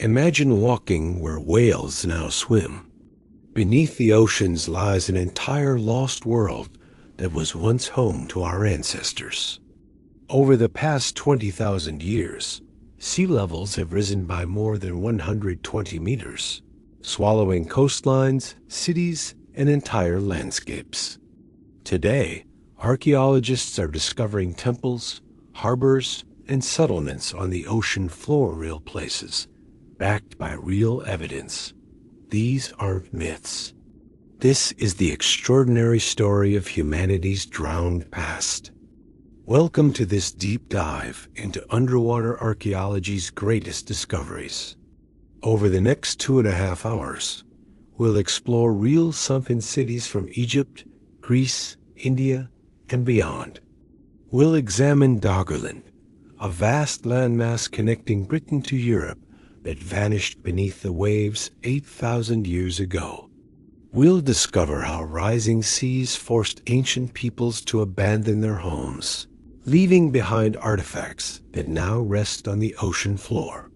Imagine walking where whales now swim. Beneath the oceans lies an entire lost world that was once home to our ancestors. Over the past 20,000 years, sea levels have risen by more than 120 meters, swallowing coastlines, cities, and entire landscapes. Today, archaeologists are discovering temples, harbors, and settlements on the ocean floor, real places, backed by real evidence. These aren't myths. This is the extraordinary story of humanity's drowned past. Welcome to this deep dive into underwater archaeology's greatest discoveries. Over the next 2.5 hours, we'll explore real sunken cities from Egypt, Greece, India, and beyond. We'll examine Doggerland, a vast landmass connecting Britain to Europe that vanished beneath the waves 8,000 years ago. We'll discover how rising seas forced ancient peoples to abandon their homes, leaving behind artifacts that now rest on the ocean floor.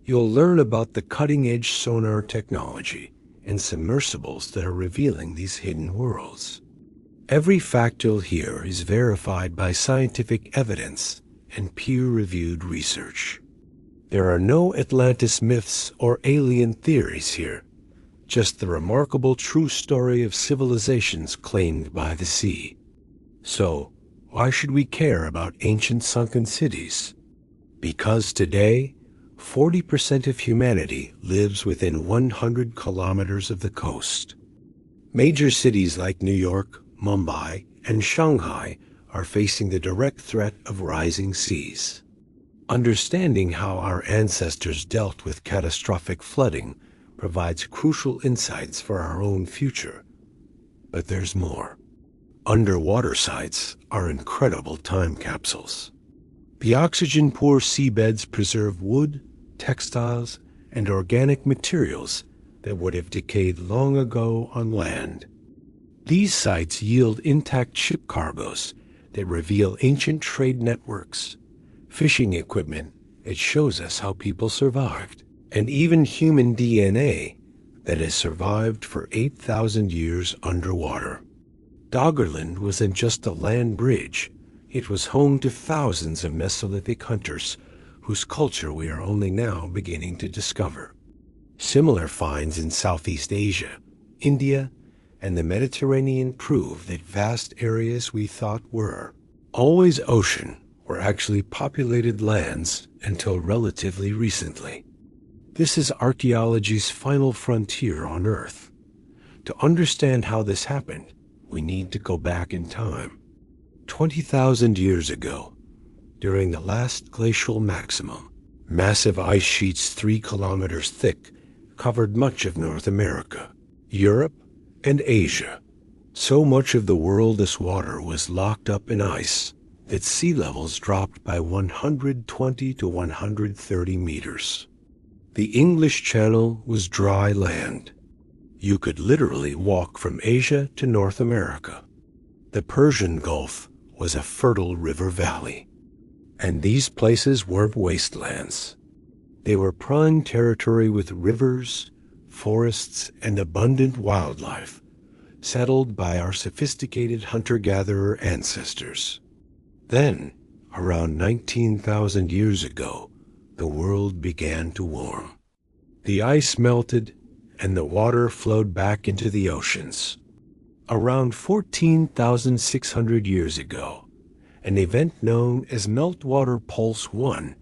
You'll learn about the cutting-edge sonar technology and submersibles that are revealing these hidden worlds. Every fact you'll hear is verified by scientific evidence and peer-reviewed research. There are no Atlantis myths or alien theories here, just the remarkable true story of civilizations claimed by the sea. So, why should we care about ancient sunken cities? Because today, 40% of humanity lives within 100 kilometers of the coast. Major cities like New York, Mumbai, and Shanghai are facing the direct threat of rising seas. Understanding how our ancestors dealt with catastrophic flooding provides crucial insights for our own future. But there's more. Underwater sites are incredible time capsules. The oxygen-poor seabeds preserve wood, textiles, and organic materials that would have decayed long ago on land. These sites yield intact ship cargoes that reveal ancient trade networks, fishing equipment that shows us how people survived, and even human DNA that has survived for 8,000 years underwater. Doggerland wasn't just a land bridge. It was home to thousands of Mesolithic hunters whose culture we are only now beginning to discover. Similar finds in Southeast Asia, India, and the Mediterranean prove that vast areas we thought were always ocean were actually populated lands until relatively recently. This is archaeology's final frontier on Earth. To understand how this happened, we need to go back in time. 20,000 years ago, during the last glacial maximum, massive ice sheets 3 kilometers thick covered much of North America, Europe, and Asia. So much of the world's water was locked up in ice that sea levels dropped by 120 to 130 meters. The English Channel was dry land. You could literally walk from Asia to North America. The Persian Gulf was a fertile river valley. And these places weren't wastelands. They were prime territory with rivers, forests, and abundant wildlife, settled by our sophisticated hunter-gatherer ancestors. Then, around 19,000 years ago, the world began to warm. The ice melted, and the water flowed back into the oceans. Around 14,600 years ago, an event known as Meltwater Pulse 1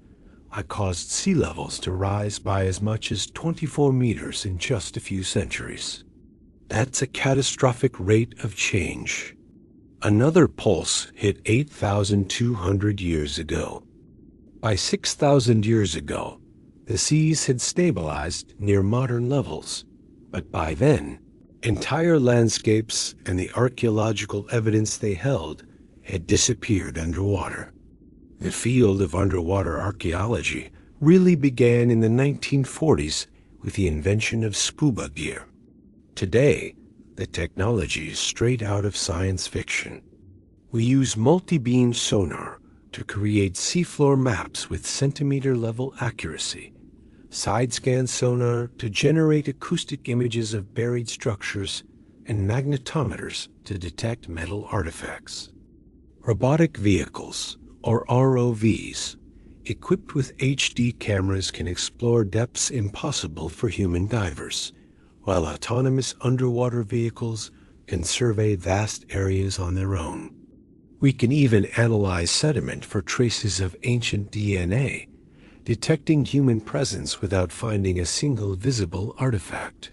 caused sea levels to rise by as much as 24 meters in just a few centuries. That's a catastrophic rate of change. Another pulse hit 8,200 years ago. By 6,000 years ago, the seas had stabilized near modern levels, but by then, entire landscapes and the archaeological evidence they held had disappeared underwater. The field of underwater archaeology really began in the 1940s with the invention of scuba gear. Today, the technology is straight out of science fiction. We use multi-beam sonar to create seafloor maps with centimeter-level accuracy, side-scan sonar to generate acoustic images of buried structures, and magnetometers to detect metal artifacts. Robotic vehicles, or ROVs, equipped with HD cameras can explore depths impossible for human divers, while autonomous underwater vehicles can survey vast areas on their own. We can even analyze sediment for traces of ancient DNA, detecting human presence without finding a single visible artifact.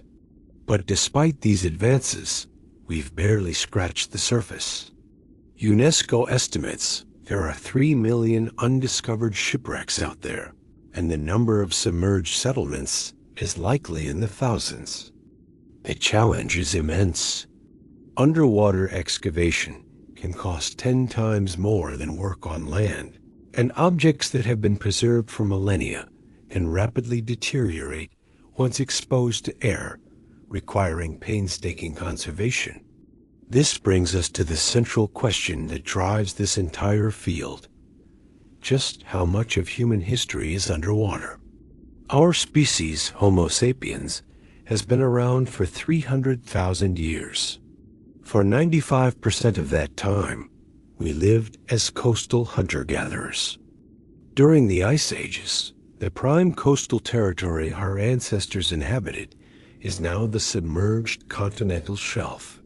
But despite these advances, we've barely scratched the surface. UNESCO estimates there are 3 million undiscovered shipwrecks out there, and the number of submerged settlements is likely in the thousands. The challenge is immense. Underwater excavation can cost 10 times more than work on land, and objects that have been preserved for millennia can rapidly deteriorate once exposed to air, requiring painstaking conservation. This brings us to the central question that drives this entire field. Just how much of human history is underwater? Our species, Homo sapiens, has been around for 300,000 years. For 95% of that time, we lived as coastal hunter-gatherers. During the Ice Ages, the prime coastal territory our ancestors inhabited is now the submerged continental shelf.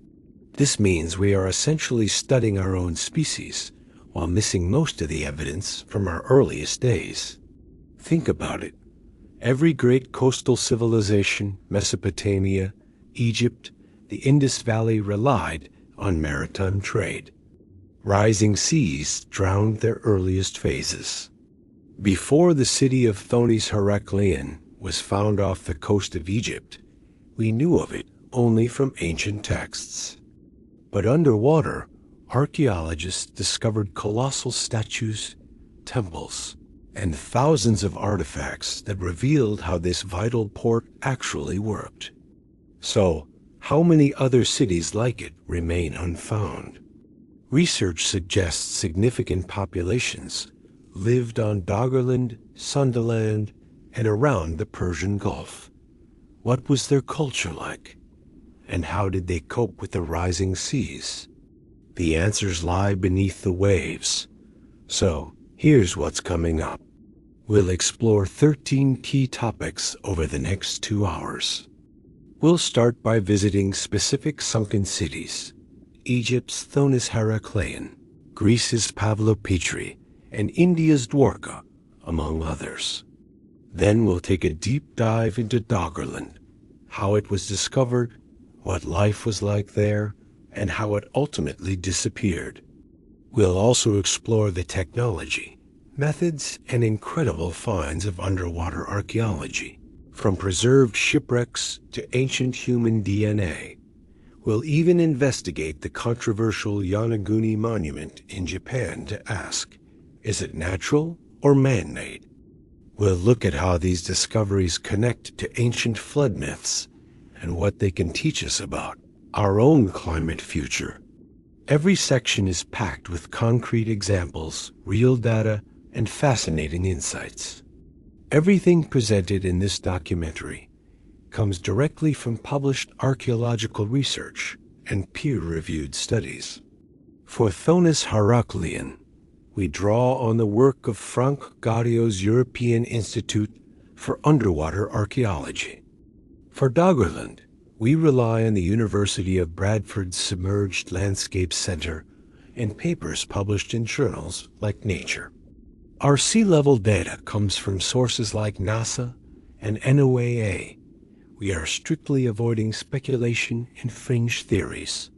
This means we are essentially studying our own species while missing most of the evidence from our earliest days. Think about it. Every great coastal civilization, Mesopotamia, Egypt, the Indus Valley, relied on maritime trade. Rising seas drowned their earliest phases. Before the city of Thonis-Heracleion was found off the coast of Egypt, we knew of it only from ancient texts. But underwater, archaeologists discovered colossal statues, temples, and thousands of artifacts that revealed how this vital port actually worked. So, how many other cities like it remain unfound? Research suggests significant populations lived on Doggerland, Sundaland, and around the Persian Gulf. What was their culture like? And how did they cope with the rising seas? The answers lie beneath the waves. So, here's what's coming up. We'll explore 13 key topics over the next 2 hours. We'll start by visiting specific sunken cities: Egypt's Thonis-Heracleion, Greece's Pavlopetri, and India's Dwarka, among others. Then we'll take a deep dive into Doggerland, how it was discovered, what life was like there, and how it ultimately disappeared. We'll also explore the technology, methods, and incredible finds of underwater archaeology, from preserved shipwrecks to ancient human DNA. We'll even investigate the controversial Yonaguni monument in Japan to ask, is it natural or man-made? We'll look at how these discoveries connect to ancient flood myths and what they can teach us about our own climate future. Every section is packed with concrete examples, real data, and fascinating insights. Everything presented in this documentary comes directly from published archaeological research and peer-reviewed studies. For Thonis-Heracleion, we draw on the work of Frank Gario's European Institute for Underwater Archaeology. For Doggerland, we rely on the University of Bradford's Submerged Landscape Center and papers published in journals like Nature. Our sea level data comes from sources like NASA and NOAA. We are strictly avoiding speculation and fringe theories.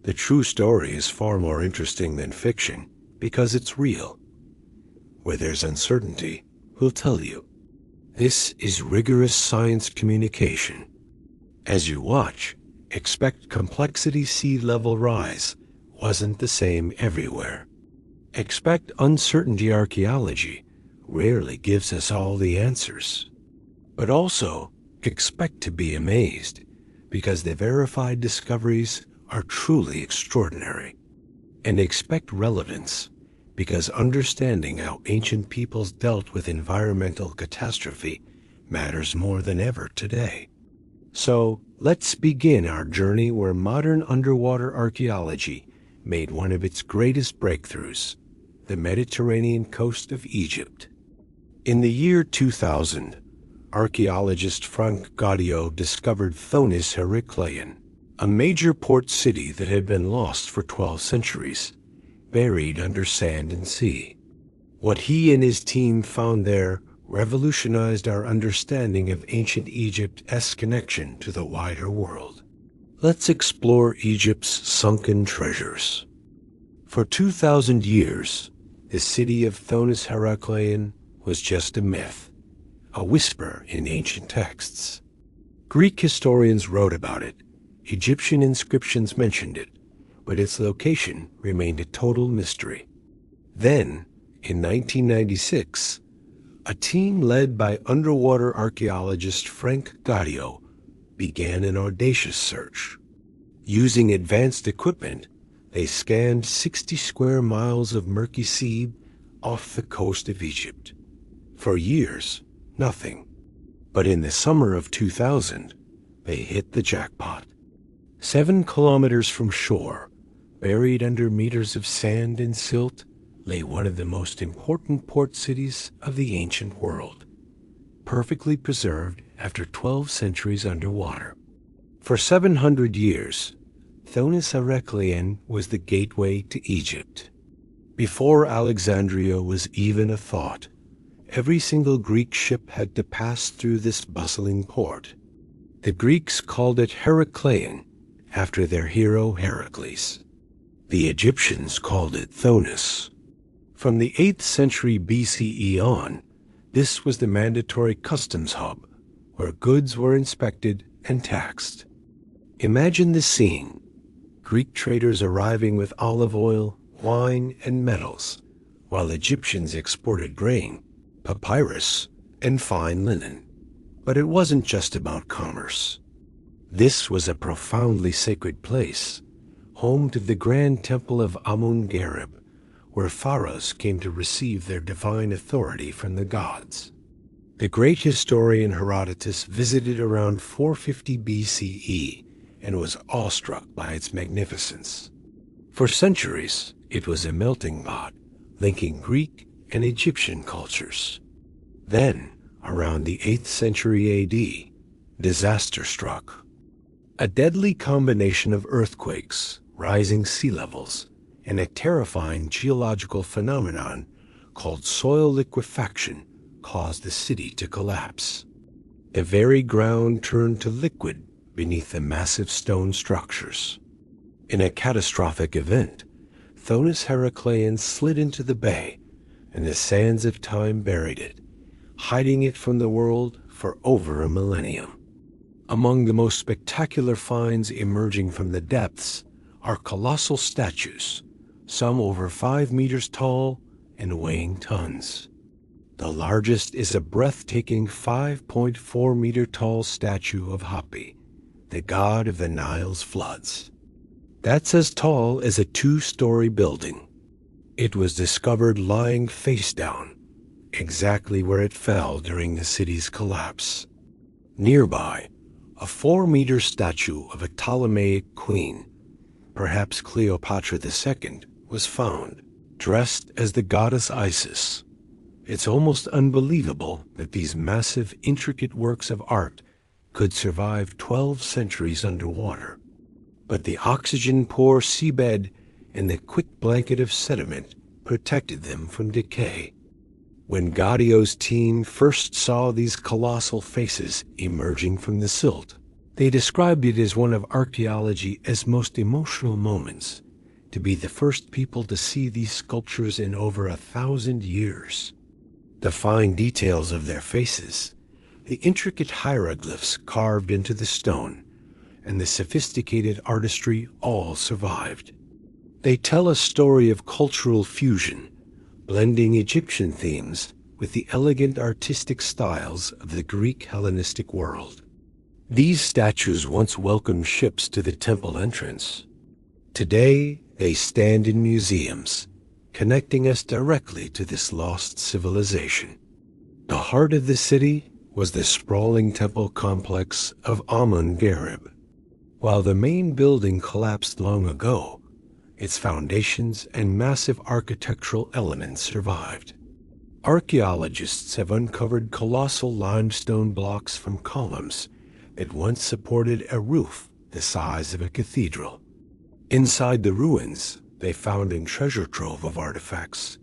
The true story is far more interesting than fiction because it's real. Where there's uncertainty, we'll tell you. This is rigorous science communication. As you watch, expect complexity sea level rise wasn't the same everywhere. Expect uncertainty archaeology rarely gives us all the answers. But also, expect to be amazed, because the verified discoveries are truly extraordinary. And expect relevance, because understanding how ancient peoples dealt with environmental catastrophe matters more than ever today. So let's begin our journey where modern underwater archaeology made one of its greatest breakthroughs, the Mediterranean coast of Egypt. In the year 2000, archaeologist Frank Gaudio discovered Thonis-Heracleion, a major port city that had been lost for 12 centuries, buried under sand and sea. What he and his team found there revolutionized our understanding of ancient Egypt's connection to the wider world. Let's explore Egypt's sunken treasures. For 2,000 years, the city of Thonis-Heracleion was just a myth, a whisper in ancient texts. Greek historians wrote about it, Egyptian inscriptions mentioned it, but its location remained a total mystery. Then, in 1996, a team led by underwater archaeologist Frank Gaudio began an audacious search. Using advanced equipment, they scanned 60 square miles of murky sea off the coast of Egypt. For years, nothing. But in the summer of 2000, they hit the jackpot. 7 kilometers from shore, buried under meters of sand and silt, lay one of the most important port cities of the ancient world, perfectly preserved after 12 centuries underwater. For 700 years, Thonis-Heracleion was the gateway to Egypt. Before Alexandria was even a thought, every single Greek ship had to pass through this bustling port. The Greeks called it Heracleion, after their hero Heracles. The Egyptians called it Thonis. From the 8th century BCE on, this was the mandatory customs hub, where goods were inspected and taxed. Imagine the scene: Greek traders arriving with olive oil, wine, and metals, while Egyptians exported grain, papyrus, and fine linen. But it wasn't just about commerce. This was a profoundly sacred place, home to the grand temple of Amun-Gareb, where pharaohs came to receive their divine authority from the gods. The great historian Herodotus visited around 450 BCE and was awestruck by its magnificence. For centuries, it was a melting pot, linking Greek and Egyptian cultures. Then, around the 8th century AD, disaster struck. A deadly combination of earthquakes, rising sea levels, and a terrifying geological phenomenon called soil liquefaction caused the city to collapse. The very ground turned to liquid beneath the massive stone structures. In a catastrophic event, Thonis-Heracleion slid into the bay, and the sands of time buried it, hiding it from the world for over a millennium. Among the most spectacular finds emerging from the depths are colossal statues, some over 5 meters tall and weighing tons. The largest is a breathtaking 5.4-meter tall statue of Hapi, the god of the Nile's floods. That's as tall as a 2-story building. It was discovered lying face down, exactly where it fell during the city's collapse. Nearby, a 4-meter statue of a Ptolemaic queen, perhaps Cleopatra II, was found, dressed as the goddess Isis. It's almost unbelievable that these massive, intricate works of art could survive 12 centuries underwater. But the oxygen-poor seabed and the quick blanket of sediment protected them from decay. When Gaudio's team first saw these colossal faces emerging from the silt, they described it as one of archaeology's most emotional moments, to be the first people to see these sculptures in over 1,000 years. The fine details of their faces, the intricate hieroglyphs carved into the stone, and the sophisticated artistry all survived. They tell a story of cultural fusion, blending Egyptian themes with the elegant artistic styles of the Greek Hellenistic world. These statues once welcomed ships to the temple entrance. Today, they stand in museums, connecting us directly to this lost civilization. The heart of the city was the sprawling temple complex of Amun-Gareb. While the main building collapsed long ago, its foundations and massive architectural elements survived. Archaeologists have uncovered colossal limestone blocks from columns that once supported a roof the size of a cathedral. Inside the ruins, they found a treasure trove of artifacts,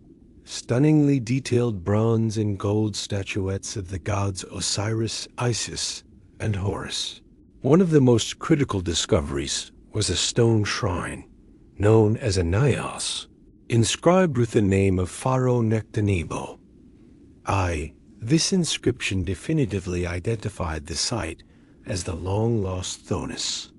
stunningly detailed bronze and gold statuettes of the gods Osiris, Isis, and Horus. One of the most critical discoveries was a stone shrine, known as a naos, inscribed with the name of Pharaoh Nectanebo. This inscription definitively identified the site as the long-lost Thonis.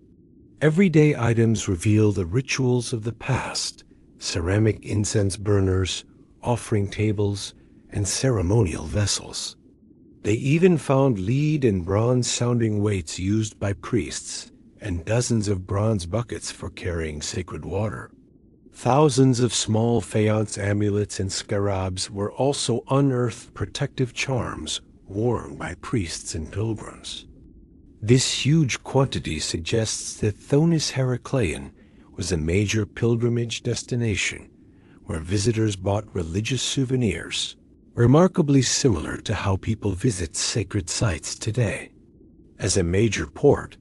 Everyday items reveal the rituals of the past: ceramic incense burners, offering tables, and ceremonial vessels. They even found lead and bronze-sounding weights used by priests, and dozens of bronze buckets for carrying sacred water. Thousands of small faience amulets and scarabs were also unearthed protective charms worn by priests and pilgrims. This huge quantity suggests that Thonis-Heracleion was a major pilgrimage destination where visitors bought religious souvenirs, remarkably similar to how people visit sacred sites today. As a major port,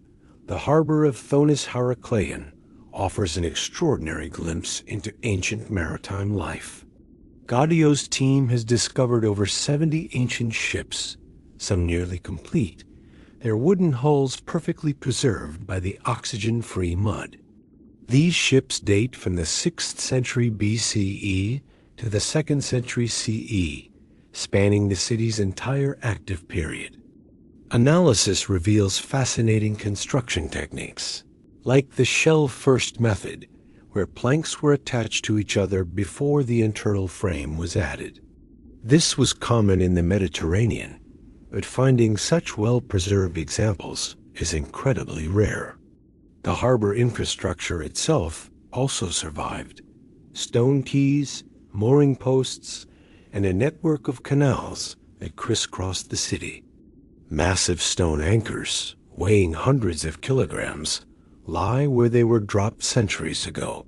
the harbor of Thonis-Heracleion offers an extraordinary glimpse into ancient maritime life. Gaudio's team has discovered over 70 ancient ships, some nearly complete, their wooden hulls perfectly preserved by the oxygen-free mud. These ships date from the 6th century BCE to the 2nd century CE, spanning the city's entire active period. Analysis reveals fascinating construction techniques, like the shell-first method, where planks were attached to each other before the internal frame was added. This was common in the Mediterranean, but finding such well-preserved examples is incredibly rare. The harbor infrastructure itself also survived: stone quays, mooring posts, and a network of canals that crisscrossed the city. Massive stone anchors, weighing hundreds of kilograms, lie where they were dropped centuries ago.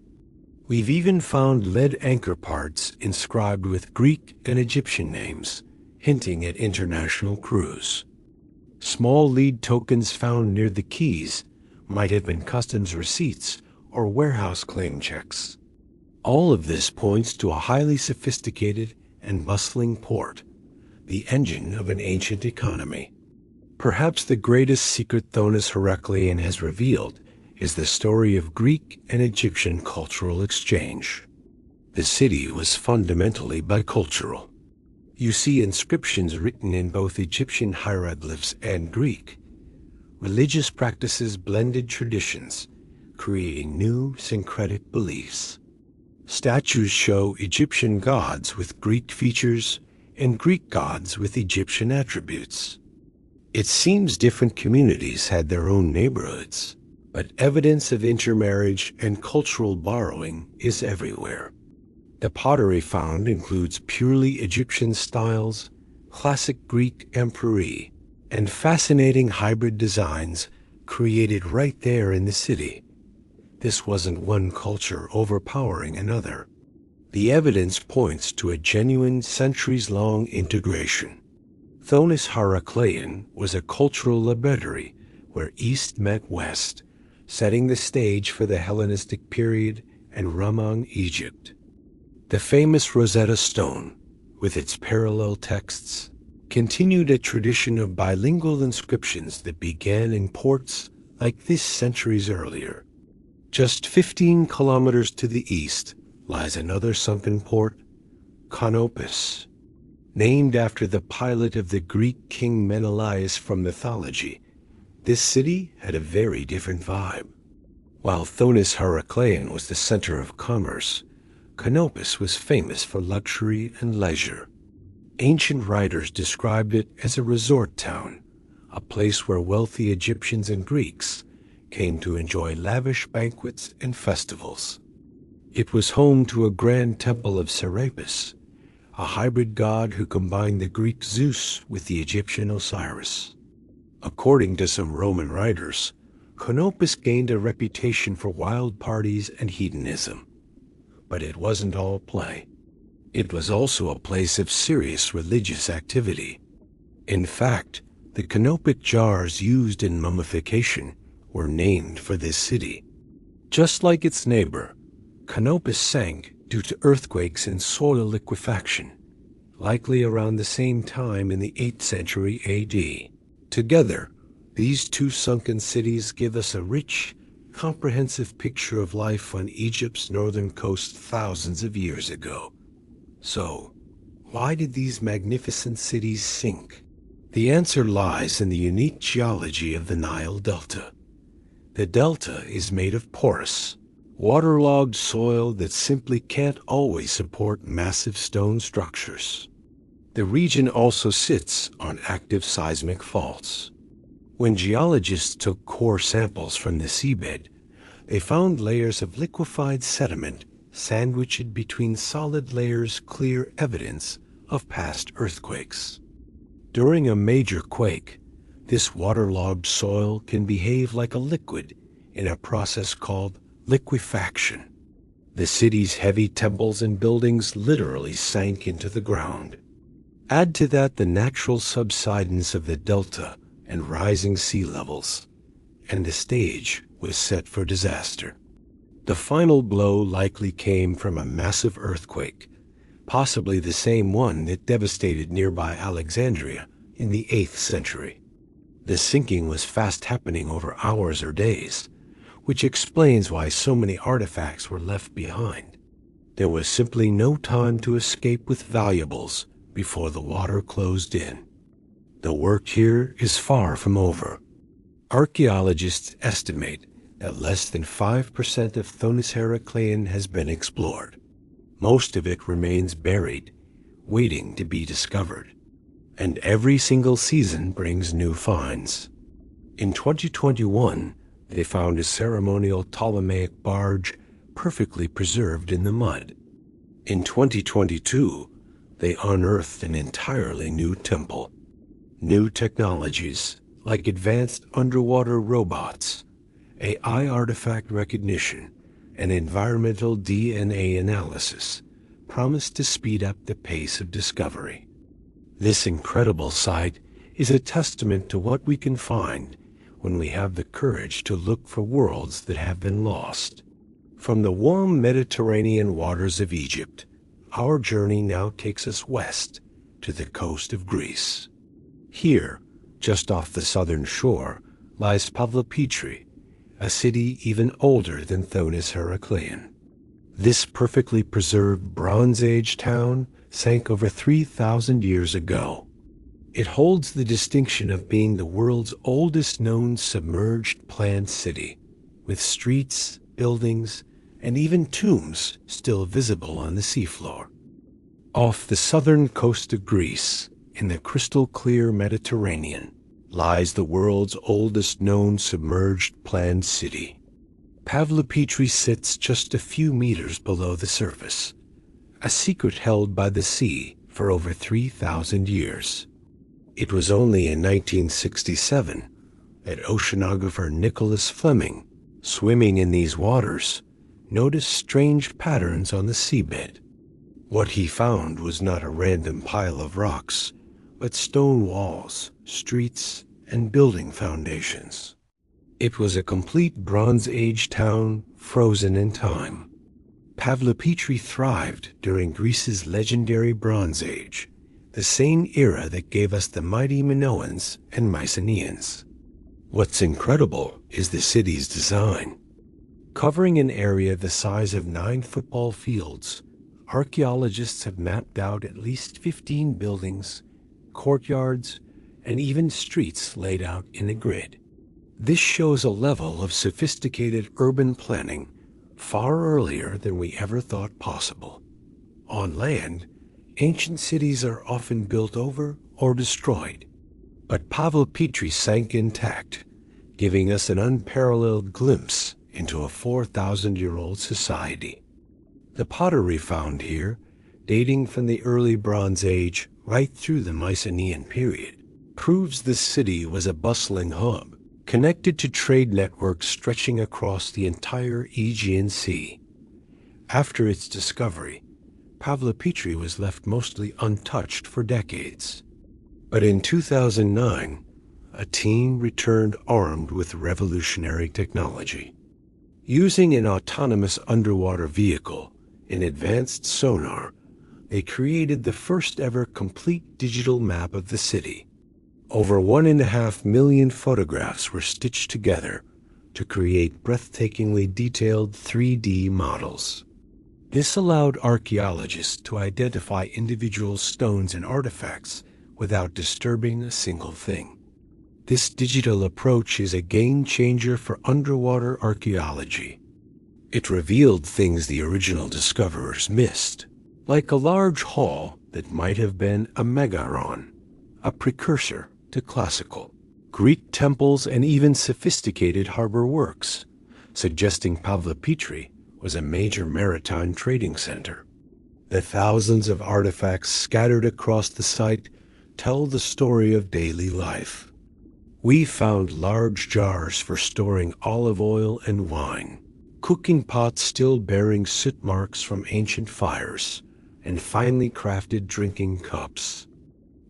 We've even found lead anchor parts inscribed with Greek and Egyptian names, hinting at international crews. Small lead tokens found near the quays might have been customs receipts or warehouse claim checks. All of this points to a highly sophisticated and bustling port, the engine of an ancient economy. Perhaps the greatest secret Thonis-Heracleion has revealed is the story of Greek and Egyptian cultural exchange. The city was fundamentally bicultural. You see inscriptions written in both Egyptian hieroglyphs and Greek. Religious practices blended traditions, creating new syncretic beliefs. Statues show Egyptian gods with Greek features and Greek gods with Egyptian attributes. It seems different communities had their own neighborhoods, but evidence of intermarriage and cultural borrowing is everywhere. The pottery found includes purely Egyptian styles, classic Greek empery, and fascinating hybrid designs created right there in the city. This wasn't one culture overpowering another. The evidence points to a genuine centuries-long integration. Thonis-Heracleion was a cultural laboratory where East met West, setting the stage for the Hellenistic period and Ramang Egypt. The famous Rosetta Stone, with its parallel texts, continued a tradition of bilingual inscriptions that began in ports like this centuries earlier. Just 15 kilometers to the east lies another sunken port, Canopus. Named after the pilot of the Greek king Menelaus from mythology, this city had a very different vibe. While Thonis-Heracleion was the center of commerce, Canopus was famous for luxury and leisure. Ancient writers described it as a resort town, a place where wealthy Egyptians and Greeks came to enjoy lavish banquets and festivals. It was home to a grand temple of Serapis, a hybrid god who combined the Greek Zeus with the Egyptian Osiris. According to some Roman writers, Canopus gained a reputation for wild parties and hedonism. But it wasn't all play. It was also a place of serious religious activity. In fact, the canopic jars used in mummification were named for this city. Just like its neighbor, Canopus sank due to earthquakes and soil liquefaction, likely around the same time in the 8th century AD. Together, these two sunken cities give us a rich, comprehensive picture of life on Egypt's northern coast thousands of years ago. So, why did these magnificent cities sink? The answer lies in the unique geology of the Nile Delta. The delta is made of porous, waterlogged soil that simply can't always support massive stone structures. The region also sits on active seismic faults. When geologists took core samples from the seabed, they found layers of liquefied sediment sandwiched between solid layers, clear evidence of past earthquakes. During a major quake, this waterlogged soil can behave like a liquid in a process called liquefaction. The city's heavy temples and buildings literally sank into the ground. Add to that the natural subsidence of the delta and rising sea levels, and the stage was set for disaster. The final blow likely came from a massive earthquake, possibly the same one that devastated nearby Alexandria in the 8th century. The sinking was fast happening over hours or days, which explains why so many artifacts were left behind. There was simply no time to escape with valuables before the water closed in. The work here is far from over. Archaeologists estimate that less than 5% of Thonis-Heracleion has been explored. Most of it remains buried, waiting to be discovered. And every single season brings new finds. In 2021, they found a ceremonial Ptolemaic barge perfectly preserved in the mud. In 2022, they unearthed an entirely new temple. New technologies, like advanced underwater robots, AI artifact recognition, and environmental DNA analysis, promise to speed up the pace of discovery. This incredible site is a testament to what we can find when we have the courage to look for worlds that have been lost. From the warm Mediterranean waters of Egypt, our journey now takes us west to the coast of Greece. Here, just off the southern shore, lies Pavlopetri, a city even older than Thonis-Heracleion. This perfectly preserved Bronze Age town sank over 3,000 years ago. It holds the distinction of being the world's oldest known submerged planned city, with streets, buildings, and even tombs still visible on the seafloor. Off the southern coast of Greece, in the crystal-clear Mediterranean, lies the world's oldest known submerged planned city. Pavlopetri sits just a few meters below the surface, a secret held by the sea for over 3,000 years. It was only in 1967 that oceanographer Nicholas Fleming, swimming in these waters, noticed strange patterns on the seabed. What he found was not a random pile of rocks, but stone walls, streets, and building foundations. It was a complete Bronze Age town frozen in time. Pavlopetri thrived during Greece's legendary Bronze Age, the same era that gave us the mighty Minoans and Mycenaeans. What's incredible is the city's design. Covering an area the size of 9 football fields, archaeologists have mapped out at least 15 buildings, courtyards, and even streets laid out in a grid. This shows a level of sophisticated urban planning far earlier than we ever thought possible. On land, ancient cities are often built over or destroyed, but Pavlopetri sank intact, giving us an unparalleled glimpse into a 4,000-year-old society. The pottery found here dating from the early Bronze Age right through the Mycenaean period, proves this city was a bustling hub, connected to trade networks stretching across the entire Aegean Sea. After its discovery, Pavlopetri was left mostly untouched for decades. But in 2009, a team returned armed with revolutionary technology. Using an autonomous underwater vehicle and advanced sonar, they created the first ever complete digital map of the city. Over 1.5 million photographs were stitched together to create breathtakingly detailed 3D models. This allowed archaeologists to identify individual stones and artifacts without disturbing a single thing. This digital approach is a game changer for underwater archaeology. It revealed things the original discoverers missed, like a large hall that might have been a megaron, a precursor to classical Greek temples and even sophisticated harbor works, suggesting Pavlopetri was a major maritime trading center. The thousands of artifacts scattered across the site tell the story of daily life. We found large jars for storing olive oil and wine, cooking pots still bearing soot marks from ancient fires, and finely crafted drinking cups.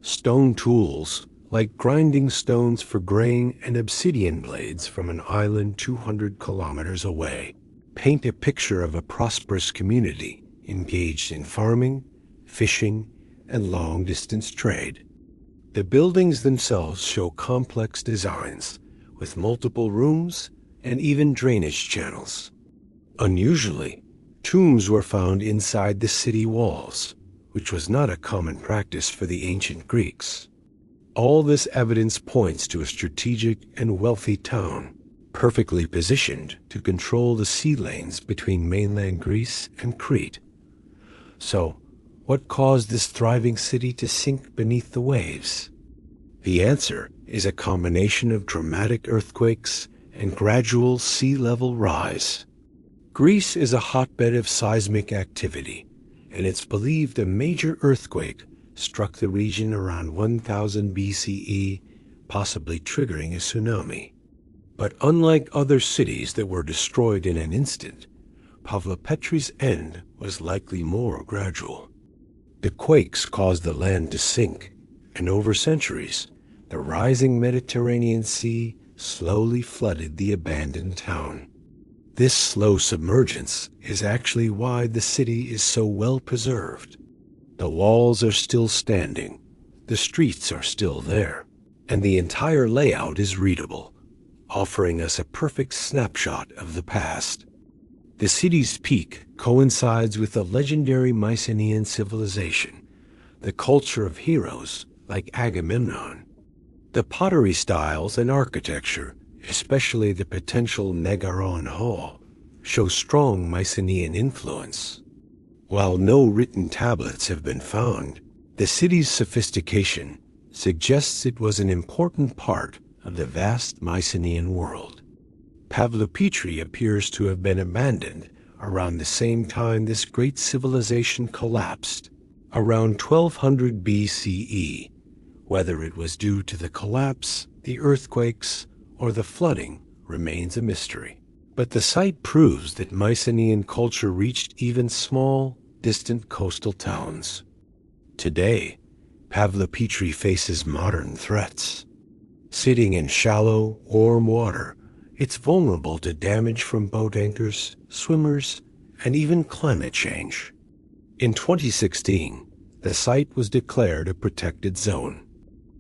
Stone tools, like grinding stones for grain and obsidian blades from an island 200 kilometers away, paint a picture of a prosperous community engaged in farming, fishing, and long-distance trade. The buildings themselves show complex designs, with multiple rooms and even drainage channels. Unusually, tombs were found inside the city walls, which was not a common practice for the ancient Greeks. All this evidence points to a strategic and wealthy town, perfectly positioned to control the sea lanes between mainland Greece and Crete. So, what caused this thriving city to sink beneath the waves? The answer is a combination of dramatic earthquakes and gradual sea level rise. Greece is a hotbed of seismic activity, and it's believed a major earthquake struck the region around 1000 BCE, possibly triggering a tsunami. But unlike other cities that were destroyed in an instant, Pavlopetri's end was likely more gradual. The quakes caused the land to sink, and over centuries, the rising Mediterranean Sea slowly flooded the abandoned town. This slow submergence is actually why the city is so well preserved. The walls are still standing, the streets are still there, and the entire layout is readable, offering us a perfect snapshot of the past. The city's peak coincides with the legendary Mycenaean civilization, the culture of heroes like Agamemnon. The pottery styles and architecture, especially the potential Megaron Hall, show strong Mycenaean influence. While no written tablets have been found, the city's sophistication suggests it was an important part of the vast Mycenaean world. Pavlopetri appears to have been abandoned around the same time this great civilization collapsed, around 1200 BCE. Whether it was due to the collapse, the earthquakes, or the flooding remains a mystery. But the site proves that Mycenaean culture reached even small, distant coastal towns. Today, Pavlopetri faces modern threats. Sitting in shallow, warm water, it's vulnerable to damage from boat anchors, swimmers, and even climate change. In 2016, the site was declared a protected zone.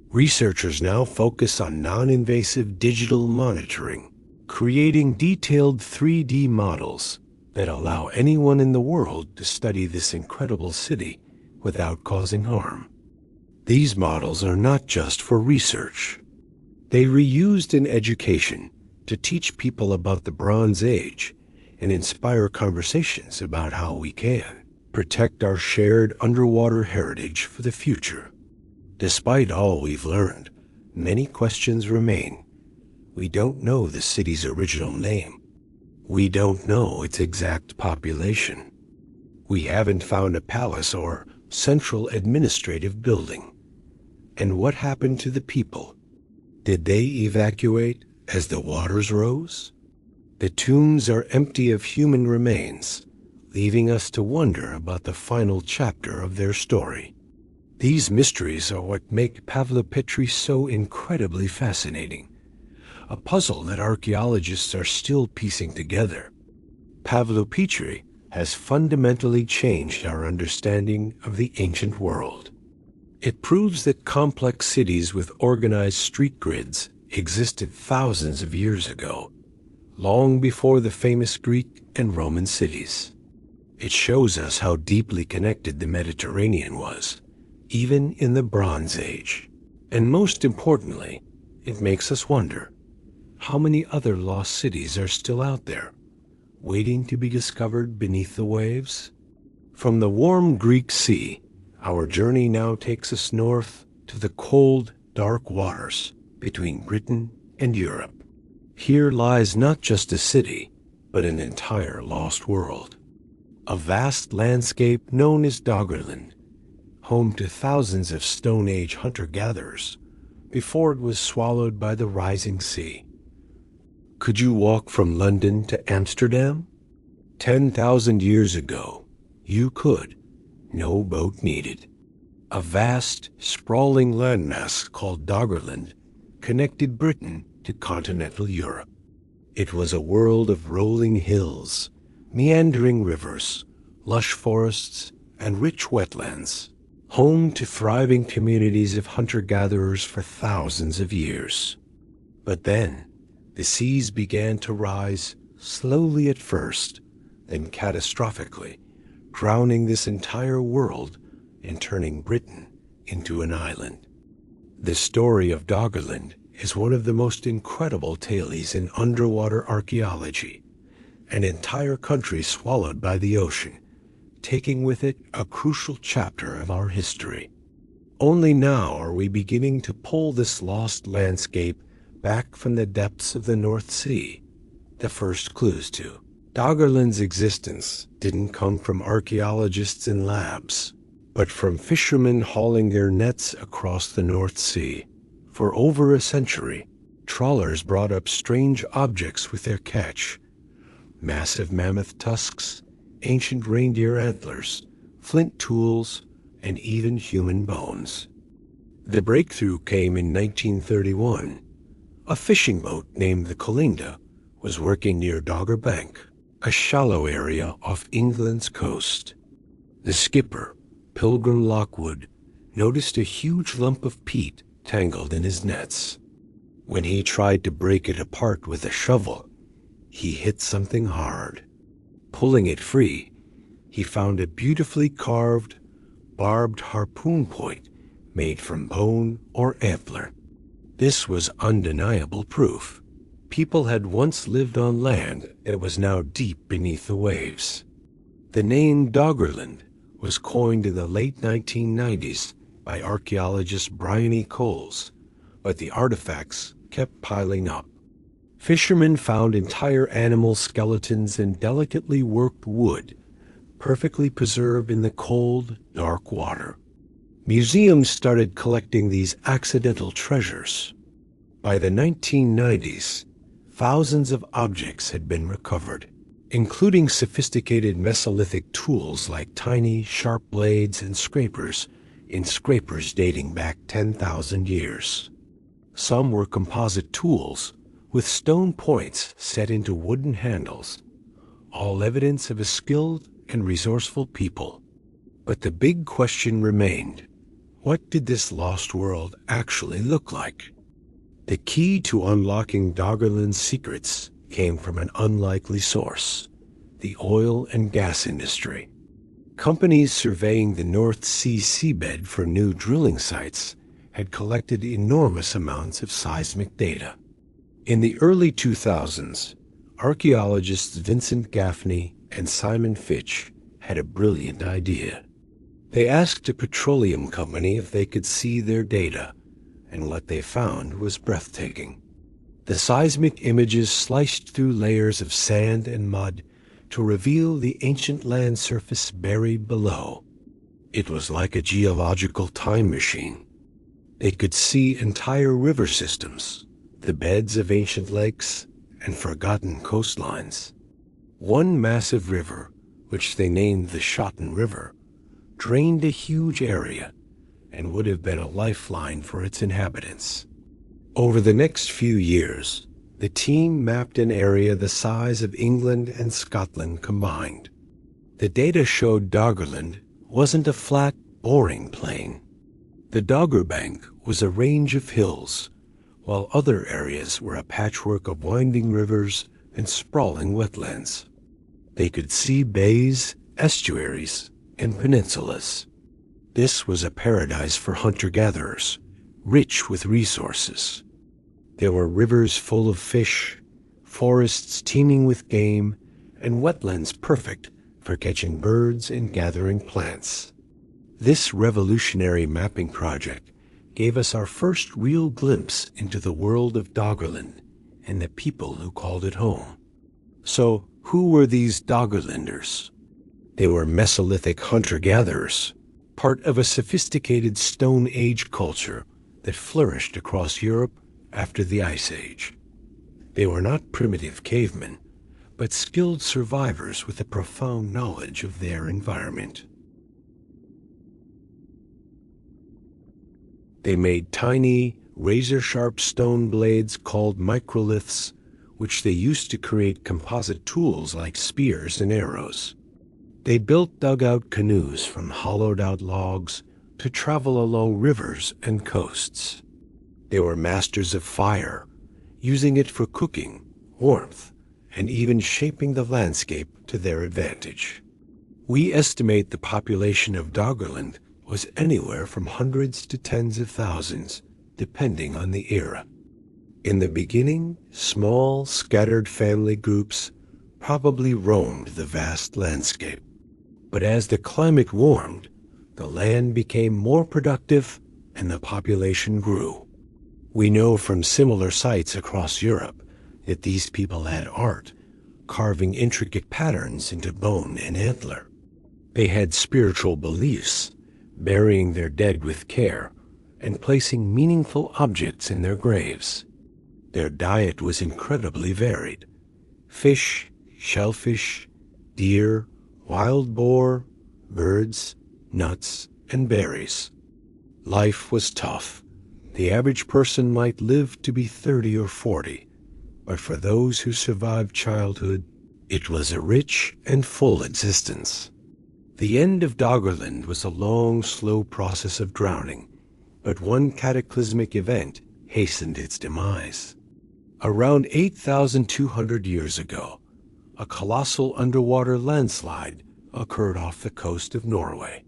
Researchers now focus on non-invasive digital monitoring, creating detailed 3D models that allow anyone in the world to study this incredible city without causing harm. These models are not just for research. They are reused in education to teach people about the Bronze Age and inspire conversations about how we can protect our shared underwater heritage for the future. Despite all we've learned, many questions remain. We don't know the city's original name. We don't know its exact population. We haven't found a palace or central administrative building. And what happened to the people? Did they evacuate as the waters rose? The tombs are empty of human remains, leaving us to wonder about the final chapter of their story. These mysteries are what make Pavlopetri so incredibly fascinating, a puzzle that archaeologists are still piecing together. Pavlopetri has fundamentally changed our understanding of the ancient world. It proves that complex cities with organized street grids existed thousands of years ago, long before the famous Greek and Roman cities. It shows us how deeply connected the Mediterranean was, even in the Bronze Age. And most importantly, it makes us wonder, how many other lost cities are still out there, waiting to be discovered beneath the waves? From the warm Greek Sea, our journey now takes us north to the cold, dark waters between Britain and Europe. Here lies not just a city, but an entire lost world. A vast landscape known as Doggerland, home to thousands of Stone Age hunter-gatherers, before it was swallowed by the rising sea. Could you walk from London to Amsterdam? 10,000 years ago, you could. No boat needed. A vast, sprawling landmass called Doggerland connected Britain to continental Europe. It was a world of rolling hills, meandering rivers, lush forests, and rich wetlands, home to thriving communities of hunter-gatherers for thousands of years. But then, the seas began to rise, slowly at first, then catastrophically, drowning this entire world and turning Britain into an island. The story of Doggerland is one of the most incredible tales in underwater archaeology, an entire country swallowed by the ocean, taking with it a crucial chapter of our history. Only now are we beginning to pull this lost landscape back from the depths of the North Sea. The first clues to Doggerland's existence didn't come from archaeologists in labs, but from fishermen hauling their nets across the North Sea. For over a century, trawlers brought up strange objects with their catch: massive mammoth tusks, ancient reindeer antlers, flint tools, and even human bones. The breakthrough came in 1931. A fishing boat named the Colinda was working near Dogger Bank, a shallow area off England's coast. The skipper, Pilgrim Lockwood, noticed a huge lump of peat tangled in his nets. When he tried to break it apart with a shovel, he hit something hard. Pulling it free, he found a beautifully carved, barbed harpoon point made from bone or antler. This was undeniable proof. People had once lived on land that was now deep beneath the waves. The name Doggerland was coined in the late 1990s by archaeologist Brian E. Coles, but the artifacts kept piling up. Fishermen found entire animal skeletons and delicately worked wood, perfectly preserved in the cold, dark water. Museums started collecting these accidental treasures. By the 1990s, thousands of objects had been recovered, including sophisticated Mesolithic tools like tiny, sharp blades and scrapers in scrapers dating back 10,000 years. Some were composite tools with stone points set into wooden handles, all evidence of a skilled and resourceful people. But the big question remained: what did this lost world actually look like? The key to unlocking Doggerland's secrets came from an unlikely source: the oil and gas industry. Companies surveying the North Sea seabed for new drilling sites had collected enormous amounts of seismic data. In the early 2000s, archaeologists Vincent Gaffney and Simon Fitch had a brilliant idea. They asked a petroleum company if they could see their data, and what they found was breathtaking. The seismic images sliced through layers of sand and mud, to reveal the ancient land surface buried below. It was like a geological time machine. They could see entire river systems, the beds of ancient lakes, and forgotten coastlines. One massive river, which they named the Schotten River, drained a huge area and would have been a lifeline for its inhabitants. Over the next few years, the team mapped an area the size of England and Scotland combined. The data showed Doggerland wasn't a flat, boring plain. The Doggerbank was a range of hills, while other areas were a patchwork of winding rivers and sprawling wetlands. They could see bays, estuaries, and peninsulas. This was a paradise for hunter-gatherers, rich with resources. There were rivers full of fish, forests teeming with game, and wetlands perfect for catching birds and gathering plants. This revolutionary mapping project gave us our first real glimpse into the world of Doggerland and the people who called it home. So, who were these Doggerlanders? They were Mesolithic hunter-gatherers, part of a sophisticated Stone Age culture that flourished across Europe after the Ice Age. They were not primitive cavemen, but skilled survivors with a profound knowledge of their environment. They made tiny, razor-sharp stone blades called microliths, which they used to create composite tools like spears and arrows. They built dugout canoes from hollowed-out logs to travel along rivers and coasts. They were masters of fire, using it for cooking, warmth, and even shaping the landscape to their advantage. We estimate the population of Doggerland was anywhere from hundreds to tens of thousands, depending on the era. In the beginning, small, scattered family groups probably roamed the vast landscape. But as the climate warmed, the land became more productive and the population grew. We know from similar sites across Europe that these people had art, carving intricate patterns into bone and antler. They had spiritual beliefs, burying their dead with care, and placing meaningful objects in their graves. Their diet was incredibly varied. Fish, shellfish, deer, wild boar, birds, nuts, and berries. Life was tough. The average person might live to be 30 or 40, but for those who survived childhood, it was a rich and full existence. The end of Doggerland was a long, slow process of drowning, but one cataclysmic event hastened its demise. Around 8,200 years ago, a colossal underwater landslide occurred off the coast of Norway.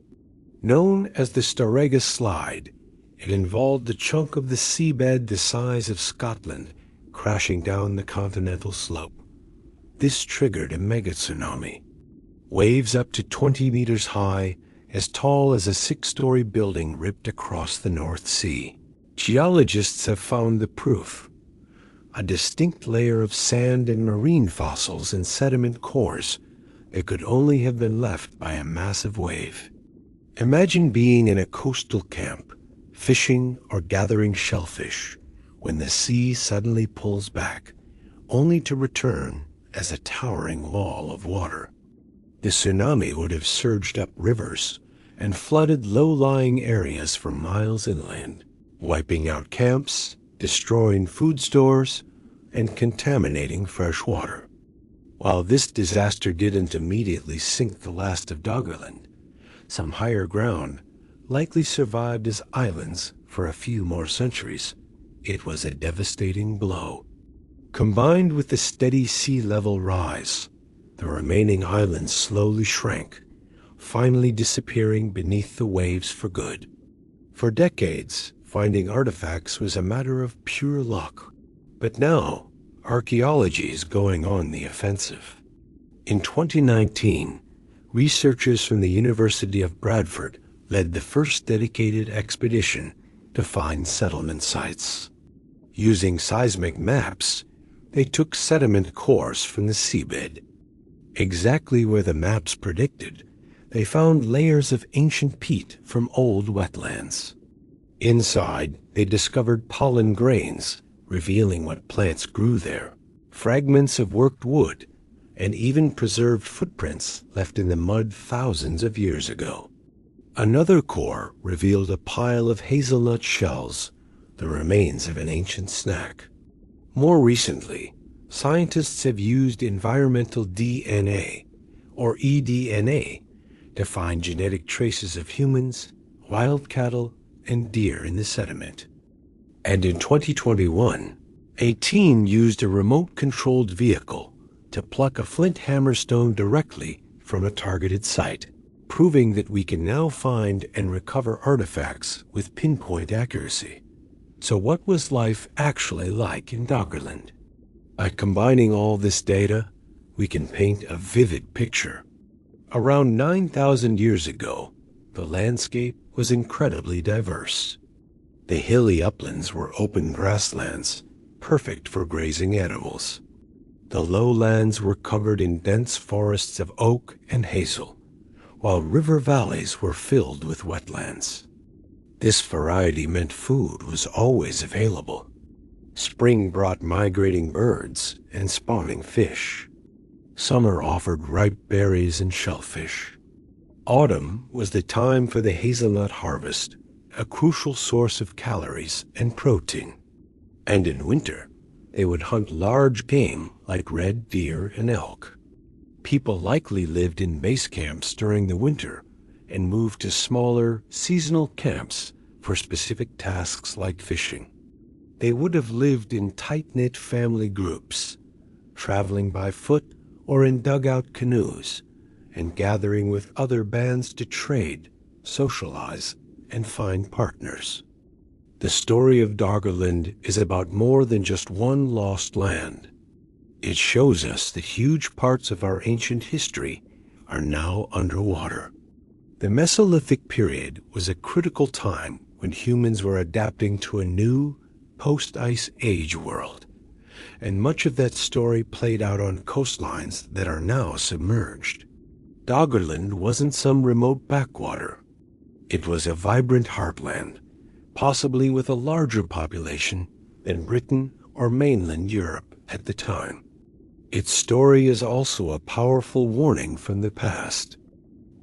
Known as the Storegga Slide, it involved a chunk of the seabed the size of Scotland crashing down the continental slope. This triggered a megatsunami. Waves up to 20 meters high, as tall as a 6-story building, ripped across the North Sea. Geologists have found the proof: a distinct layer of sand and marine fossils and sediment cores that could only have been left by a massive wave. Imagine being in a coastal camp, fishing or gathering shellfish, when the sea suddenly pulls back, only to return as a towering wall of water. The tsunami would have surged up rivers and flooded low-lying areas for miles inland, wiping out camps, destroying food stores, and contaminating fresh water. While this disaster didn't immediately sink the last of Doggerland, some higher ground likely survived as islands for a few more centuries. It was a devastating blow. Combined with the steady sea level rise, the remaining islands slowly shrank, finally disappearing beneath the waves for good. For decades, finding artifacts was a matter of pure luck. But now, archaeology is going on the offensive. In 2019, researchers from the University of Bradford led the first dedicated expedition to find settlement sites. Using seismic maps, they took sediment cores from the seabed. Exactly where the maps predicted, they found layers of ancient peat from old wetlands. Inside, they discovered pollen grains, revealing what plants grew there, fragments of worked wood, and even preserved footprints left in the mud thousands of years ago. Another core revealed a pile of hazelnut shells, the remains of an ancient snack. More recently, scientists have used environmental DNA, or eDNA, to find genetic traces of humans, wild cattle, and deer in the sediment. And in 2021, a team used a remote-controlled vehicle to pluck a flint hammerstone directly from a targeted site, proving that we can now find and recover artifacts with pinpoint accuracy. So what was life actually like in Doggerland? By combining all this data, we can paint a vivid picture. Around 9,000 years ago, the landscape was incredibly diverse. The hilly uplands were open grasslands, perfect for grazing animals. The lowlands were covered in dense forests of oak and hazel, while river valleys were filled with wetlands. This variety meant food was always available. Spring brought migrating birds and spawning fish. Summer offered ripe berries and shellfish. Autumn was the time for the hazelnut harvest, a crucial source of calories and protein. And in winter, they would hunt large game like red deer and elk. People likely lived in base camps during the winter and moved to smaller, seasonal camps for specific tasks like fishing. They would have lived in tight-knit family groups, traveling by foot or in dugout canoes, and gathering with other bands to trade, socialize, and find partners. The story of Doggerland is about more than just one lost land. It shows us that huge parts of our ancient history are now underwater. The Mesolithic period was a critical time when humans were adapting to a new, post-Ice Age world, and much of that story played out on coastlines that are now submerged. Doggerland wasn't some remote backwater. It was a vibrant heartland, possibly with a larger population than Britain or mainland Europe at the time. Its story is also a powerful warning from the past.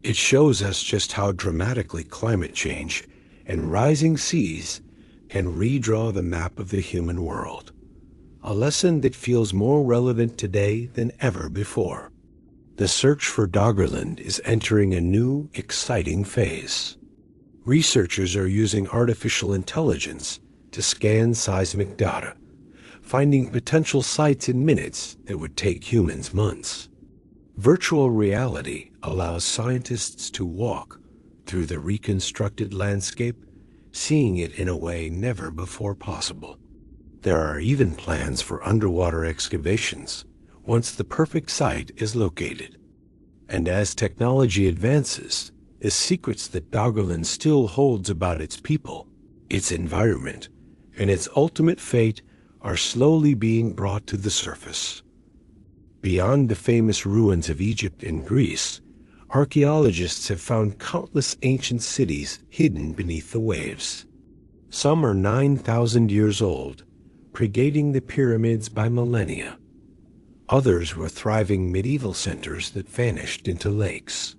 It shows us just how dramatically climate change and rising seas can redraw the map of the human world, a lesson that feels more relevant today than ever before. The search for Doggerland is entering a new, exciting phase. Researchers are using artificial intelligence to scan seismic data, finding potential sites in minutes that would take humans months. Virtual reality allows scientists to walk through the reconstructed landscape, seeing it in a way never before possible. There are even plans for underwater excavations once the perfect site is located. And as technology advances, the secrets that Doggerland still holds about its people, its environment, and its ultimate fate are slowly being brought to the surface. Beyond the famous ruins of Egypt and Greece, archaeologists have found countless ancient cities hidden beneath the waves. Some are 9,000 years old, predating the pyramids by millennia. Others were thriving medieval centers that vanished into lakes.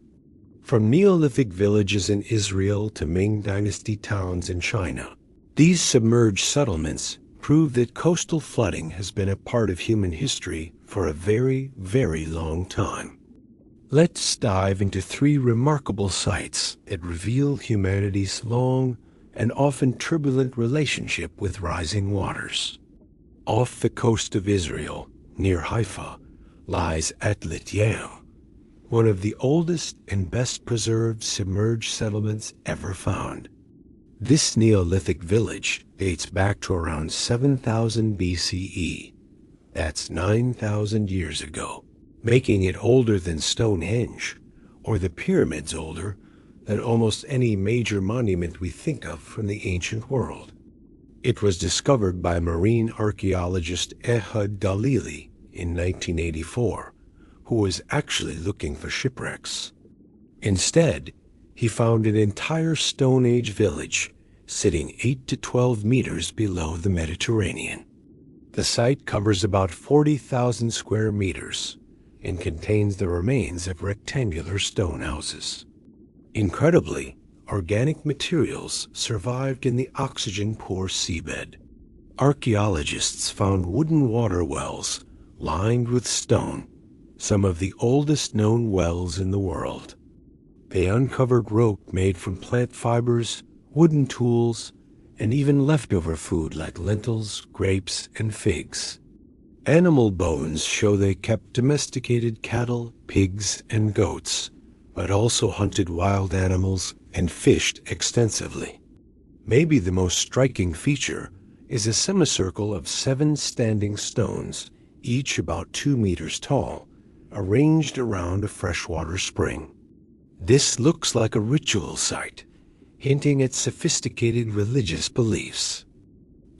From Neolithic villages in Israel to Ming Dynasty towns in China, these submerged settlements prove that coastal flooding has been a part of human history for a very, very long time. Let's dive into 3 remarkable sites that reveal humanity's long and often turbulent relationship with rising waters. Off the coast of Israel, near Haifa, lies Atlit, one of the oldest and best preserved submerged settlements ever found. This Neolithic village dates back to around 7,000 BCE. That's 9,000 years ago, making it older than Stonehenge, or the pyramids older than almost any major monument we think of from the ancient world. It was discovered by marine archaeologist Ehud Dalili in 1984, who was actually looking for shipwrecks. Instead, he found an entire Stone Age village sitting 8 to 12 meters below the Mediterranean. The site covers about 40,000 square meters and contains the remains of rectangular stone houses. Incredibly, organic materials survived in the oxygen-poor seabed. Archaeologists found wooden water wells lined with stone, some of the oldest known wells in the world. They uncovered rope made from plant fibers, wooden tools, and even leftover food like lentils, grapes, and figs. Animal bones show they kept domesticated cattle, pigs, and goats, but also hunted wild animals and fished extensively. Maybe the most striking feature is a semicircle of 7 standing stones, each about 2 meters tall, arranged around a freshwater spring. This looks like a ritual site, hinting at sophisticated religious beliefs.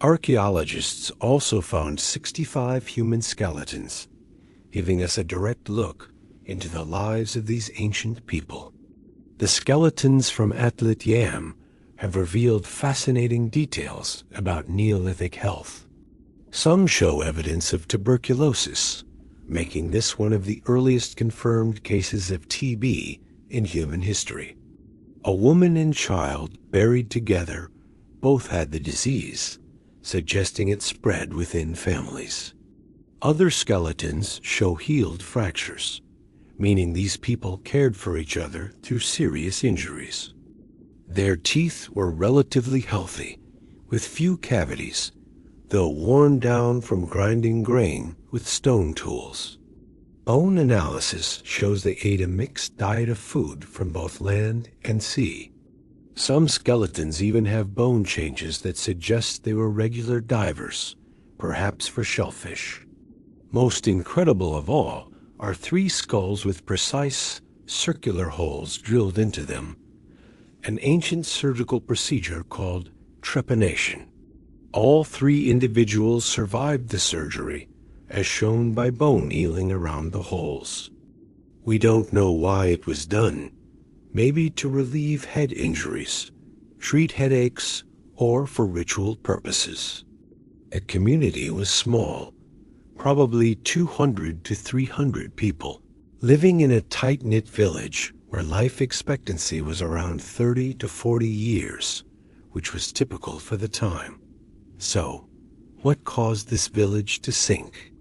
Archaeologists also found 65 human skeletons, giving us a direct look into the lives of these ancient people. The skeletons from Atlit have revealed fascinating details about Neolithic health. Some show evidence of tuberculosis, making this one of the earliest confirmed cases of TB in human history. A woman and child buried together both had the disease, suggesting it spread within families. Other skeletons show healed fractures, meaning these people cared for each other through serious injuries. Their teeth were relatively healthy, with few cavities, though worn down from grinding grain with stone tools. Bone analysis shows they ate a mixed diet of food from both land and sea. Some skeletons even have bone changes that suggest they were regular divers, perhaps for shellfish. Most incredible of all are 3 skulls with precise, circular holes drilled into them, an ancient surgical procedure called trepanation. All 3 individuals survived the surgery, as shown by bone healing around the holes. We don't know why it was done, maybe to relieve head injuries, treat headaches, or for ritual purposes. The community was small, probably 200 to 300 people, living in a tight-knit village where life expectancy was around 30 to 40 years, which was typical for the time. So, what caused this village to sink?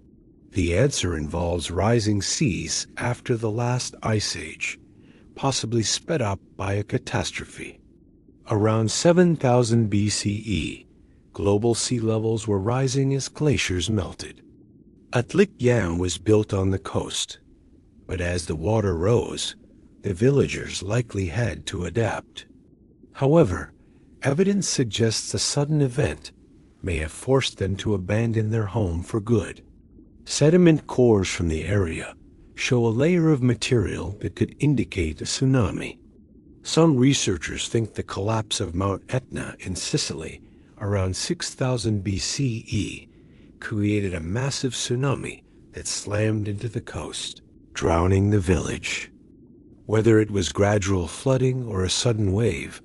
The answer involves rising seas after the last ice age, possibly sped up by a catastrophe. Around 7000 BCE, global sea levels were rising as glaciers melted. Atlit was built on the coast, but as the water rose, the villagers likely had to adapt. However, evidence suggests a sudden event may have forced them to abandon their home for good. Sediment cores from the area show a layer of material that could indicate a tsunami. Some researchers think the collapse of Mount Etna in Sicily around 6000 BCE created a massive tsunami that slammed into the coast, drowning the village. Whether it was gradual flooding or a sudden wave,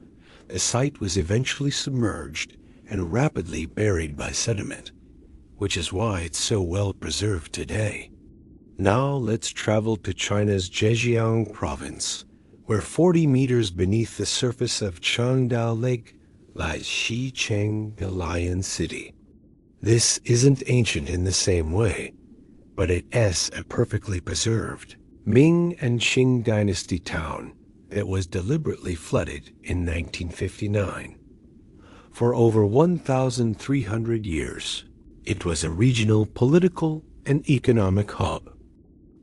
the site was eventually submerged and rapidly buried by sediment, which is why it's so well preserved today. Now let's travel to China's Zhejiang province, where 40 meters beneath the surface of Changdao Lake lies Xicheng, the Lion City. This isn't ancient in the same way, but it is a perfectly preserved Ming and Qing dynasty town that was deliberately flooded in 1959. For over 1,300 years, it was a regional political and economic hub.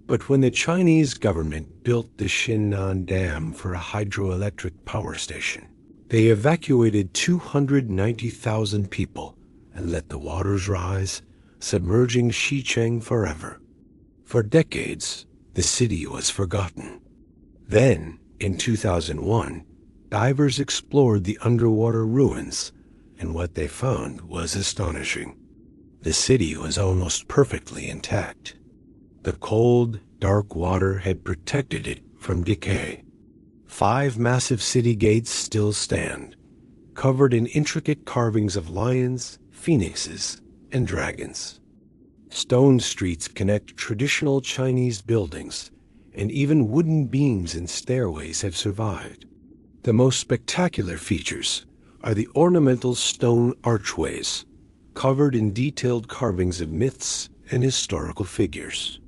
But when the Chinese government built the Xinnan Dam for a hydroelectric power station, they evacuated 290,000 people and let the waters rise, submerging Xicheng forever. For decades, the city was forgotten. Then, in 2001, divers explored the underwater ruins, and what they found was astonishing. The city was almost perfectly intact. The cold, Dark water had protected it from decay. 5 massive city gates still stand, covered in intricate carvings of lions, phoenixes, and dragons. Stone streets connect traditional Chinese buildings, and even wooden beams and stairways have survived. The most spectacular features are the ornamental stone archways, covered in detailed carvings of myths and historical figures.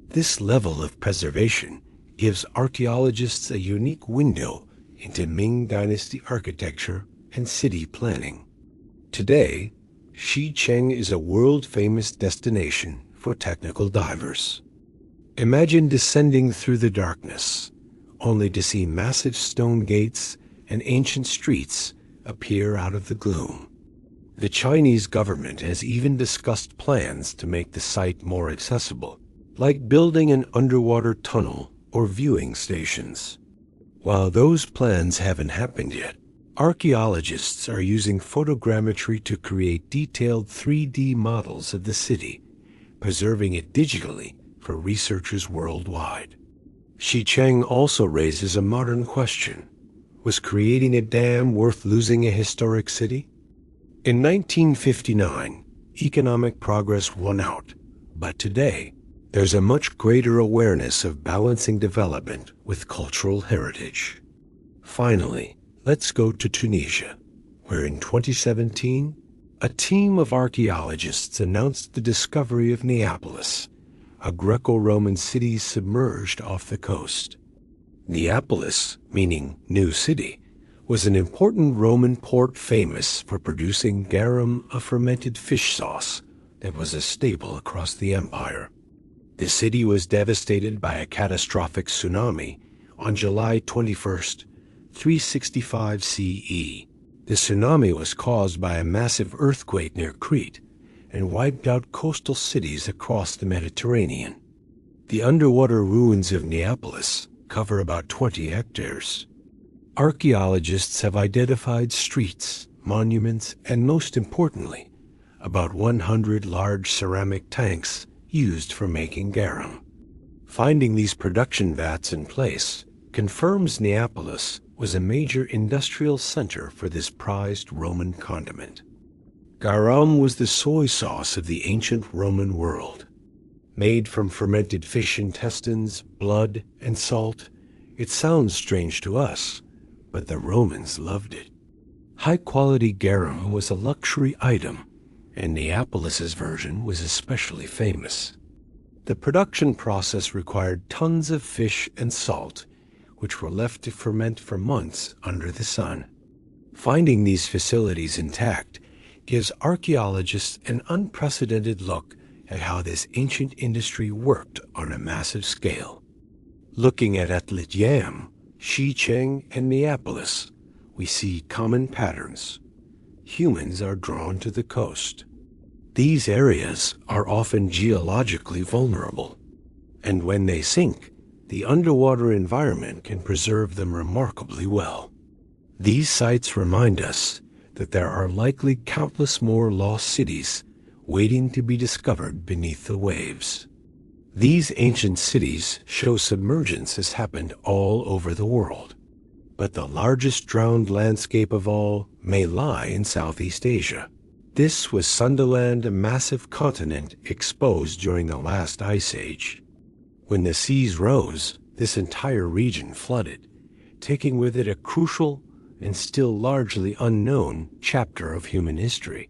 This level of preservation gives archaeologists a unique window into Ming Dynasty architecture and city planning. Today, Xicheng is a world-famous destination for technical divers. Imagine descending through the darkness, only to see massive stone gates and ancient streets appear out of the gloom. The Chinese government has even discussed plans to make the site more accessible, like building an underwater tunnel or viewing stations. While those plans haven't happened yet, archaeologists are using photogrammetry to create detailed 3D models of the city, preserving it digitally for researchers worldwide. Xicheng also raises a modern question. Was creating a dam worth losing a historic city? In 1959, economic progress won out, but today, there's a much greater awareness of balancing development with cultural heritage. Finally, let's go to Tunisia, where in 2017, a team of archaeologists announced the discovery of Neapolis, a Greco-Roman city submerged off the coast. Neapolis, meaning new city, was an important Roman port famous for producing garum, a fermented fish sauce that was a staple across the empire. The city was devastated by a catastrophic tsunami on July 21st, 365 CE. The tsunami was caused by a massive earthquake near Crete and wiped out coastal cities across the Mediterranean. The underwater ruins of Neapolis cover about 20 hectares. Archaeologists have identified streets, monuments, and most importantly, about 100 large ceramic tanks used for making garum. Finding these production vats in place confirms Neapolis was a major industrial center for this prized Roman condiment. Garum was the soy sauce of the ancient Roman world. Made from fermented fish intestines, blood, and salt, it sounds strange to us, but the Romans loved it. High-quality garum was a luxury item, and Neapolis's version was especially famous. The production process required tons of fish and salt, which were left to ferment for months under the sun. Finding these facilities intact gives archaeologists an unprecedented look at how this ancient industry worked on a massive scale. Looking at Atlit yam, Xicheng, and Neapolis, we see common patterns. Humans are drawn to the coast. These areas are often geologically vulnerable, and when they sink, the underwater environment can preserve them remarkably well. These sites remind us that there are likely countless more lost cities waiting to be discovered beneath the waves. These ancient cities show submergence has happened all over the world, but the largest drowned landscape of all may lie in Southeast Asia. This was Sundaland, a massive continent exposed during the last ice age. When the seas rose, this entire region flooded, taking with it a crucial and still largely unknown chapter of human history.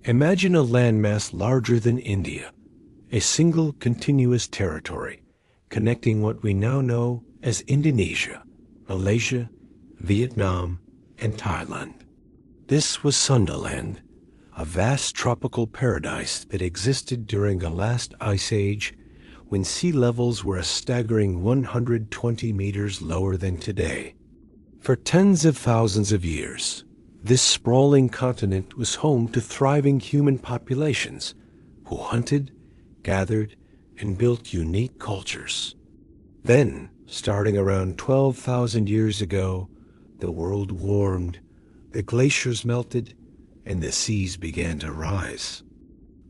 Imagine a landmass larger than India, a single continuous territory connecting what we now know as Indonesia, Malaysia, Vietnam, and Thailand. This was Sundaland, a vast tropical paradise that existed during the last ice age when sea levels were a staggering 120 meters lower than today. For tens of thousands of years, this sprawling continent was home to thriving human populations who hunted, gathered, and built unique cultures. Then, starting around 12,000 years ago, the world warmed, the glaciers melted, and the seas began to rise.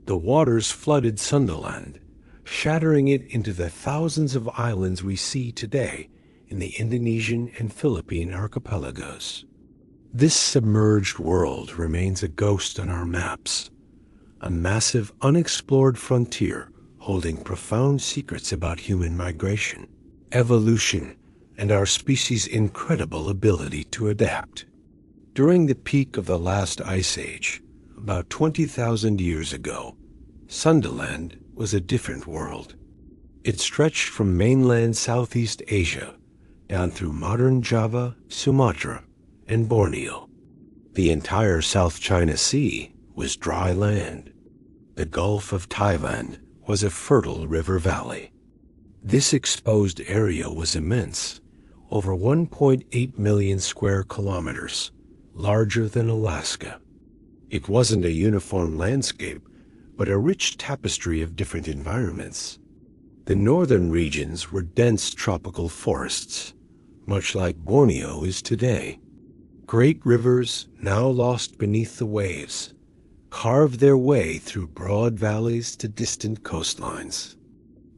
The waters flooded Sundaland, shattering it into the thousands of islands we see today in the Indonesian and Philippine archipelagos. This submerged world remains a ghost on our maps, a massive unexplored frontier holding profound secrets about human migration, evolution, and our species' incredible ability to adapt. During the peak of the last ice age, about 20,000 years ago, Sundaland was a different world. It stretched from mainland Southeast Asia down through modern Java, Sumatra, and Borneo. The entire South China Sea was dry land. The Gulf of Thailand was a fertile river valley. This exposed area was immense, over 1.8 million square kilometers, larger than Alaska. It wasn't a uniform landscape, but a rich tapestry of different environments. The northern regions were dense tropical forests, much like Borneo is today. Great rivers, now lost beneath the waves, carved their way through broad valleys to distant coastlines.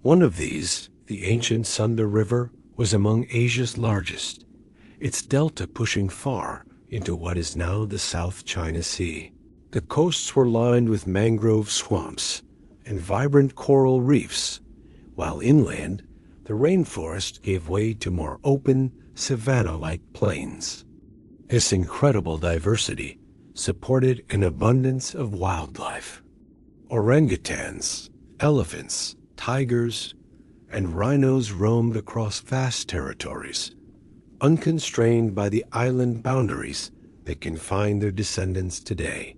One of these, the ancient Sunda River, was among Asia's largest, its delta pushing far into what is now the South China Sea. The coasts were lined with mangrove swamps and vibrant coral reefs, while inland, the rainforest gave way to more open, savanna-like plains. This incredible diversity supported an abundance of wildlife. Orangutans, elephants, tigers, and rhinos roamed across vast territories, unconstrained by the island boundaries that confine their descendants today.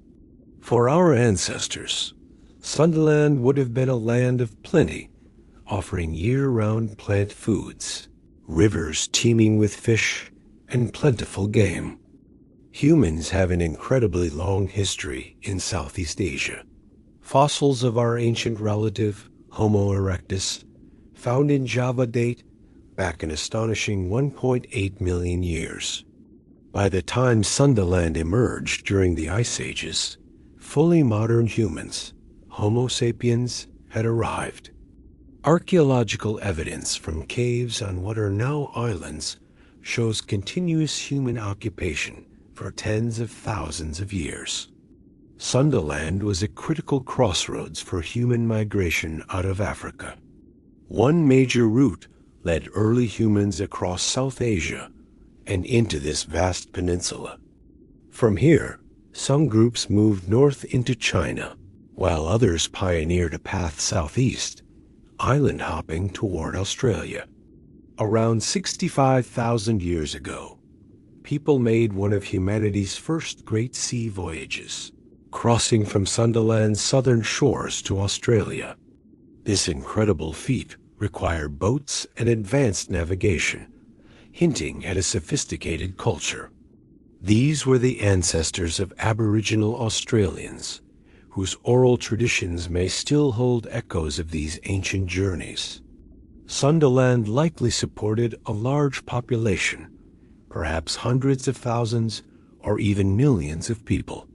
For our ancestors, Sundaland would have been a land of plenty, offering year-round plant foods, rivers teeming with fish, and plentiful game. Humans have an incredibly long history in Southeast Asia. Fossils of our ancient relative, Homo erectus, found in Java date back an astonishing 1.8 million years. By the time Sundaland emerged during the Ice Ages, fully modern humans, Homo sapiens, had arrived. Archaeological evidence from caves on what are now islands shows continuous human occupation for tens of thousands of years. Sundaland was a critical crossroads for human migration out of Africa. One major route led early humans across South Asia and into this vast peninsula. From here, some groups moved north into China, while others pioneered a path southeast, island hopping toward Australia. Around 65,000 years ago, people made one of humanity's first great sea voyages, crossing from Sundaland's southern shores to Australia. This incredible feat required boats and advanced navigation, hinting at a sophisticated culture. These were the ancestors of Aboriginal Australians, whose oral traditions may still hold echoes of these ancient journeys. Sundaland likely supported a large population, perhaps hundreds of thousands or even millions of people.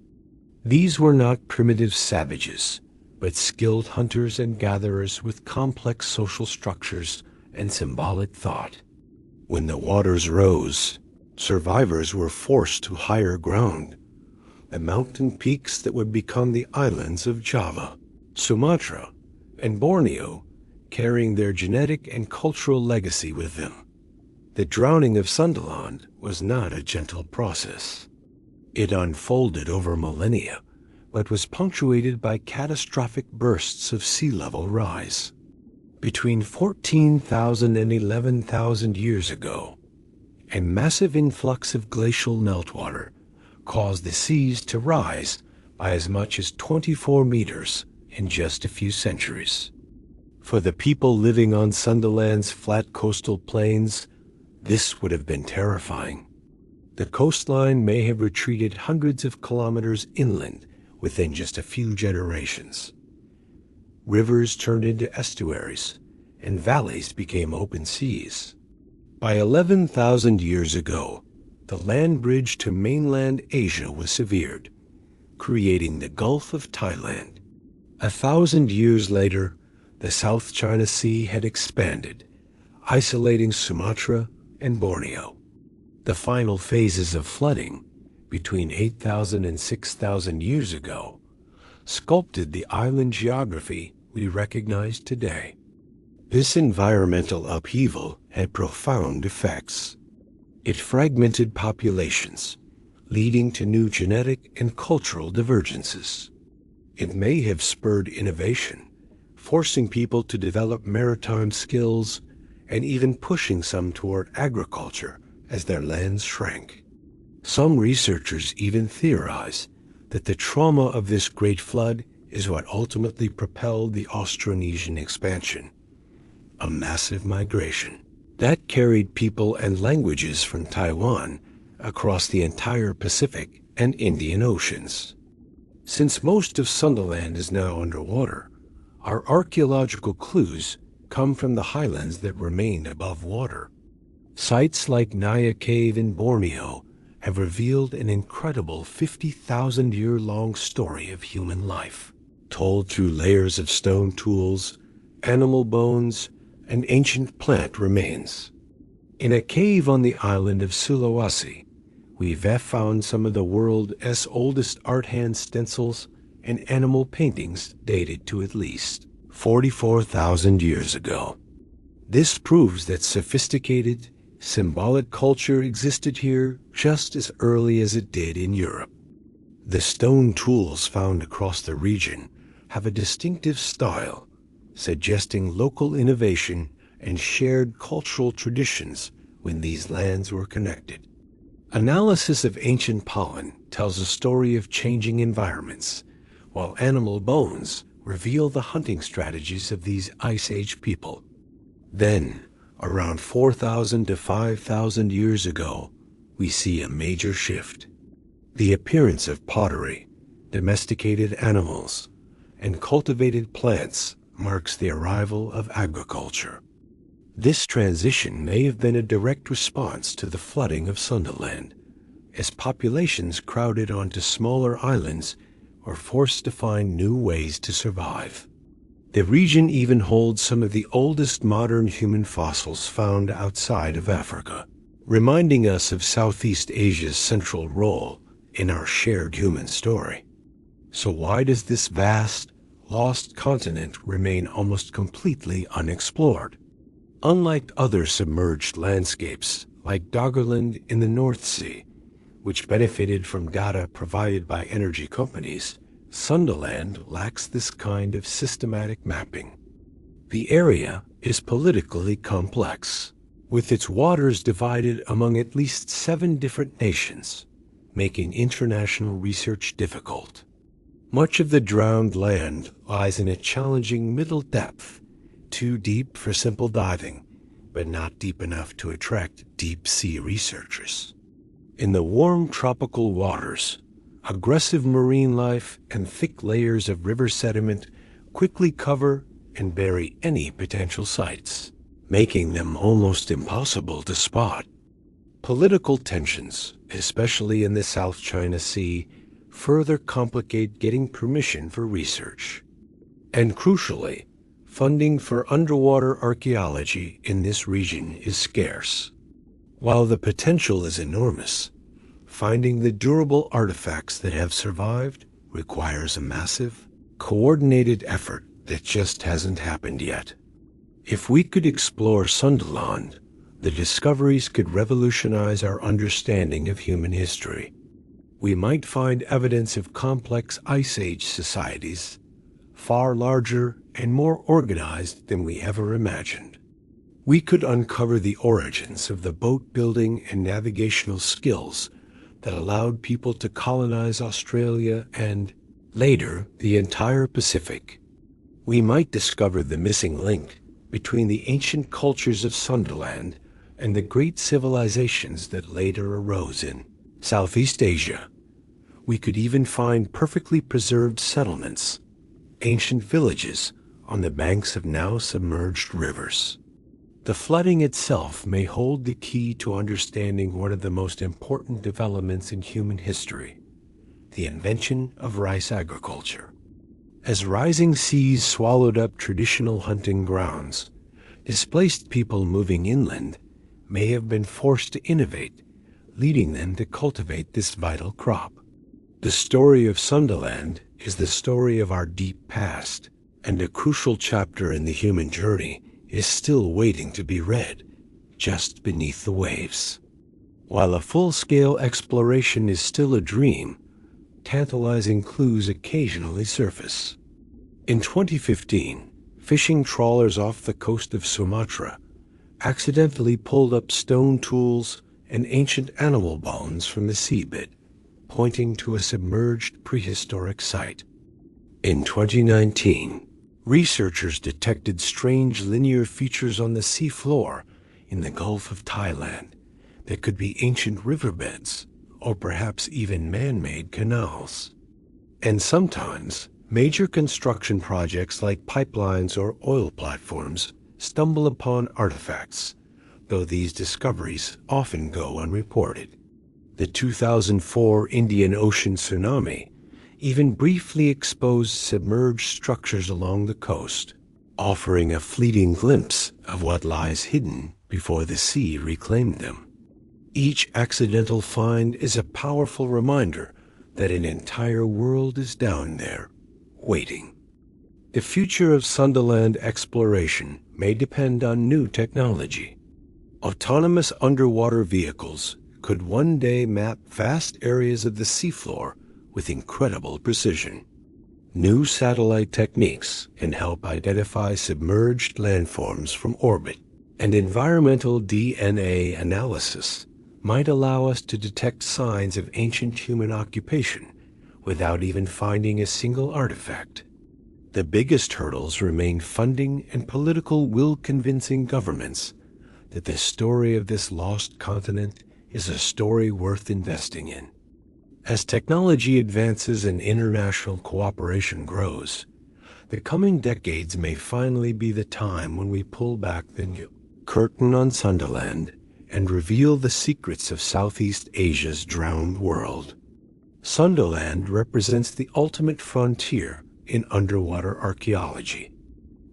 These were not primitive savages, but skilled hunters and gatherers with complex social structures and symbolic thought. When the waters rose, survivors were forced to higher ground, the mountain peaks that would become the islands of Java, Sumatra, and Borneo, carrying their genetic and cultural legacy with them. The drowning of Sundaland was not a gentle process. It unfolded over millennia, but was punctuated by catastrophic bursts of sea level rise. Between 14,000 and 11,000 years ago, a massive influx of glacial meltwater caused the seas to rise by as much as 24 meters in just a few centuries. For the people living on Sundaland's flat coastal plains, this would have been terrifying. The coastline may have retreated hundreds of kilometers inland within just a few generations. Rivers turned into estuaries, and valleys became open seas. By 11,000 years ago, the land bridge to mainland Asia was severed, creating the Gulf of Thailand. 1,000 years later, the South China Sea had expanded, isolating Sumatra and Borneo. The final phases of flooding, between 8,000 and 6,000 years ago, sculpted the island geography we recognize today. This environmental upheaval had profound effects. It fragmented populations, leading to new genetic and cultural divergences. It may have spurred innovation, forcing people to develop maritime skills and even pushing some toward agriculture as their lands shrank. Some researchers even theorize that the trauma of this great flood is what ultimately propelled the Austronesian expansion, a massive migration that carried people and languages from Taiwan across the entire Pacific and Indian Oceans. Since most of Sundaland is now underwater, our archaeological clues come from the highlands that remain above water. Sites like Naya Cave in Borneo have revealed an incredible 50,000-year-long story of human life, told through layers of stone tools, animal bones, and ancient plant remains. In a cave on the island of Sulawesi, we've found some of the world's oldest art hand stencils and animal paintings dated to at least 44,000 years ago. This proves that sophisticated, symbolic culture existed here just as early as it did in Europe. The stone tools found across the region have a distinctive style, suggesting local innovation and shared cultural traditions when these lands were connected. Analysis of ancient pollen tells a story of changing environments, while animal bones reveal the hunting strategies of these Ice Age people. Then, around 4,000 to 5,000 years ago, we see a major shift. The appearance of pottery, domesticated animals, and cultivated plants marks the arrival of agriculture. This transition may have been a direct response to the flooding of Sundaland, as populations crowded onto smaller islands were forced to find new ways to survive. The region even holds some of the oldest modern human fossils found outside of Africa, reminding us of Southeast Asia's central role in our shared human story. So why does this vast, lost continent remain almost completely unexplored? Unlike other submerged landscapes, like Doggerland in the North Sea, which benefited from data provided by energy companies, Sundaland lacks this kind of systematic mapping. The area is politically complex, with its waters divided among at least 7 different nations, making international research difficult. Much of the drowned land lies in a challenging middle depth, too deep for simple diving, but not deep enough to attract deep-sea researchers. In the warm tropical waters, aggressive marine life and thick layers of river sediment quickly cover and bury any potential sites, making them almost impossible to spot. Political tensions, especially in the South China Sea, further complicate getting permission for research. And crucially, funding for underwater archaeology in this region is scarce. While the potential is enormous, finding the durable artifacts that have survived requires a massive, coordinated effort that just hasn't happened yet. If we could explore Sundaland, the discoveries could revolutionize our understanding of human history. We might find evidence of complex Ice Age societies, far larger and more organized than we ever imagined. We could uncover the origins of the boat-building and navigational skills that allowed people to colonize Australia and, later, the entire Pacific. We might discover the missing link between the ancient cultures of Sundaland and the great civilizations that later arose in Southeast Asia. We could even find perfectly preserved settlements, ancient villages on the banks of now submerged rivers. The flooding itself may hold the key to understanding one of the most important developments in human history, the invention of rice agriculture. As rising seas swallowed up traditional hunting grounds, displaced people moving inland may have been forced to innovate, leading them to cultivate this vital crop. The story of Sundaland is the story of our deep past, and a crucial chapter in the human journey is still waiting to be read, just beneath the waves. While a full-scale exploration is still a dream, tantalizing clues occasionally surface. In 2015, fishing trawlers off the coast of Sumatra accidentally pulled up stone tools and ancient animal bones from the seabed, pointing to a submerged prehistoric site. In 2019, researchers detected strange linear features on the seafloor in the Gulf of Thailand that could be ancient riverbeds or perhaps even man-made canals. And sometimes, major construction projects like pipelines or oil platforms stumble upon artifacts, though these discoveries often go unreported. The 2004 Indian Ocean tsunami even briefly exposed submerged structures along the coast, offering a fleeting glimpse of what lies hidden before the sea reclaimed them. Each accidental find is a powerful reminder that an entire world is down there, waiting. The future of Sundaland exploration may depend on new technology. Autonomous underwater vehicles could one day map vast areas of the seafloor with incredible precision. New satellite techniques can help identify submerged landforms from orbit, and environmental DNA analysis might allow us to detect signs of ancient human occupation without even finding a single artifact. The biggest hurdles remain funding and political will convincing governments that the story of this lost continent is a story worth investing in. As technology advances and international cooperation grows, the coming decades may finally be the time when we pull back the curtain on Sundaland and reveal the secrets of Southeast Asia's drowned world. Sundaland represents the ultimate frontier in underwater archaeology.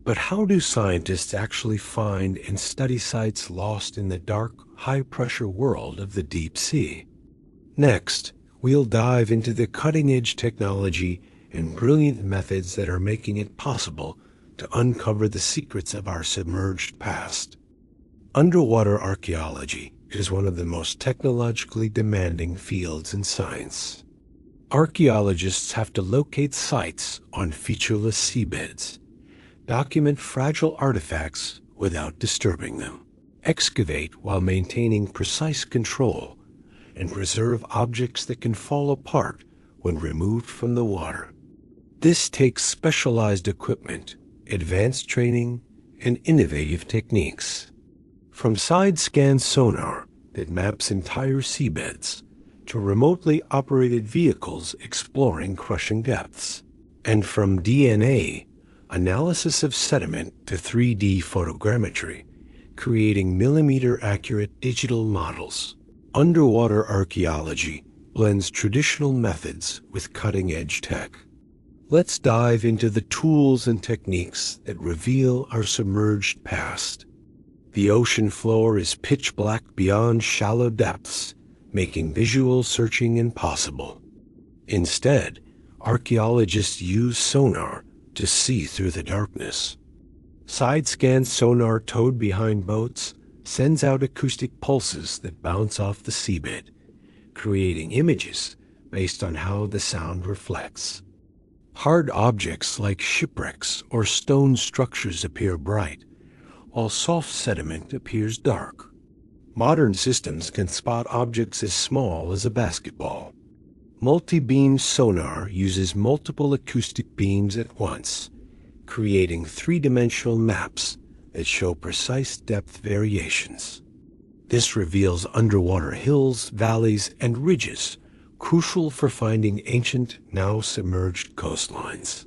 But how do scientists actually find and study sites lost in the dark, high-pressure world of the deep sea? Next, we'll dive into the cutting-edge technology and brilliant methods that are making it possible to uncover the secrets of our submerged past. Underwater archaeology is one of the most technologically demanding fields in science. Archaeologists have to locate sites on featureless seabeds, document fragile artifacts without disturbing them, excavate while maintaining precise control, and preserve objects that can fall apart when removed from the water. This takes specialized equipment, advanced training, and innovative techniques. From side-scan sonar that maps entire seabeds to remotely operated vehicles exploring crushing depths, and from DNA analysis of sediment to 3D photogrammetry, creating millimeter-accurate digital models. Underwater archaeology blends traditional methods with cutting-edge tech. Let's dive into the tools and techniques that reveal our submerged past. The ocean floor is pitch black beyond shallow depths, making visual searching impossible. Instead, archaeologists use sonar to see through the darkness. Side-scan sonar towed behind boats sends out acoustic pulses that bounce off the seabed, creating images based on how the sound reflects. Hard objects like shipwrecks or stone structures appear bright, while soft sediment appears dark. Modern systems can spot objects as small as a basketball. Multi-beam sonar uses multiple acoustic beams at once, creating three-dimensional maps that show precise depth variations. This reveals underwater hills, valleys, and ridges, crucial for finding ancient, now submerged coastlines.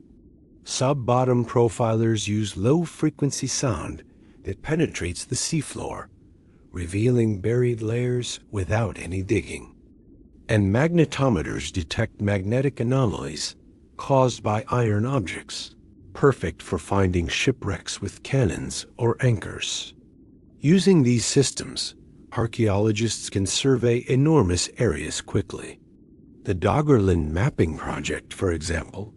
Sub-bottom profilers use low-frequency sound that penetrates the seafloor, revealing buried layers without any digging. And magnetometers detect magnetic anomalies caused by iron objects, perfect for finding shipwrecks with cannons or anchors. Using these systems, archaeologists can survey enormous areas quickly. The Doggerland mapping project, for example,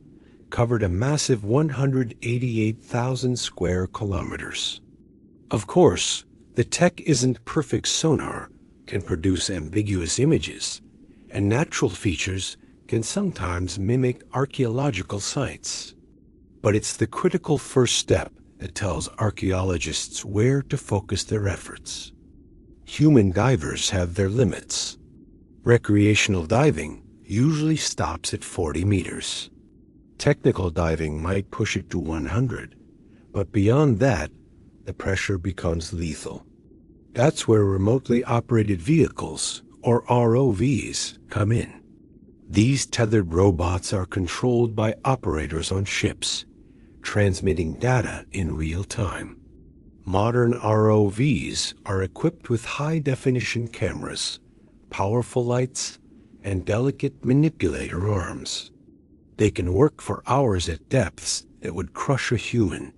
covered a massive 188,000 square kilometers. Of course, the tech isn't perfect. Sonar can produce ambiguous images, and natural features can sometimes mimic archaeological sites. But it's the critical first step that tells archaeologists where to focus their efforts. Human divers have their limits. Recreational diving usually stops at 40 meters. Technical diving might push it to 100, but beyond that, the pressure becomes lethal. That's where remotely operated vehicles, or ROVs, come in. These tethered robots are controlled by operators on ships, transmitting data in real time. Modern ROVs are equipped with high-definition cameras, powerful lights, and delicate manipulator arms. They can work for hours at depths that would crush a human,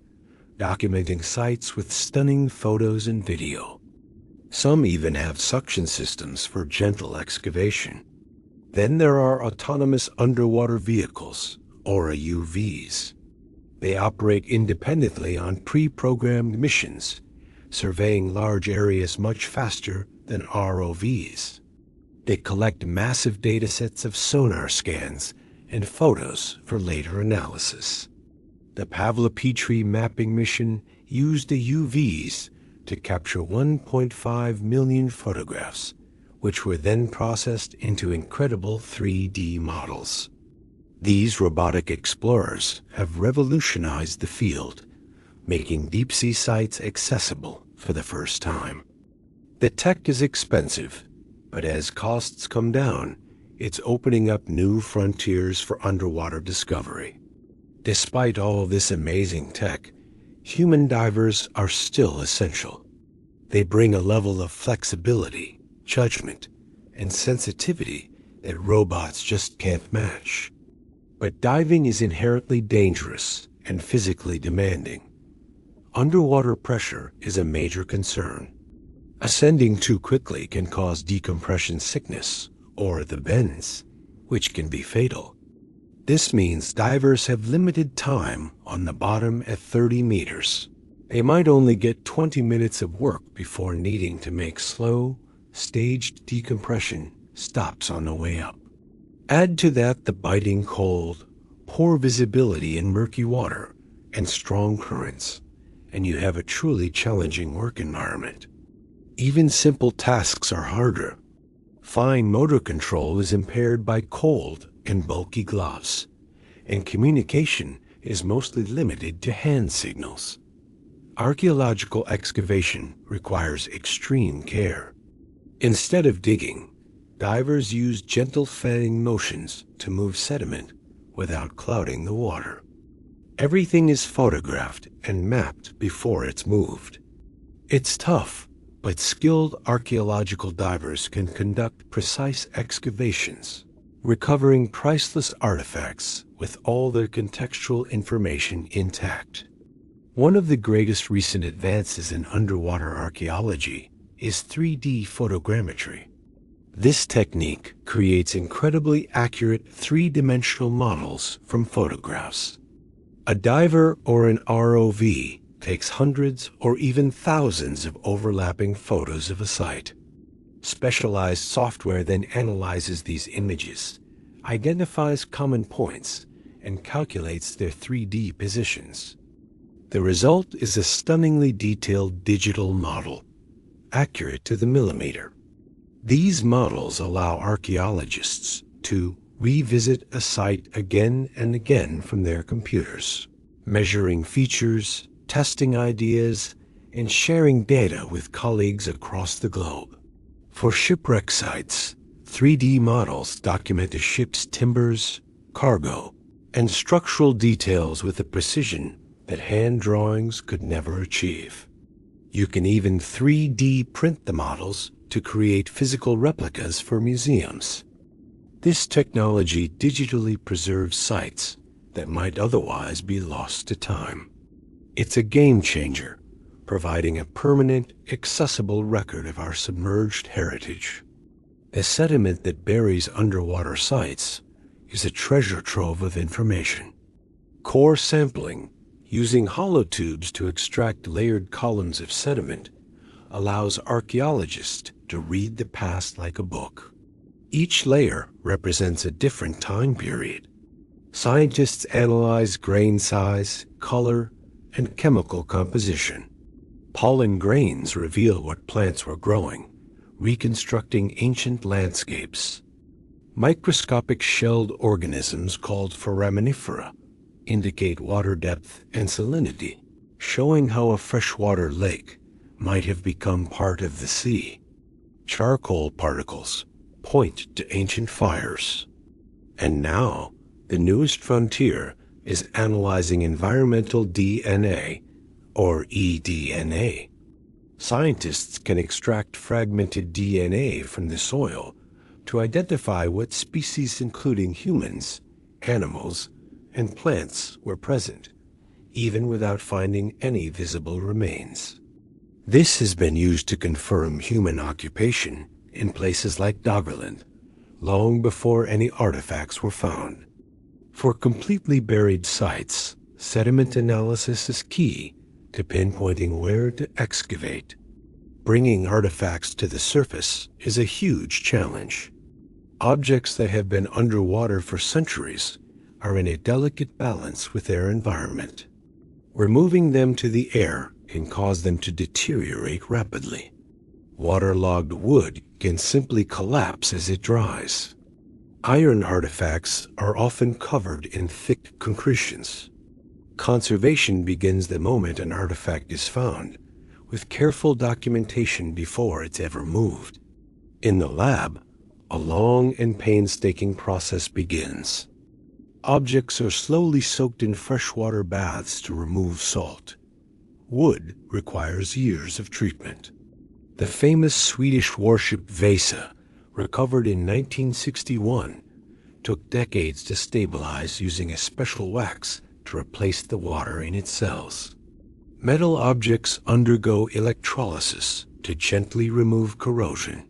documenting sites with stunning photos and video. Some even have suction systems for gentle excavation. Then there are autonomous underwater vehicles, or AUVs. They operate independently on pre-programmed missions, surveying large areas much faster than ROVs. They collect massive datasets of sonar scans and photos for later analysis. The Pavlopetri mapping mission used AUVs to capture 1.5 million photographs, which were then processed into incredible 3D models. These robotic explorers have revolutionized the field, making deep-sea sites accessible for the first time. The tech is expensive, but as costs come down, it's opening up new frontiers for underwater discovery. Despite all this amazing tech, human divers are still essential. They bring a level of flexibility, judgment, and sensitivity that robots just can't match. But diving is inherently dangerous and physically demanding. Underwater pressure is a major concern. Ascending too quickly can cause decompression sickness, or the bends, which can be fatal. This means divers have limited time on the bottom at 30 meters. They might only get 20 minutes of work before needing to make slow, staged decompression stops on the way up. Add to that the biting cold, poor visibility in murky water, and strong currents, and you have a truly challenging work environment. Even simple tasks are harder. Fine motor control is impaired by cold and bulky gloves, and communication is mostly limited to hand signals. Archaeological excavation requires extreme care. Instead of digging, divers use gentle fanning motions to move sediment without clouding the water. Everything is photographed and mapped before it's moved. It's tough, but skilled archaeological divers can conduct precise excavations, recovering priceless artifacts with all their contextual information intact. One of the greatest recent advances in underwater archaeology is 3D photogrammetry. This technique creates incredibly accurate three-dimensional models from photographs. A diver or an ROV takes hundreds or even thousands of overlapping photos of a site. Specialized software then analyzes these images, identifies common points, and calculates their 3D positions. The result is a stunningly detailed digital model, accurate to the millimeter. These models allow archaeologists to revisit a site again and again from their computers, measuring features, testing ideas, and sharing data with colleagues across the globe. For shipwreck sites, 3D models document a ship's timbers, cargo, and structural details with a precision that hand drawings could never achieve. You can even 3D print the models to create physical replicas for museums. This technology digitally preserves sites that might otherwise be lost to time. It's a game changer, providing a permanent, accessible record of our submerged heritage. The sediment that buries underwater sites is a treasure trove of information. Core sampling, using hollow tubes to extract layered columns of sediment, allows archaeologists to read the past like a book. Each layer represents a different time period. Scientists analyze grain size, color, and chemical composition. Pollen grains reveal what plants were growing, reconstructing ancient landscapes. Microscopic shelled organisms called foraminifera indicate water depth and salinity, showing how a freshwater lake might have become part of the sea. Charcoal particles point to ancient fires. And now, the newest frontier is analyzing environmental DNA, or eDNA. Scientists can extract fragmented DNA from the soil to identify what species, including humans, animals, and plants, were present, even without finding any visible remains. This has been used to confirm human occupation in places like Doggerland, long before any artifacts were found. For completely buried sites, sediment analysis is key to pinpointing where to excavate. Bringing artifacts to the surface is a huge challenge. Objects that have been underwater for centuries are in a delicate balance with their environment. Removing them to the air can cause them to deteriorate rapidly. Waterlogged wood can simply collapse as it dries. Iron artifacts are often covered in thick concretions. Conservation begins the moment an artifact is found, with careful documentation before it's ever moved. In the lab, a long and painstaking process begins. Objects are slowly soaked in freshwater baths to remove salt. Wood requires years of treatment. The famous Swedish warship Vasa, recovered in 1961, took decades to stabilize using a special wax to replace the water in its cells. Metal objects undergo electrolysis to gently remove corrosion.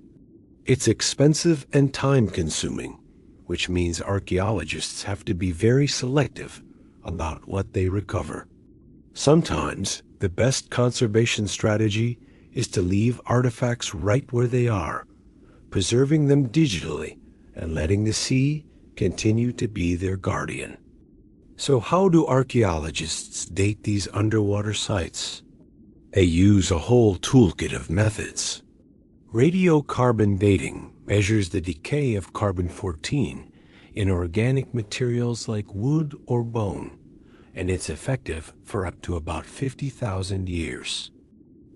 It's expensive and time-consuming, which means archaeologists have to be very selective about what they recover. Sometimes, the best conservation strategy is to leave artifacts right where they are, preserving them digitally and letting the sea continue to be their guardian. So how do archaeologists date these underwater sites? They use a whole toolkit of methods. Radiocarbon dating measures the decay of carbon-14 in organic materials like wood or bone, and it's effective for up to about 50,000 years.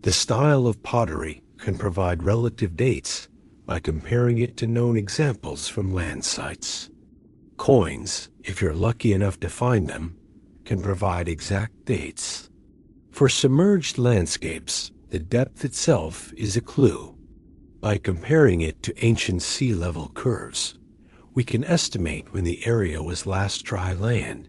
The style of pottery can provide relative dates by comparing it to known examples from land sites. Coins, if you're lucky enough to find them, can provide exact dates. For submerged landscapes, the depth itself is a clue. By comparing it to ancient sea level curves, we can estimate when the area was last dry land.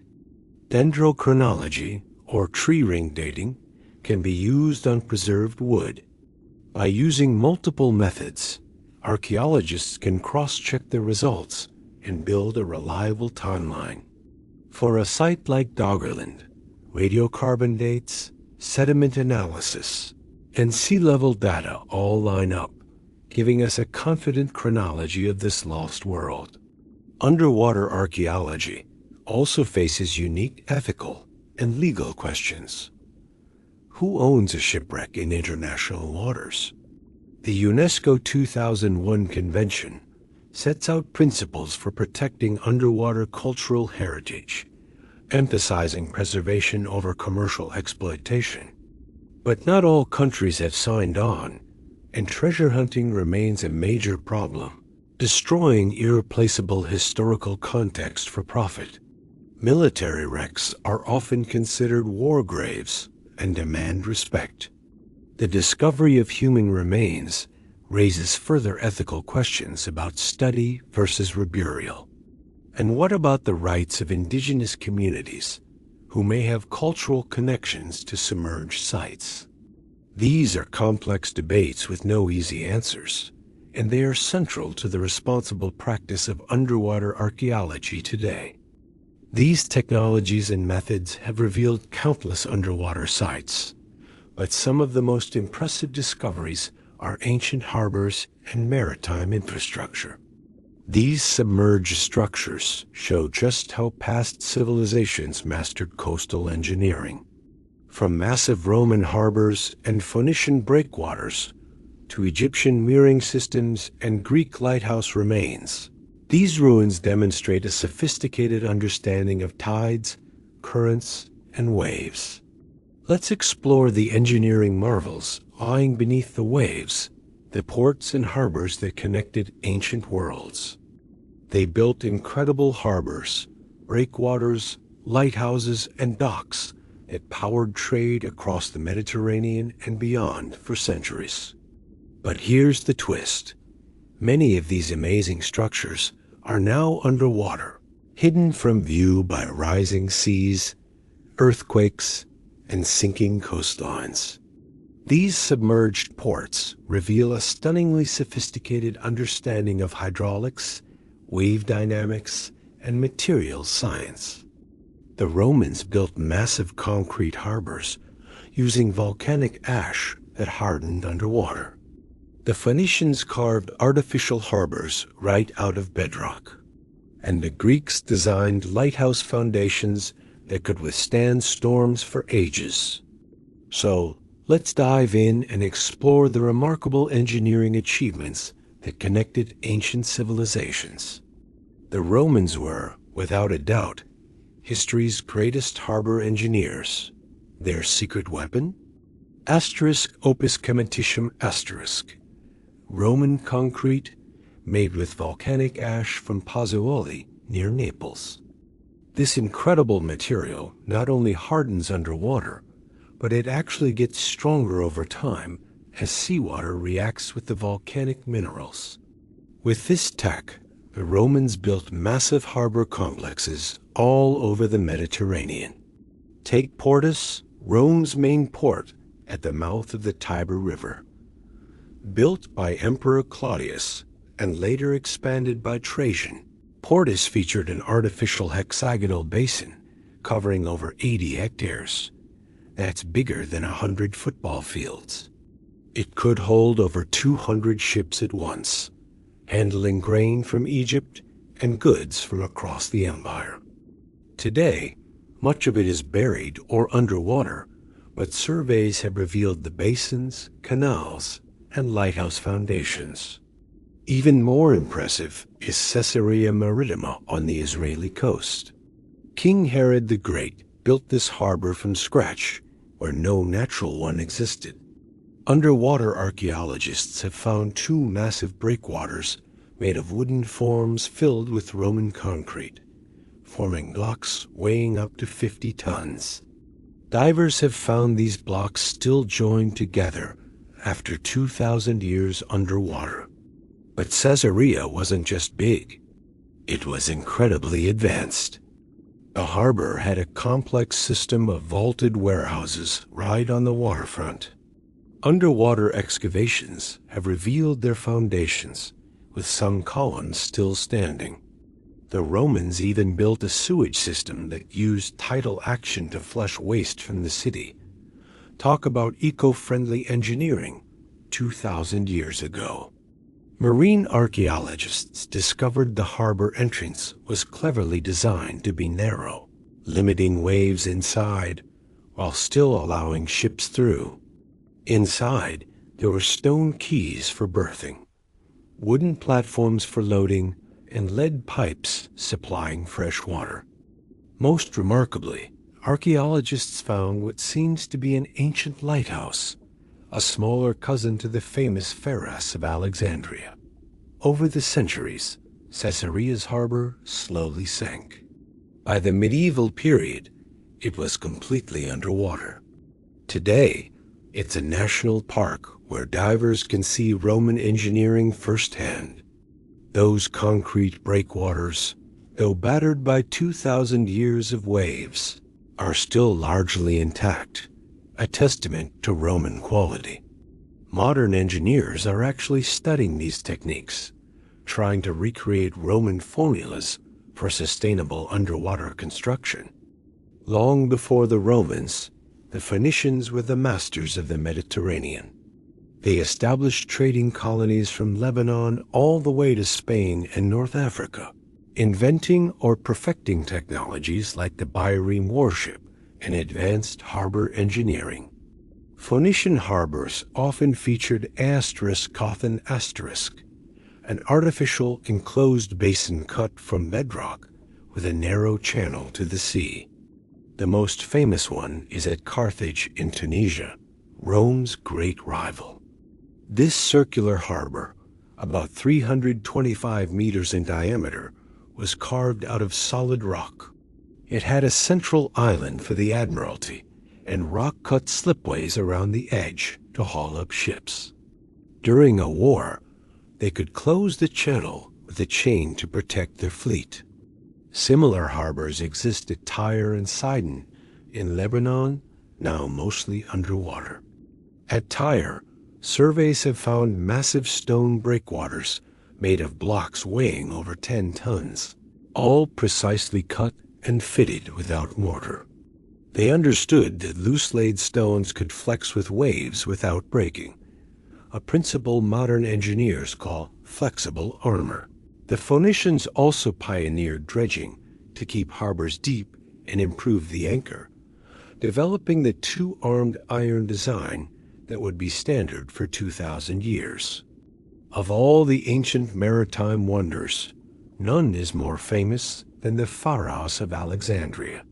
Dendrochronology, or tree ring dating, can be used on preserved wood. By using multiple methods, archaeologists can cross-check the results and build a reliable timeline. For a site like Doggerland, radiocarbon dates, sediment analysis, and sea level data all line up, giving us a confident chronology of this lost world. Underwater archaeology also faces unique ethical and legal questions. Who owns a shipwreck in international waters? The UNESCO 2001 Convention sets out principles for protecting underwater cultural heritage, emphasizing preservation over commercial exploitation. But not all countries have signed on, and treasure hunting remains a major problem, destroying irreplaceable historical context for profit. Military wrecks are often considered war graves and demand respect. The discovery of human remains raises further ethical questions about study versus reburial. And what about the rights of indigenous communities who may have cultural connections to submerged sites? These are complex debates with no easy answers, and they are central to the responsible practice of underwater archaeology today. These technologies and methods have revealed countless underwater sites, but some of the most impressive discoveries are ancient harbors and maritime infrastructure. These submerged structures show just how past civilizations mastered coastal engineering. From massive Roman harbors and Phoenician breakwaters to Egyptian mooring systems and Greek lighthouse remains, these ruins demonstrate a sophisticated understanding of tides, currents, and waves. Let's explore the engineering marvels lying beneath the waves, the ports and harbors that connected ancient worlds. They built incredible harbors, breakwaters, lighthouses, and docks that powered trade across the Mediterranean and beyond for centuries. But here's the twist. Many of these amazing structures are now underwater, hidden from view by rising seas, earthquakes, and sinking coastlines. These submerged ports reveal a stunningly sophisticated understanding of hydraulics, wave dynamics, and materials science. The Romans built massive concrete harbors using volcanic ash that hardened underwater. The Phoenicians carved artificial harbors right out of bedrock, and the Greeks designed lighthouse foundations that could withstand storms for ages. So, let's dive in and explore the remarkable engineering achievements that connected ancient civilizations. The Romans were, without a doubt, history's greatest harbor engineers. Their secret weapon? Opus cementitium*. Roman concrete made with volcanic ash from Pozzuoli near Naples. This incredible material not only hardens underwater, but it actually gets stronger over time as seawater reacts with the volcanic minerals. With this tech, the Romans built massive harbor complexes all over the Mediterranean. Take Portus, Rome's main port at the mouth of the Tiber River. Built by Emperor Claudius and later expanded by Trajan, Portus featured an artificial hexagonal basin covering over 80 hectares. That's bigger than 100 football fields. It could hold over 200 ships at once, handling grain from Egypt and goods from across the empire. Today, much of it is buried or underwater, but surveys have revealed the basins, canals, and lighthouse foundations. Even more impressive is Caesarea Maritima on the Israeli coast. King Herod the Great built this harbor from scratch where no natural one existed. Underwater archaeologists have found 2 massive breakwaters made of wooden forms filled with Roman concrete, forming blocks weighing up to 50 tons. Divers have found these blocks still joined together after 2,000 years underwater. But Caesarea wasn't just big. It was incredibly advanced. The harbor had a complex system of vaulted warehouses right on the waterfront. Underwater excavations have revealed their foundations, with some columns still standing. The Romans even built a sewage system that used tidal action to flush waste from the city. Talk about eco-friendly engineering 2,000 years ago. Marine archaeologists discovered the harbor entrance was cleverly designed to be narrow, limiting waves inside while still allowing ships through. Inside, there were stone quays for berthing, wooden platforms for loading, and lead pipes supplying fresh water. Most remarkably, archaeologists found what seems to be an ancient lighthouse, a smaller cousin to the famous Pharos of Alexandria. Over the centuries, Caesarea's harbor slowly sank. By the medieval period, it was completely underwater. Today, it's a national park where divers can see Roman engineering firsthand. Those concrete breakwaters, though battered by 2,000 years of waves, are still largely intact, a testament to Roman quality. Modern engineers are actually studying these techniques, trying to recreate Roman formulas for sustainable underwater construction. Long before the Romans, the Phoenicians were the masters of the Mediterranean. They established trading colonies from Lebanon all the way to Spain and North Africa, inventing or perfecting technologies like the bireme warship and advanced harbor engineering. Phoenician harbors often featured *Cothan*, an artificial enclosed basin cut from bedrock with a narrow channel to the sea. The most famous one is at Carthage in Tunisia, Rome's great rival. This circular harbor, about 325 meters in diameter, was carved out of solid rock. It had a central island for the admiralty and rock-cut slipways around the edge to haul up ships. During a war, they could close the channel with a chain to protect their fleet. Similar harbors exist at Tyre and Sidon in Lebanon, now mostly underwater. At Tyre, surveys have found massive stone breakwaters made of blocks weighing over 10 tons, all precisely cut and fitted without mortar. They understood that loose-laid stones could flex with waves without breaking, a principle modern engineers call flexible armor. The Phoenicians also pioneered dredging to keep harbors deep and improve the anchor, developing the two-armed iron design that would be standard for 2,000 years. Of all the ancient maritime wonders, none is more famous than the Pharos of Alexandria.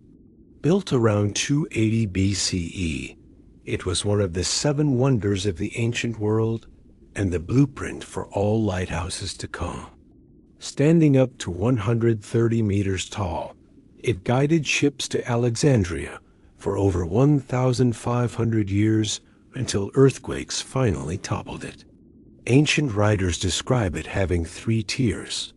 Built around 280 BCE, it was one of the 7 wonders of the ancient world and the blueprint for all lighthouses to come. Standing up to 130 meters tall, it guided ships to Alexandria for over 1,500 years until earthquakes finally toppled it. Ancient writers describe it having 3 tiers: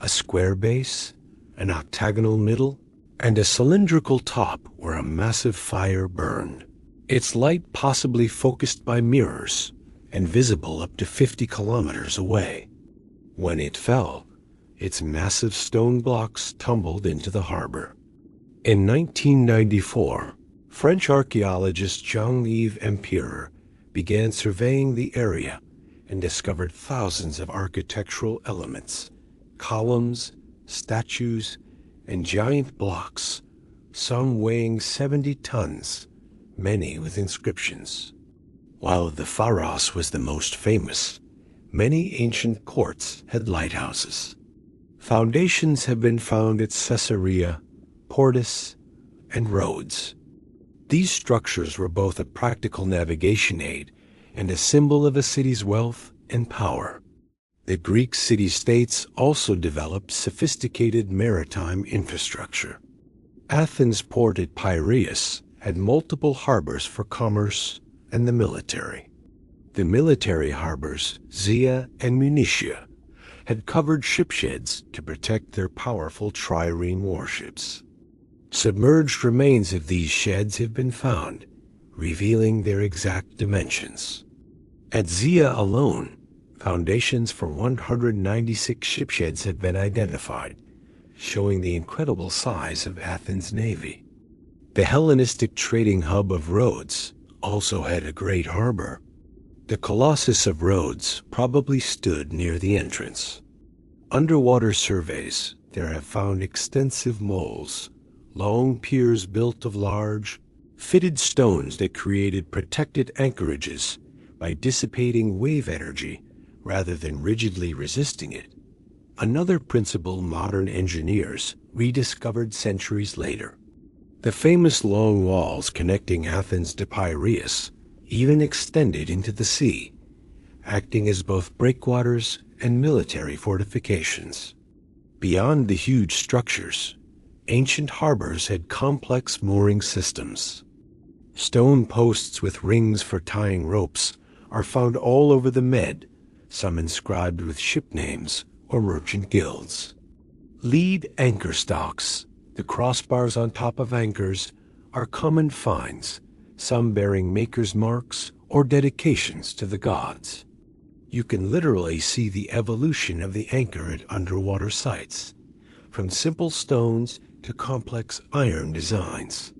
a square base, an octagonal middle, and a cylindrical top where a massive fire burned. Its light possibly focused by mirrors and visible up to 50 kilometers away. When it fell, its massive stone blocks tumbled into the harbor. In 1994, French archaeologist Jean-Yves Empereur began surveying the area and discovered thousands of architectural elements, columns, statues, and giant blocks, some weighing 70 tons, many with inscriptions. While the Pharos was the most famous, many ancient courts had lighthouses. Foundations have been found at Caesarea, Portus, and Rhodes. These structures were both a practical navigation aid and a symbol of a city's wealth and power. The Greek city-states also developed sophisticated maritime infrastructure. Athens' port at Piraeus had multiple harbors for commerce and the military. The military harbors, Zia and Munitia, had covered shipsheds to protect their powerful trireme warships. Submerged remains of these sheds have been found, revealing their exact dimensions. At Zia alone, foundations for 196 shipsheds have been identified, showing the incredible size of Athens' navy. The Hellenistic trading hub of Rhodes also had a great harbor. The Colossus of Rhodes probably stood near the entrance. Underwater surveys there have found extensive moles, long piers built of large, fitted stones that created protected anchorages by dissipating wave energy rather than rigidly resisting it. Another principle modern engineers rediscovered centuries later. The famous long walls connecting Athens to Piraeus even extended into the sea, acting as both breakwaters and military fortifications. Beyond the huge structures, ancient harbors had complex mooring systems. Stone posts with rings for tying ropes are found all over the Med, some inscribed with ship names or merchant guilds. Lead anchor stocks, the crossbars on top of anchors, are common finds, some bearing makers' marks or dedications to the gods. You can literally see the evolution of the anchor at underwater sites, from simple stones to complex iron designs.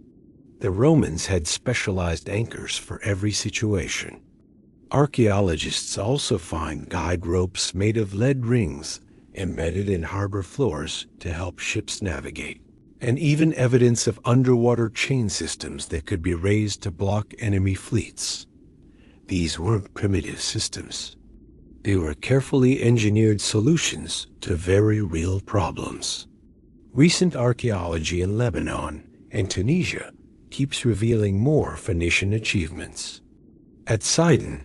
The Romans had specialized anchors for every situation. Archaeologists also find guide ropes made of lead rings embedded in harbor floors to help ships navigate, and even evidence of underwater chain systems that could be raised to block enemy fleets. These weren't primitive systems. They were carefully engineered solutions to very real problems. Recent archaeology in Lebanon and Tunisia keeps revealing more Phoenician achievements. At Sidon,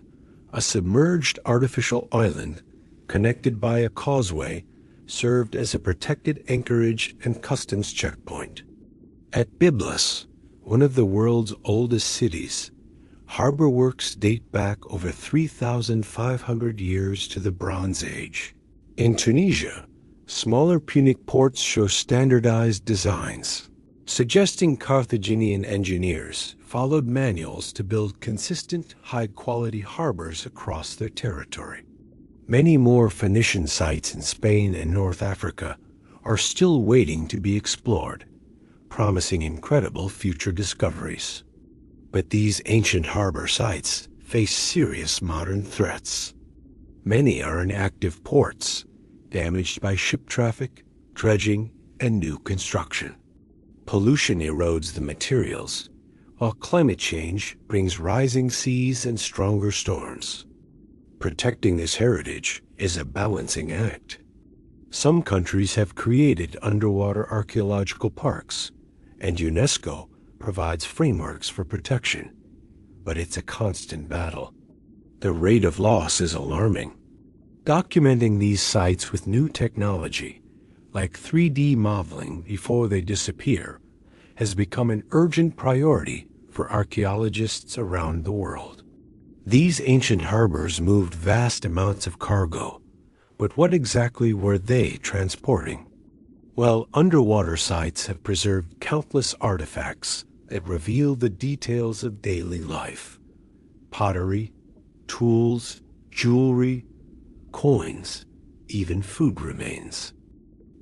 a submerged artificial island connected by a causeway served as a protected anchorage and customs checkpoint. At Byblos, one of the world's oldest cities, harbor works date back over 3,500 years to the Bronze Age. In Tunisia, smaller Punic ports show standardized designs, suggesting Carthaginian engineers followed manuals to build consistent, high-quality harbors across their territory. Many more Phoenician sites in Spain and North Africa are still waiting to be explored, promising incredible future discoveries. But these ancient harbor sites face serious modern threats. Many are inactive ports, damaged by ship traffic, dredging, and new construction. Pollution erodes the materials, while climate change brings rising seas and stronger storms. Protecting this heritage is a balancing act. Some countries have created underwater archaeological parks, and UNESCO provides frameworks for protection, but it's a constant battle. The rate of loss is alarming. Documenting these sites with new technology, like 3D modeling before they disappear, has become an urgent priority for archaeologists around the world. These ancient harbors moved vast amounts of cargo, but what exactly were they transporting? Well, underwater sites have preserved countless artifacts that reveal the details of daily life. Pottery, tools, jewelry, coins, even food remains.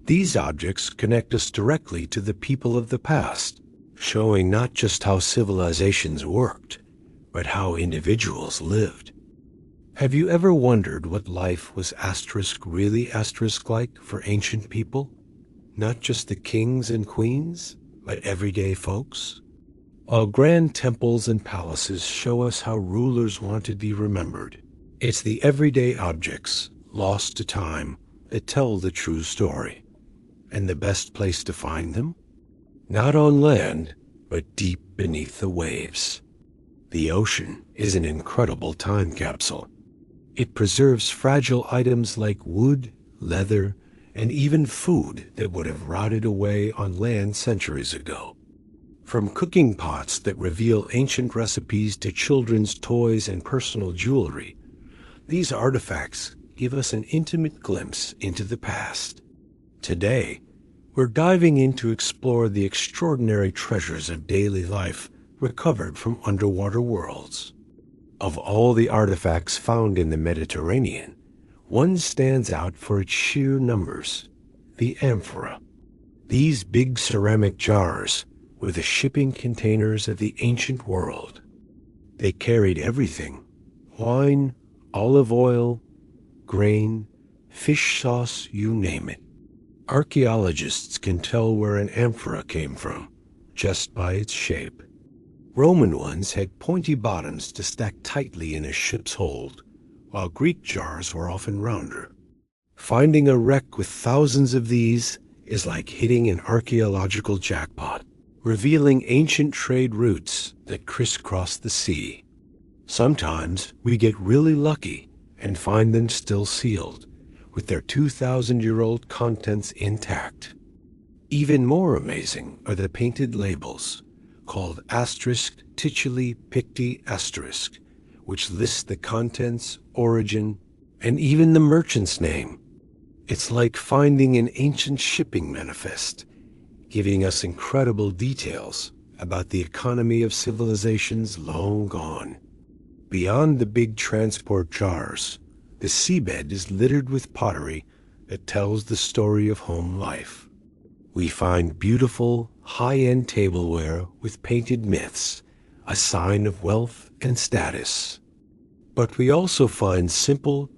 These objects connect us directly to the people of the past, showing not just how civilizations worked, but how individuals lived. Have you ever wondered what life was really like for ancient people? Not just the kings and queens, but everyday folks? While grand temples and palaces show us how rulers want to be remembered, it's the everyday objects, lost to time, that tell the true story. And the best place to find them? Not on land, but deep beneath the waves. The ocean is an incredible time capsule. It preserves fragile items like wood, leather, and even food that would have rotted away on land centuries ago. From cooking pots that reveal ancient recipes to children's toys and personal jewelry, these artifacts give us an intimate glimpse into the past. Today, we're diving in to explore the extraordinary treasures of daily life recovered from underwater worlds. Of all the artifacts found in the Mediterranean, one stands out for its sheer numbers: the amphora. These big ceramic jars were the shipping containers of the ancient world. They carried everything: wine, olive oil, grain, fish sauce, you name it. Archaeologists can tell where an amphora came from just by its shape. Roman ones had pointy bottoms to stack tightly in a ship's hold, while Greek jars were often rounder. Finding a wreck with thousands of these is like hitting an archaeological jackpot, revealing ancient trade routes that crisscross the sea. Sometimes we get really lucky and find them still sealed, with their 2,000-year-old contents intact. Even more amazing are the painted labels, called asterisk tituli picti asterisk, which list the contents, origin, and even the merchant's name. It's like finding an ancient shipping manifest, giving us incredible details about the economy of civilizations long gone. Beyond the big transport jars, the seabed is littered with pottery that tells the story of home life. We find beautiful, high-end tableware with painted myths, a sign of wealth and status. But we also find simple,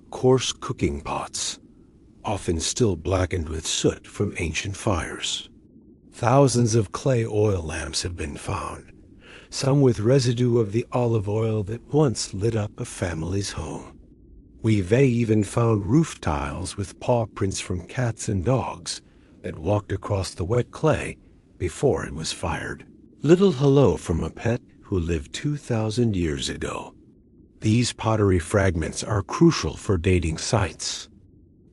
coarse cooking pots, often still blackened with soot from ancient fires. Thousands of clay oil lamps have been found, some with residue of the olive oil that once lit up a family's home. We've even found roof tiles with paw prints from cats and dogs that walked across the wet clay before it was fired. Little hello from a pet who lived 2,000 years ago. These pottery fragments are crucial for dating sites.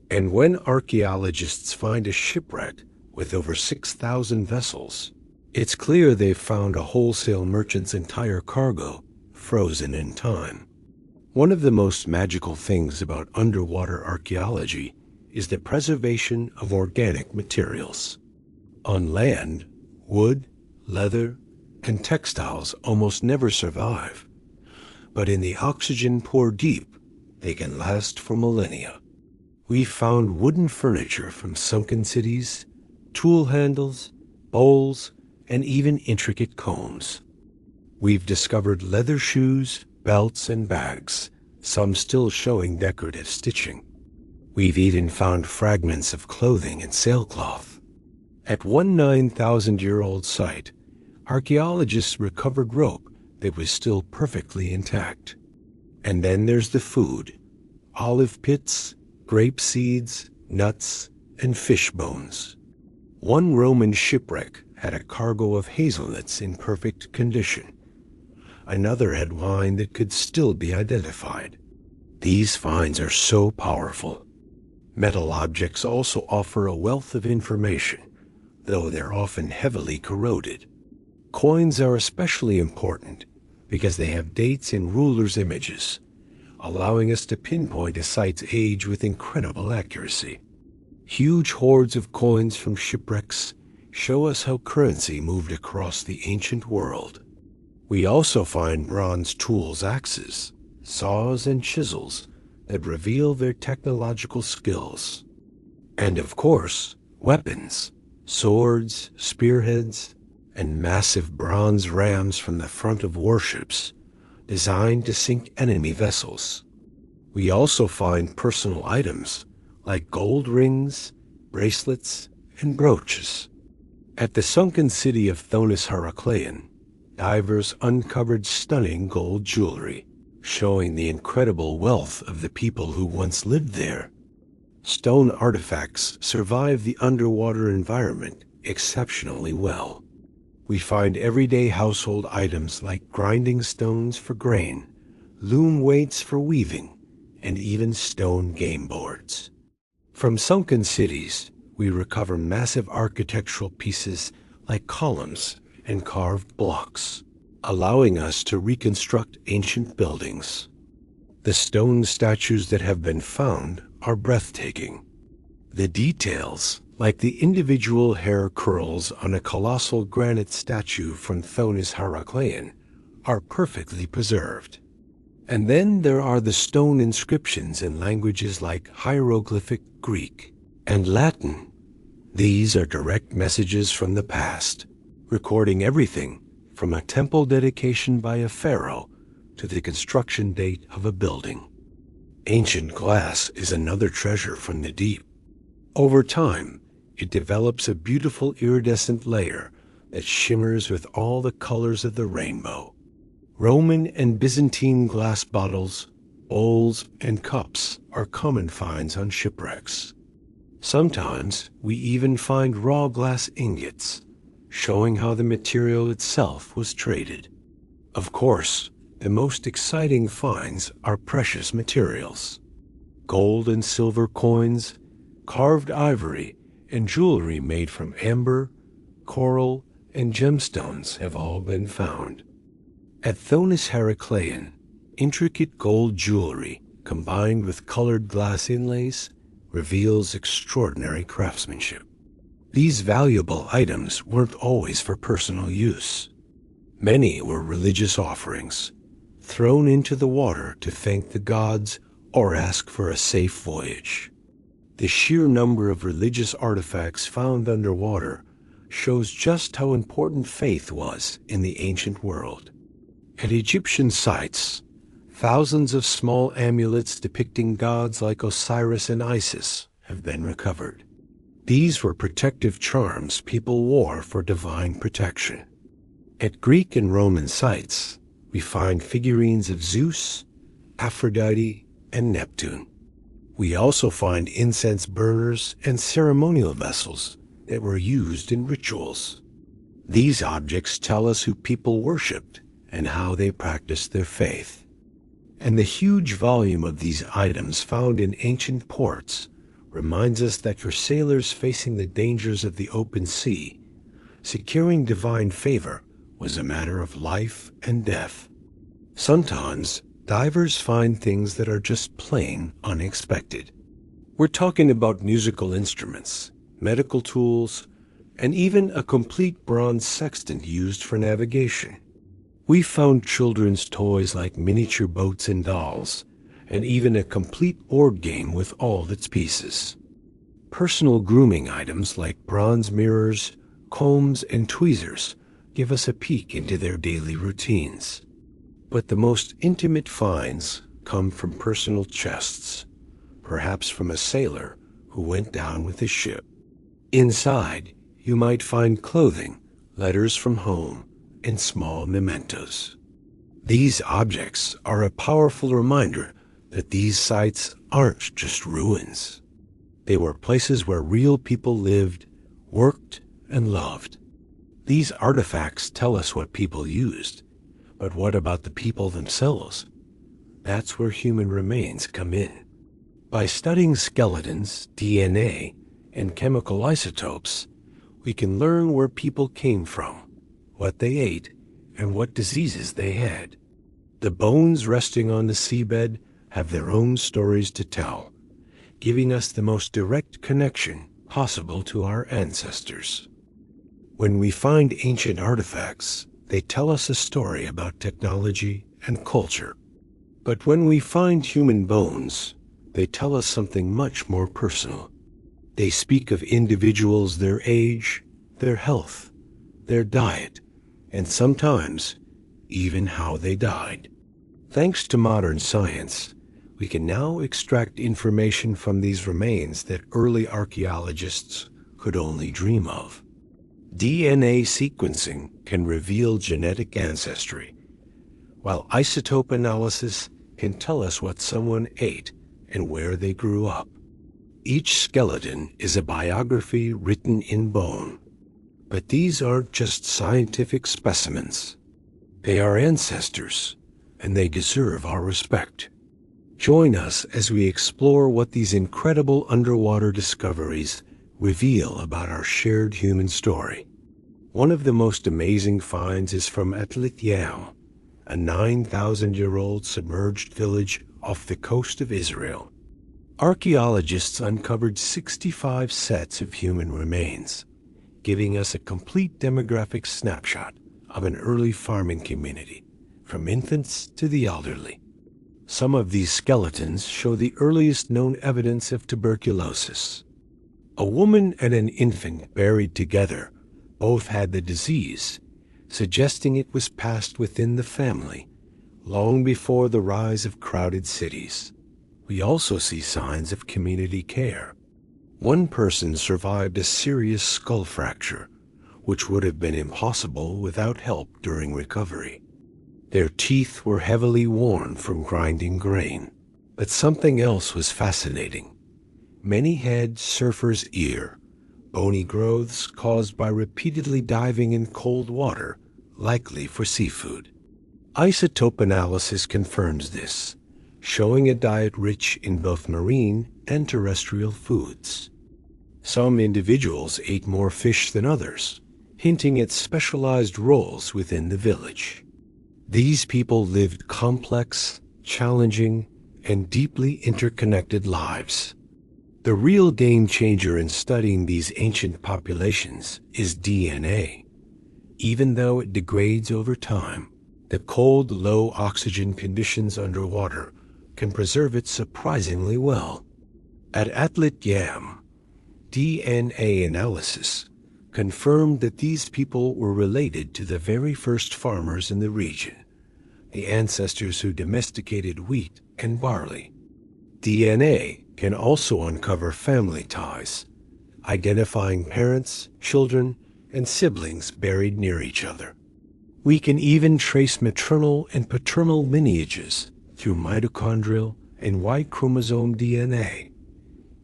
And when archaeologists find a shipwreck with over 6,000 vessels, it's clear they've found a wholesale merchant's entire cargo frozen in time. One of the most magical things about underwater archaeology is the preservation of organic materials. On land, wood, leather, and textiles almost never survive. But in the oxygen-poor deep, they can last for millennia. We found wooden furniture from sunken cities, tool handles, bowls, and even intricate combs. We've discovered leather shoes, belts, and bags, some still showing decorative stitching. We've even found fragments of clothing and sailcloth. At one 9,000-year-old site, archaeologists recovered rope that was still perfectly intact. And then there's the food: olive pits, grape seeds, nuts, and fish bones. One Roman shipwreck had a cargo of hazelnuts in perfect condition. Another had wine that could still be identified. These finds are so powerful. Metal objects also offer a wealth of information, though they're often heavily corroded. Coins are especially important because they have dates and rulers' images, allowing us to pinpoint a site's age with incredible accuracy. Huge hoards of coins from shipwrecks show us how currency moved across the ancient world. We also find bronze tools, axes, saws, and chisels that reveal their technological skills. And of course, weapons, swords, spearheads, and massive bronze rams from the front of warships, designed to sink enemy vessels. We also find personal items like gold rings, bracelets, and brooches. At the sunken city of Thonis-Heracleion, divers uncovered stunning gold jewelry, showing the incredible wealth of the people who once lived there. Stone artifacts survive the underwater environment exceptionally well. We find everyday household items like grinding stones for grain, loom weights for weaving, and even stone game boards. From sunken cities, we recover massive architectural pieces like columns and carved blocks, allowing us to reconstruct ancient buildings. The stone statues that have been found are breathtaking. The details, like the individual hair curls on a colossal granite statue from Thonis-Heracleion, are perfectly preserved. And then there are the stone inscriptions in languages like hieroglyphic Greek and Latin. These are direct messages from the past, recording everything from a temple dedication by a pharaoh to the construction date of a building. Ancient glass is another treasure from the deep. Over time, it develops a beautiful iridescent layer that shimmers with all the colors of the rainbow. Roman and Byzantine glass bottles, bowls, and cups are common finds on shipwrecks. Sometimes we even find raw glass ingots, showing how the material itself was traded. Of course, the most exciting finds are precious materials. Gold and silver coins, carved ivory, and jewelry made from amber, coral, and gemstones have all been found. At Thonis-Heracleion, intricate gold jewelry combined with colored glass inlays reveals extraordinary craftsmanship. These valuable items weren't always for personal use. Many were religious offerings, thrown into the water to thank the gods or ask for a safe voyage. The sheer number of religious artifacts found underwater shows just how important faith was in the ancient world. At Egyptian sites, thousands of small amulets depicting gods like Osiris and Isis have been recovered. These were protective charms people wore for divine protection. At Greek and Roman sites, we find figurines of Zeus, Aphrodite, and Neptune. We also find incense burners and ceremonial vessels that were used in rituals. These objects tell us who people worshipped and how they practiced their faith. And the huge volume of these items found in ancient ports reminds us that for sailors facing the dangers of the open sea, securing divine favor was a matter of life and death. Sometimes, divers find things that are just plain unexpected. We're talking about musical instruments, medical tools, and even a complete bronze sextant used for navigation. We found children's toys like miniature boats and dolls, and even a complete board game with all its pieces. Personal grooming items like bronze mirrors, combs, and tweezers give us a peek into their daily routines. But the most intimate finds come from personal chests, perhaps from a sailor who went down with his ship. Inside, you might find clothing, letters from home, and small mementos. These objects are a powerful reminder that these sites aren't just ruins. They were places where real people lived, worked, and loved. These artifacts tell us what people used, but what about the people themselves? That's where human remains come in. By studying skeletons, DNA, and chemical isotopes, we can learn where people came from, what they ate, and what diseases they had. The bones resting on the seabed have their own stories to tell, giving us the most direct connection possible to our ancestors. When we find ancient artifacts, they tell us a story about technology and culture. But when we find human bones, they tell us something much more personal. They speak of individuals, their age, their health, their diet, and sometimes even how they died. Thanks to modern science, we can now extract information from these remains that early archaeologists could only dream of. DNA sequencing can reveal genetic ancestry, while isotope analysis can tell us what someone ate and where they grew up. Each skeleton is a biography written in bone. But these aren't just scientific specimens. They are ancestors, and they deserve our respect. Join us as we explore what these incredible underwater discoveries reveal about our shared human story. One of the most amazing finds is from Atlit, a 9,000-year-old submerged village off the coast of Israel. Archaeologists uncovered 65 sets of human remains, giving us a complete demographic snapshot of an early farming community, from infants to the elderly. Some of these skeletons show the earliest known evidence of tuberculosis. A woman and an infant buried together both had the disease, suggesting it was passed within the family long before the rise of crowded cities. We also see signs of community care. One person survived a serious skull fracture, which would have been impossible without help during recovery. Their teeth were heavily worn from grinding grain. But something else was fascinating. Many had surfer's ear, bony growths caused by repeatedly diving in cold water, likely for seafood. Isotope analysis confirms this, showing a diet rich in both marine and terrestrial foods. Some individuals ate more fish than others, hinting at specialized roles within the village. These people lived complex, challenging, and deeply interconnected lives. The real game changer in studying these ancient populations is DNA. Even though it degrades over time, the cold, low oxygen conditions underwater can preserve it surprisingly well. At Atlit, DNA analysis confirmed that these people were related to the very first farmers in the region, the ancestors who domesticated wheat and barley. DNA can also uncover family ties, identifying parents, children, and siblings buried near each other. We can even trace maternal and paternal lineages through mitochondrial and Y chromosome DNA.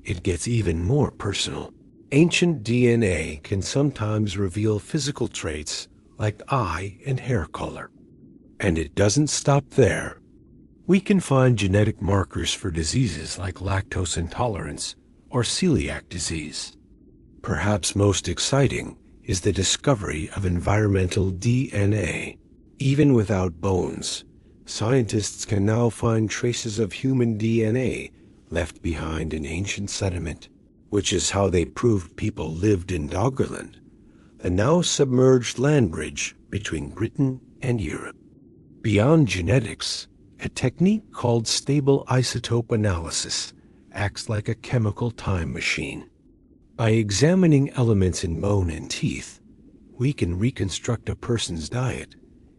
It gets even more personal. Ancient DNA can sometimes reveal physical traits like eye and hair color. And it doesn't stop there. We can find genetic markers for diseases like lactose intolerance or celiac disease. Perhaps most exciting is the discovery of environmental DNA. Even without bones, scientists can now find traces of human DNA left behind in ancient sediment, which is how they proved people lived in Doggerland, the now submerged land bridge between Britain and Europe. Beyond genetics, a technique called stable isotope analysis acts like a chemical time machine. By examining elements in bone and teeth, we can reconstruct a person's diet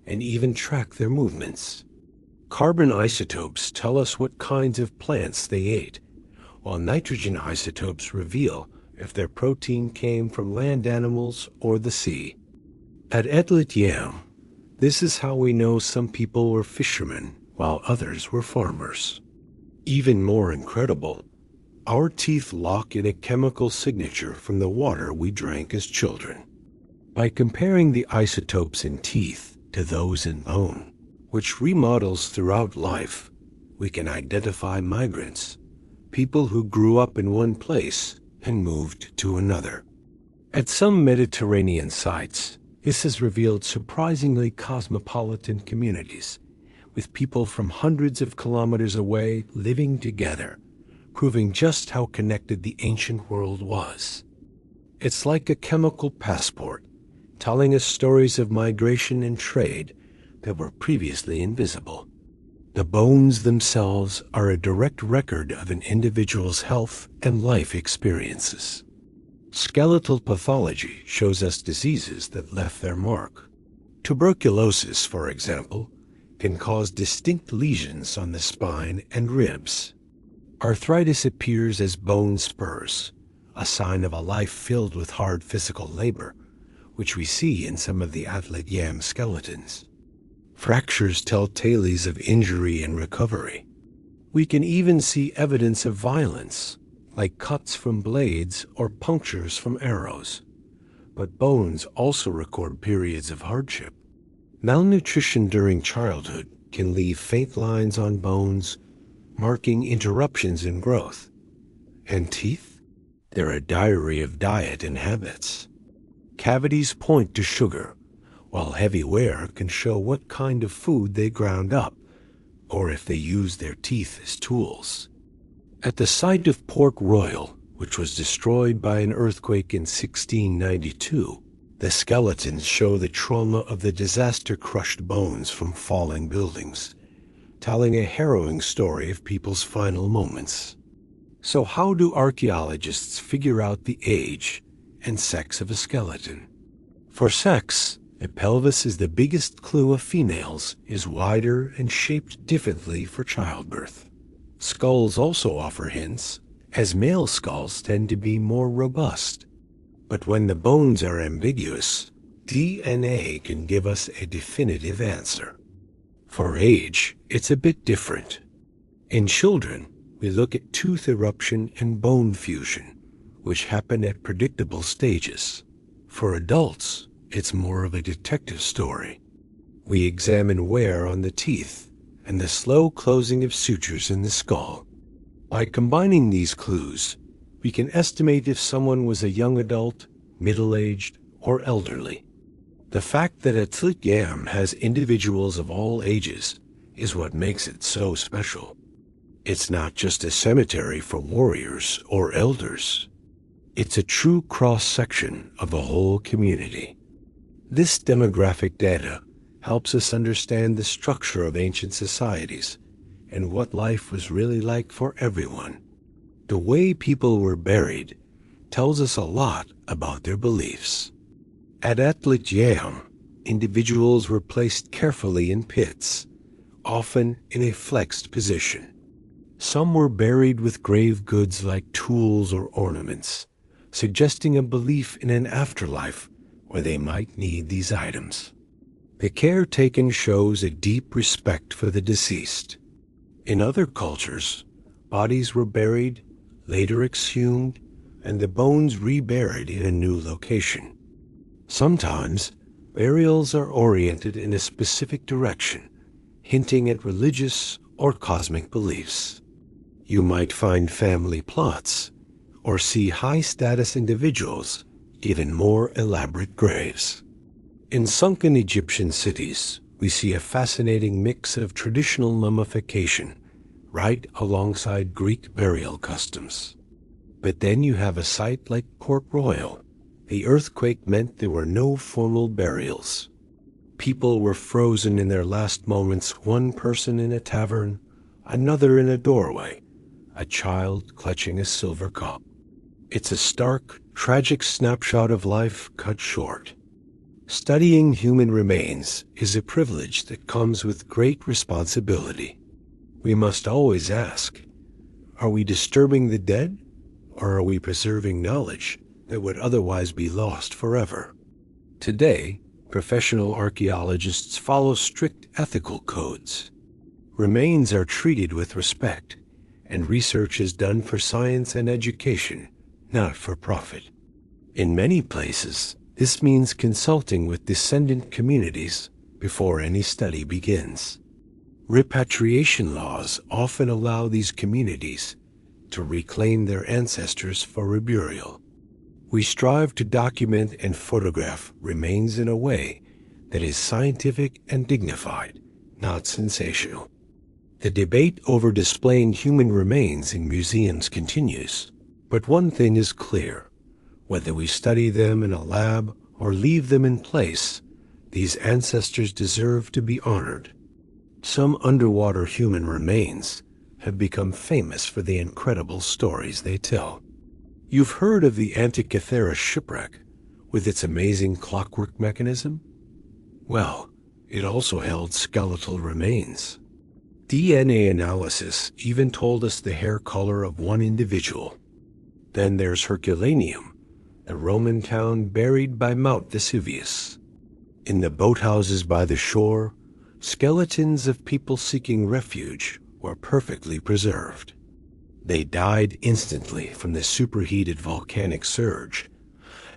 and even track their movements. Carbon isotopes tell us what kinds of plants they ate, while nitrogen isotopes reveal if their protein came from land animals or the sea. At Atlit, this is how we know some people were fishermen while others were farmers. Even more incredible, our teeth lock in a chemical signature from the water we drank as children. By comparing the isotopes in teeth to those in bone, which remodels throughout life, we can identify migrants, people who grew up in one place and moved to another. At some Mediterranean sites, this has revealed surprisingly cosmopolitan communities, with people from hundreds of kilometers away living together, proving just how connected the ancient world was. It's like a chemical passport, telling us stories of migration and trade that were previously invisible. The bones themselves are a direct record of an individual's health and life experiences. Skeletal pathology shows us diseases that left their mark. Tuberculosis, for example, can cause distinct lesions on the spine and ribs. Arthritis appears as bone spurs, a sign of a life filled with hard physical labor, which we see in some of the Atlit skeletons. Fractures tell tales of injury and recovery. We can even see evidence of violence, like cuts from blades or punctures from arrows. But bones also record periods of hardship. Malnutrition during childhood can leave faint lines on bones, marking interruptions in growth. And teeth? They're a diary of diet and habits. Cavities point to sugar, while heavy wear can show what kind of food they ground up, or if they used their teeth as tools. At the site of Port Royal, which was destroyed by an earthquake in 1692, the skeletons show the trauma of the disaster-crushed bones from falling buildings, telling a harrowing story of people's final moments. So how do archaeologists figure out the age and sex of a skeleton? For sex, a pelvis is the biggest clue a female's is wider and shaped differently for childbirth. Skulls also offer hints, as male skulls tend to be more robust. But when the bones are ambiguous, DNA can give us a definitive answer. For age, it's a bit different. In children, we look at tooth eruption and bone fusion, which happen at predictable stages. For adults, it's more of a detective story. We examine wear on the teeth and the slow closing of sutures in the skull. By combining these clues, we can estimate if someone was a young adult, middle-aged, or elderly. The fact that Atlit has individuals of all ages is what makes it so special. It's not just a cemetery for warriors or elders. It's a true cross-section of the whole community. This demographic data helps us understand the structure of ancient societies and what life was really like for everyone. The way people were buried tells us a lot about their beliefs. At Atlit, individuals were placed carefully in pits, often in a flexed position. Some were buried with grave goods like tools or ornaments, suggesting a belief in an afterlife where they might need these items. The care taken shows a deep respect for the deceased. In other cultures, bodies were buried, later exhumed, and the bones reburied in a new location. Sometimes, burials are oriented in a specific direction, hinting at religious or cosmic beliefs. You might find family plots, or see high-status individuals, even more elaborate graves. In sunken Egyptian cities, we see a fascinating mix of traditional mummification, right alongside Greek burial customs. But then you have a site like Port Royal. The earthquake meant there were no formal burials. People were frozen in their last moments, one person in a tavern, another in a doorway, a child clutching a silver cup. It's a stark, tragic snapshot of life cut short. Studying human remains is a privilege that comes with great responsibility. We must always ask, are we disturbing the dead, or are we preserving knowledge that would otherwise be lost forever? Today, professional archaeologists follow strict ethical codes. Remains are treated with respect, and research is done for science and education, not for profit. In many places, this means consulting with descendant communities before any study begins. Repatriation laws often allow these communities to reclaim their ancestors for reburial. We strive to document and photograph remains in a way that is scientific and dignified, not sensational. The debate over displaying human remains in museums continues, but one thing is clear. Whether we study them in a lab or leave them in place, these ancestors deserve to be honored. Some underwater human remains have become famous for the incredible stories they tell. You've heard of the Antikythera shipwreck with its amazing clockwork mechanism? Well, it also held skeletal remains. DNA analysis even told us the hair color of one individual. Then there's Herculaneum, a Roman town buried by Mount Vesuvius. In the boathouses by the shore, skeletons of people seeking refuge were perfectly preserved. They died instantly from the superheated volcanic surge,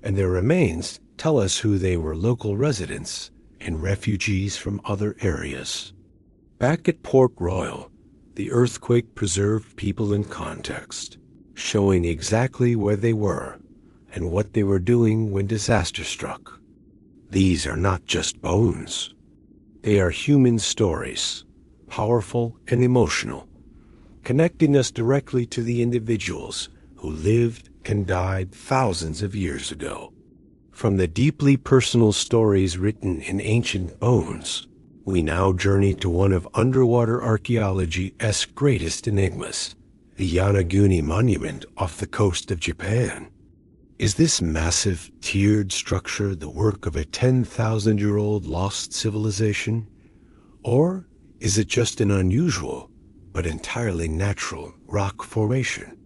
and their remains tell us who they were: local residents and refugees from other areas. Back at Port Royal, the earthquake preserved people in context, showing exactly where they were and what they were doing when disaster struck. These are not just bones. They are human stories, powerful and emotional, connecting us directly to the individuals who lived and died thousands of years ago. From the deeply personal stories written in ancient bones, we now journey to one of underwater archaeology's greatest enigmas, the Yonaguni monument off the coast of Japan. Is this massive, tiered structure the work of a 10,000-year-old lost civilization? Or is it just an unusual, but entirely natural rock formation?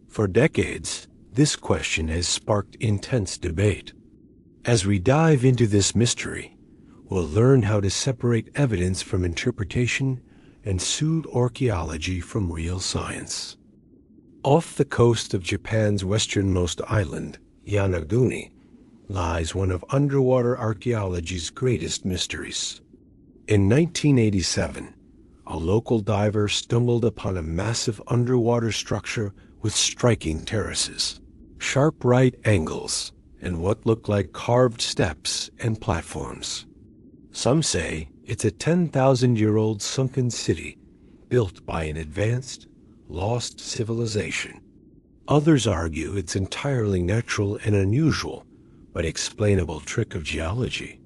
For decades, this question has sparked intense debate. As we dive into this mystery, we'll learn how to separate evidence from interpretation and pseudo-archaeology from real science. Off the coast of Japan's westernmost island, Yonaguni, lies one of underwater archaeology's greatest mysteries. In 1987, a local diver stumbled upon a massive underwater structure with striking terraces, sharp right angles, and what looked like carved steps and platforms. Some say it's a 10,000-year-old sunken city built by an advanced, lost civilization. Others argue it's entirely natural and unusual, but explainable trick of geology.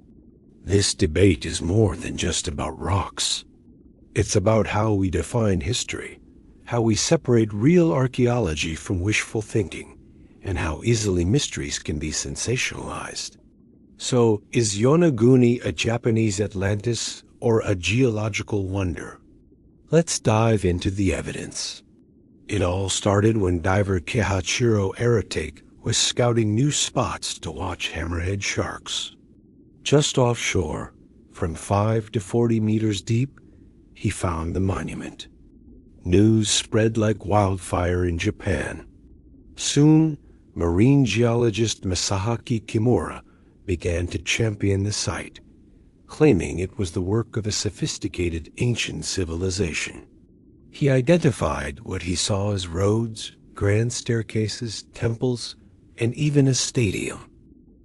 This debate is more than just about rocks. It's about how we define history, how we separate real archaeology from wishful thinking, and how easily mysteries can be sensationalized. So, is Yonaguni a Japanese Atlantis or a geological wonder? Let's dive into the evidence. It all started when diver Keihachiro Aratake was scouting new spots to watch hammerhead sharks. Just offshore, from 5 to 40 meters deep, he found the monument. News spread like wildfire in Japan. Soon, marine geologist Masahaki Kimura began to champion the site, claiming it was the work of a sophisticated ancient civilization. He identified what he saw as roads, grand staircases, temples, and even a stadium.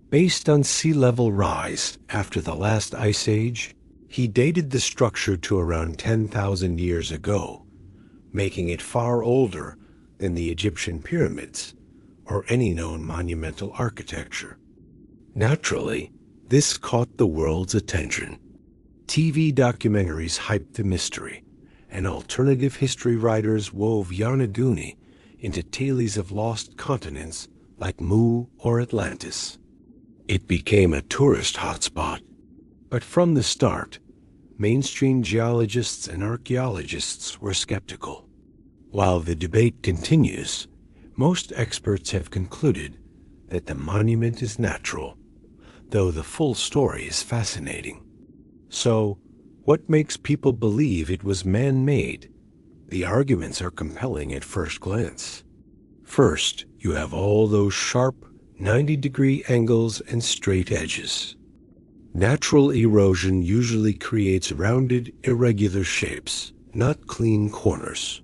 Based on sea level rise after the last ice age, he dated the structure to around 10,000 years ago, making it far older than the Egyptian pyramids or any known monumental architecture. Naturally, this caught the world's attention. TV documentaries hyped the mystery, and alternative history writers wove Yonaguni into tales of lost continents like Mu or Atlantis. It became a tourist hotspot. But from the start, mainstream geologists and archaeologists were skeptical. While the debate continues, most experts have concluded that the monument is natural, though the full story is fascinating. So, what makes people believe it was man-made? The arguments are compelling at first glance. First, you have all those sharp, 90-degree angles and straight edges. Natural erosion usually creates rounded, irregular shapes, not clean corners.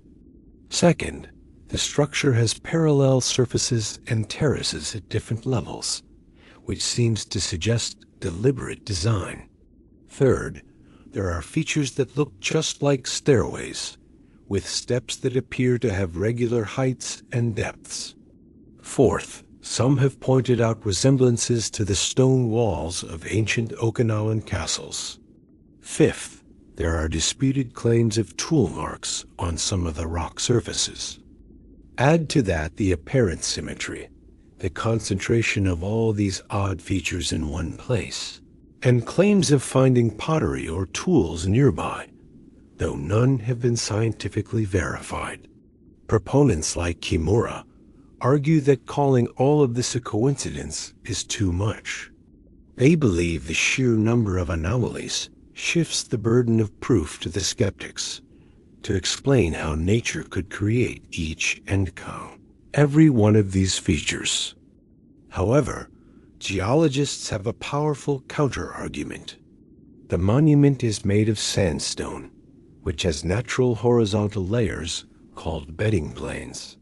Second, the structure has parallel surfaces and terraces at different levels, which seems to suggest deliberate design. Third, there are features that look just like stairways, with steps that appear to have regular heights and depths. Fourth, some have pointed out resemblances to the stone walls of ancient Okinawan castles. Fifth, there are disputed claims of tool marks on some of the rock surfaces. Add to that the apparent symmetry, the concentration of all these odd features in one place, and claims of finding pottery or tools nearby, though none have been scientifically verified. Proponents like Kimura argue that calling all of this a coincidence is too much. They believe the sheer number of anomalies shifts the burden of proof to the skeptics to explain how nature could create each and count every one of these features. However, geologists have a powerful counter-argument. The monument is made of sandstone, which has natural horizontal layers called bedding planes.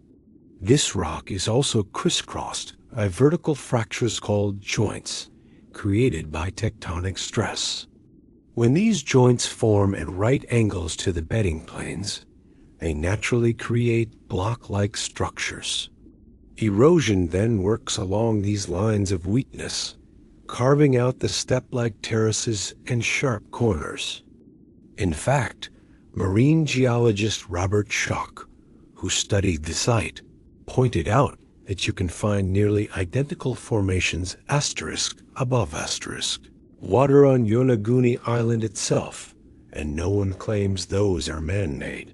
This rock is also crisscrossed by vertical fractures called joints, created by tectonic stress. When these joints form at right angles to the bedding planes, they naturally create block-like structures. Erosion then works along these lines of weakness, carving out the step-like terraces and sharp corners. In fact, marine geologist Robert Schoch, who studied the site, pointed out that you can find nearly identical formations asterisk above asterisk, water on Yonaguni Island itself, and no one claims those are man-made.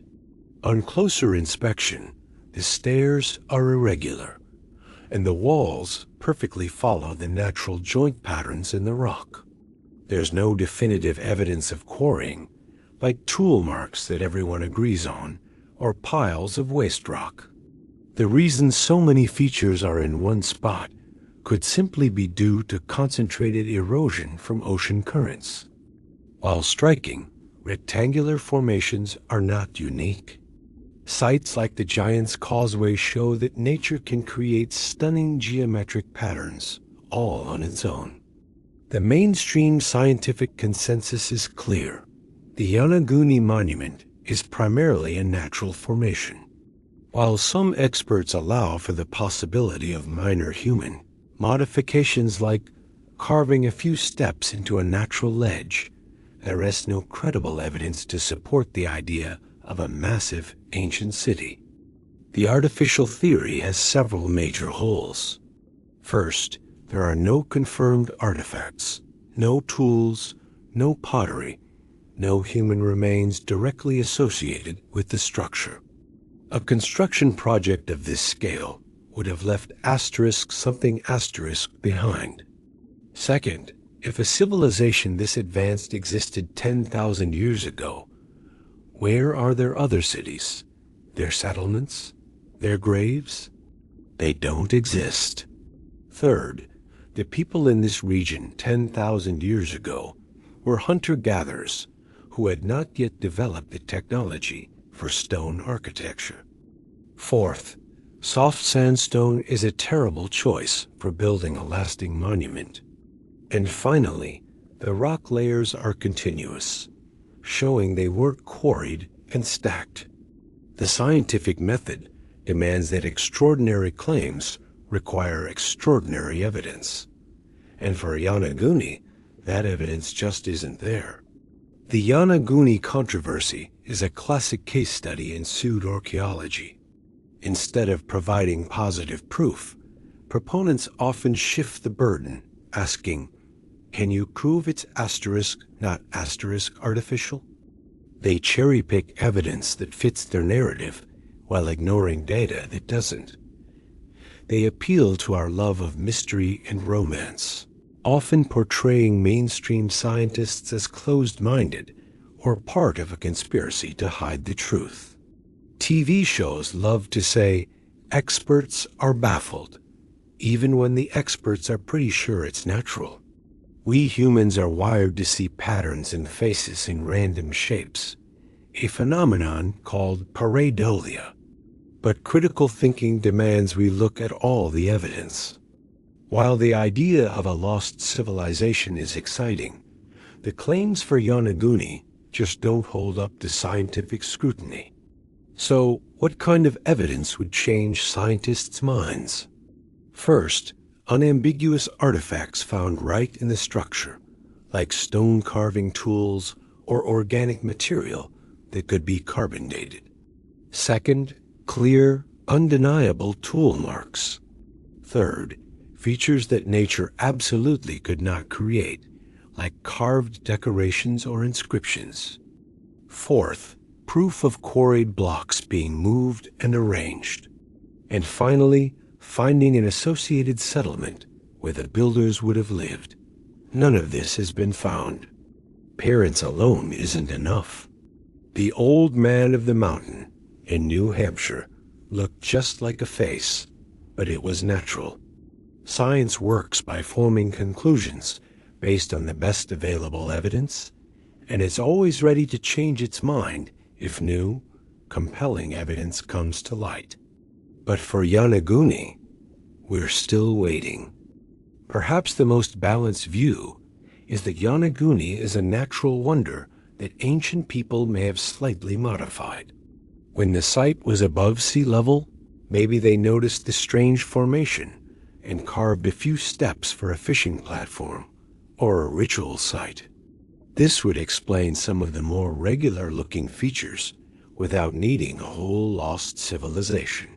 On closer inspection, the stairs are irregular, and the walls perfectly follow the natural joint patterns in the rock. There's no definitive evidence of quarrying, like tool marks that everyone agrees on, or piles of waste rock. The reason so many features are in one spot could simply be due to concentrated erosion from ocean currents. While striking, rectangular formations are not unique. Sites like the Giant's Causeway show that nature can create stunning geometric patterns, all on its own. The mainstream scientific consensus is clear. The Yonaguni monument is primarily a natural formation. While some experts allow for the possibility of minor human modifications like carving a few steps into a natural ledge, there is no credible evidence to support the idea of a massive ancient city. The artificial theory has several major holes. First, there are no confirmed artifacts, no tools, no pottery, no human remains directly associated with the structure. A construction project of this scale would have left something behind. Second, if a civilization this advanced existed 10,000 years ago, where are their other cities, their settlements, their graves? They don't exist. Third, the people in this region 10,000 years ago were hunter-gatherers who had not yet developed the technology for stone architecture. Fourth, soft sandstone is a terrible choice for building a lasting monument. And finally, the rock layers are continuous, showing they weren't quarried and stacked. The scientific method demands that extraordinary claims require extraordinary evidence. And for Yonaguni, that evidence just isn't there. The Yonaguni controversy is a classic case study in pseudo-archaeology. Instead of providing positive proof, proponents often shift the burden, asking, can you prove it's not artificial? They cherry-pick evidence that fits their narrative while ignoring data that doesn't. They appeal to our love of mystery and romance, often portraying mainstream scientists as closed-minded or part of a conspiracy to hide the truth. TV shows love to say, experts are baffled, even when the experts are pretty sure it's natural. We humans are wired to see patterns in faces in random shapes, a phenomenon called pareidolia. But critical thinking demands we look at all the evidence. While the idea of a lost civilization is exciting, the claims for Yonaguni just don't hold up to scientific scrutiny. So, what kind of evidence would change scientists' minds? First, unambiguous artifacts found right in the structure, like stone carving tools or organic material that could be carbon dated. Second, clear, undeniable tool marks. Third, features that nature absolutely could not create, like carved decorations or inscriptions. Fourth, proof of quarried blocks being moved and arranged. And finally, finding an associated settlement where the builders would have lived. None of this has been found. Appearance alone isn't enough. The old man of the mountain in New Hampshire looked just like a face, but it was natural. Science works by forming conclusions based on the best available evidence, and it's always ready to change its mind if new, compelling evidence comes to light. But for Yonaguni, we're still waiting. Perhaps the most balanced view is that Yonaguni is a natural wonder that ancient people may have slightly modified. When the site was above sea level, maybe they noticed the strange formation and carved a few steps for a fishing platform or a ritual site. This would explain some of the more regular-looking features without needing a whole lost civilization.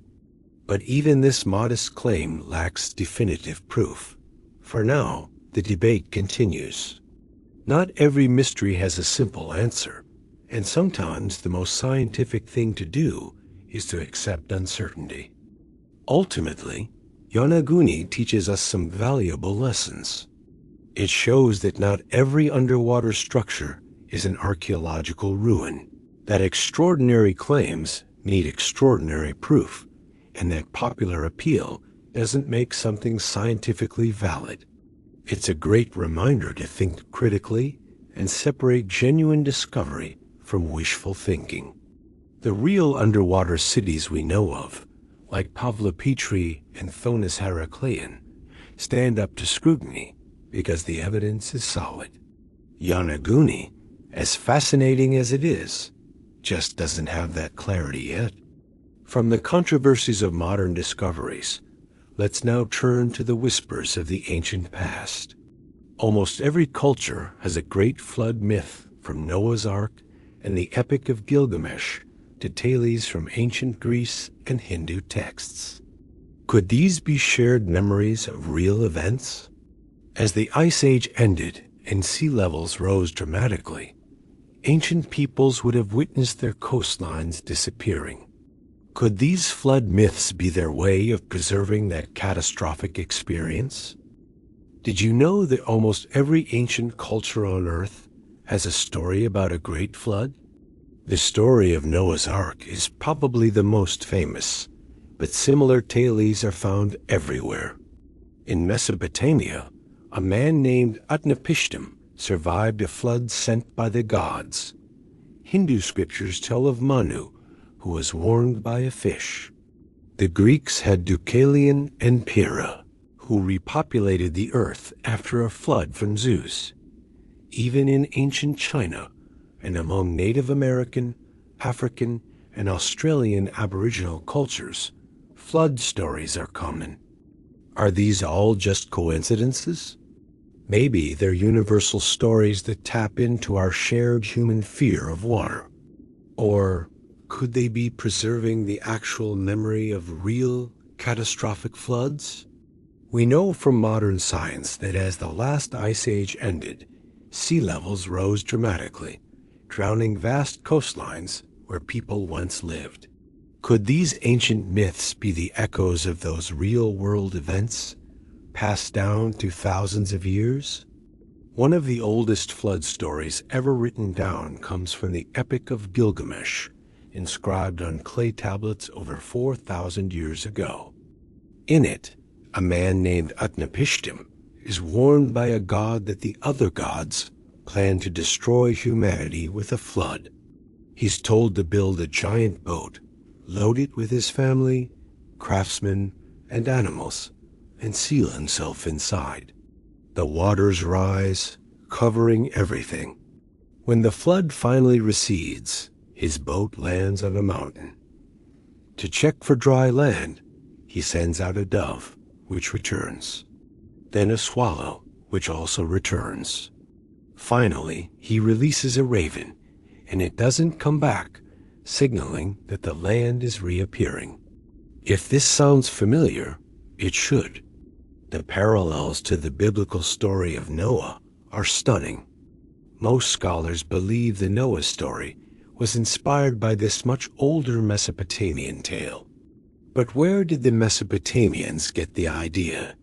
But even this modest claim lacks definitive proof. For now, the debate continues. Not every mystery has a simple answer, and sometimes the most scientific thing to do is to accept uncertainty. Ultimately, Yonaguni teaches us some valuable lessons. It shows that not every underwater structure is an archaeological ruin, that extraordinary claims need extraordinary proof, and that popular appeal doesn't make something scientifically valid. It's a great reminder to think critically and separate genuine discovery from wishful thinking. The real underwater cities we know of, like Pavlopetri and Thonis-Heracleion, stand up to scrutiny because the evidence is solid. Yonaguni, as fascinating as it is, just doesn't have that clarity yet. From the controversies of modern discoveries, let's now turn to the whispers of the ancient past. Almost every culture has a great flood myth, from Noah's Ark and the Epic of Gilgamesh to tales from ancient Greece and Hindu texts. Could these be shared memories of real events? As the Ice Age ended and sea levels rose dramatically, ancient peoples would have witnessed their coastlines disappearing. Could these flood myths be their way of preserving that catastrophic experience? Did you know that almost every ancient culture on Earth has a story about a great flood? The story of Noah's Ark is probably the most famous, but similar tales are found everywhere. In Mesopotamia, a man named Utnapishtim survived a flood sent by the gods. Hindu scriptures tell of Manu, who was warned by a fish. The Greeks had Deucalion and Pyrrha, who repopulated the earth after a flood from Zeus. Even in ancient China, and among Native American, African, and Australian Aboriginal cultures, flood stories are common. Are these all just coincidences? Maybe they're universal stories that tap into our shared human fear of water. Or could they be preserving the actual memory of real catastrophic floods? We know from modern science that as the last ice age ended, sea levels rose dramatically, drowning vast coastlines where people once lived. Could these ancient myths be the echoes of those real-world events, passed down through thousands of years? One of the oldest flood stories ever written down comes from the Epic of Gilgamesh, inscribed on clay tablets over 4,000 years ago. In it, a man named Utnapishtim is warned by a god that the other gods plan to destroy humanity with a flood. He's told to build a giant boat, load it with his family, craftsmen, and animals, and seal himself inside. The waters rise, covering everything. When the flood finally recedes, his boat lands on a mountain. To check for dry land, he sends out a dove, which returns. Then a swallow, which also returns. Finally, he releases a raven, and it doesn't come back, signaling that the land is reappearing. If this sounds familiar, it should. The parallels to the biblical story of Noah are stunning. Most scholars believe the Noah story was inspired by this much older Mesopotamian tale. But where did the Mesopotamians get the idea?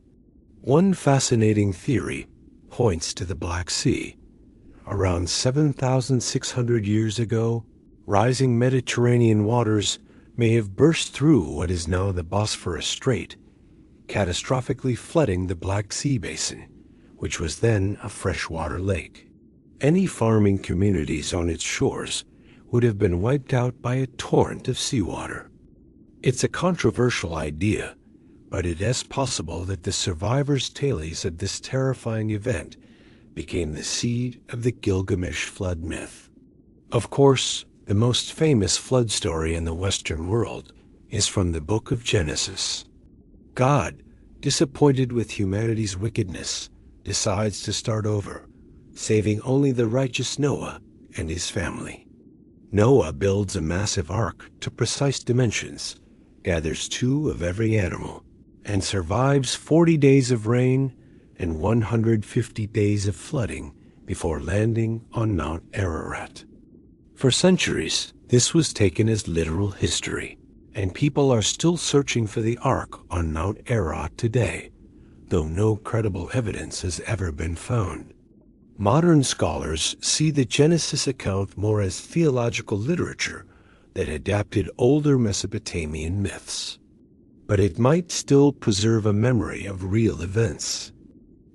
One fascinating theory points to the Black Sea. Around 7,600 years ago, rising Mediterranean waters may have burst through what is now the Bosphorus Strait, catastrophically flooding the Black Sea basin, which was then a freshwater lake. Any farming communities on its shores would have been wiped out by a torrent of seawater. It's a controversial idea, but it is possible that the survivors' tales of this terrifying event became the seed of the Gilgamesh flood myth. Of course, the most famous flood story in the Western world is from the book of Genesis. God, disappointed with humanity's wickedness, decides to start over, saving only the righteous Noah and his family. Noah builds a massive ark to precise dimensions, gathers 2 of every animal, and survives 40 days of rain and 150 days of flooding before landing on Mount Ararat. For centuries, this was taken as literal history, and people are still searching for the ark on Mount Ararat today, though no credible evidence has ever been found. Modern scholars see the Genesis account more as theological literature that adapted older Mesopotamian myths. But it might still preserve a memory of real events.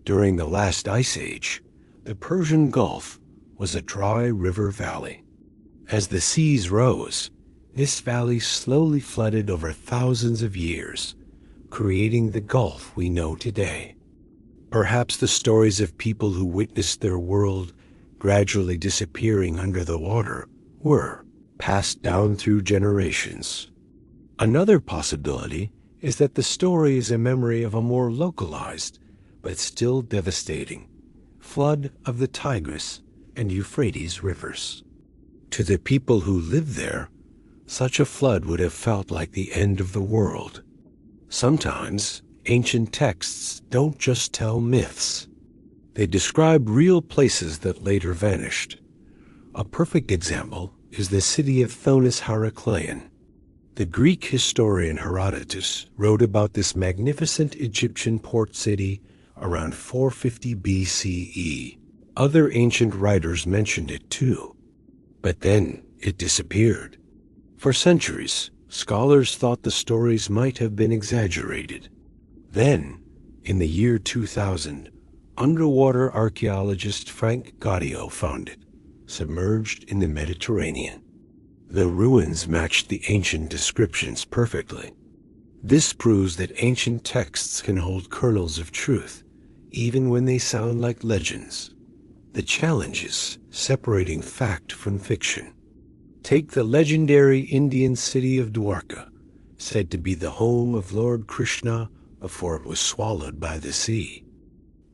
During the last ice age, the Persian Gulf was a dry river valley. As the seas rose, this valley slowly flooded over thousands of years, creating the Gulf we know today. Perhaps the stories of people who witnessed their world gradually disappearing under the water were passed down through generations. Another possibility is that the story is a memory of a more localized, but still devastating, flood of the Tigris and Euphrates rivers. To the people who lived there, such a flood would have felt like the end of the world. Sometimes, ancient texts don't just tell myths. They describe real places that later vanished. A perfect example is the city of Thonis-Heracleion. The Greek historian Herodotus wrote about this magnificent Egyptian port city around 450 BCE. Other ancient writers mentioned it too. But then it disappeared. For centuries, scholars thought the stories might have been exaggerated. Then, in the year 2000, underwater archaeologist Frank Gaudio found it, submerged in the Mediterranean. The ruins matched the ancient descriptions perfectly. This proves that ancient texts can hold kernels of truth, even when they sound like legends. The challenge is separating fact from fiction. Take the legendary Indian city of Dwarka, said to be the home of Lord Krishna before it was swallowed by the sea.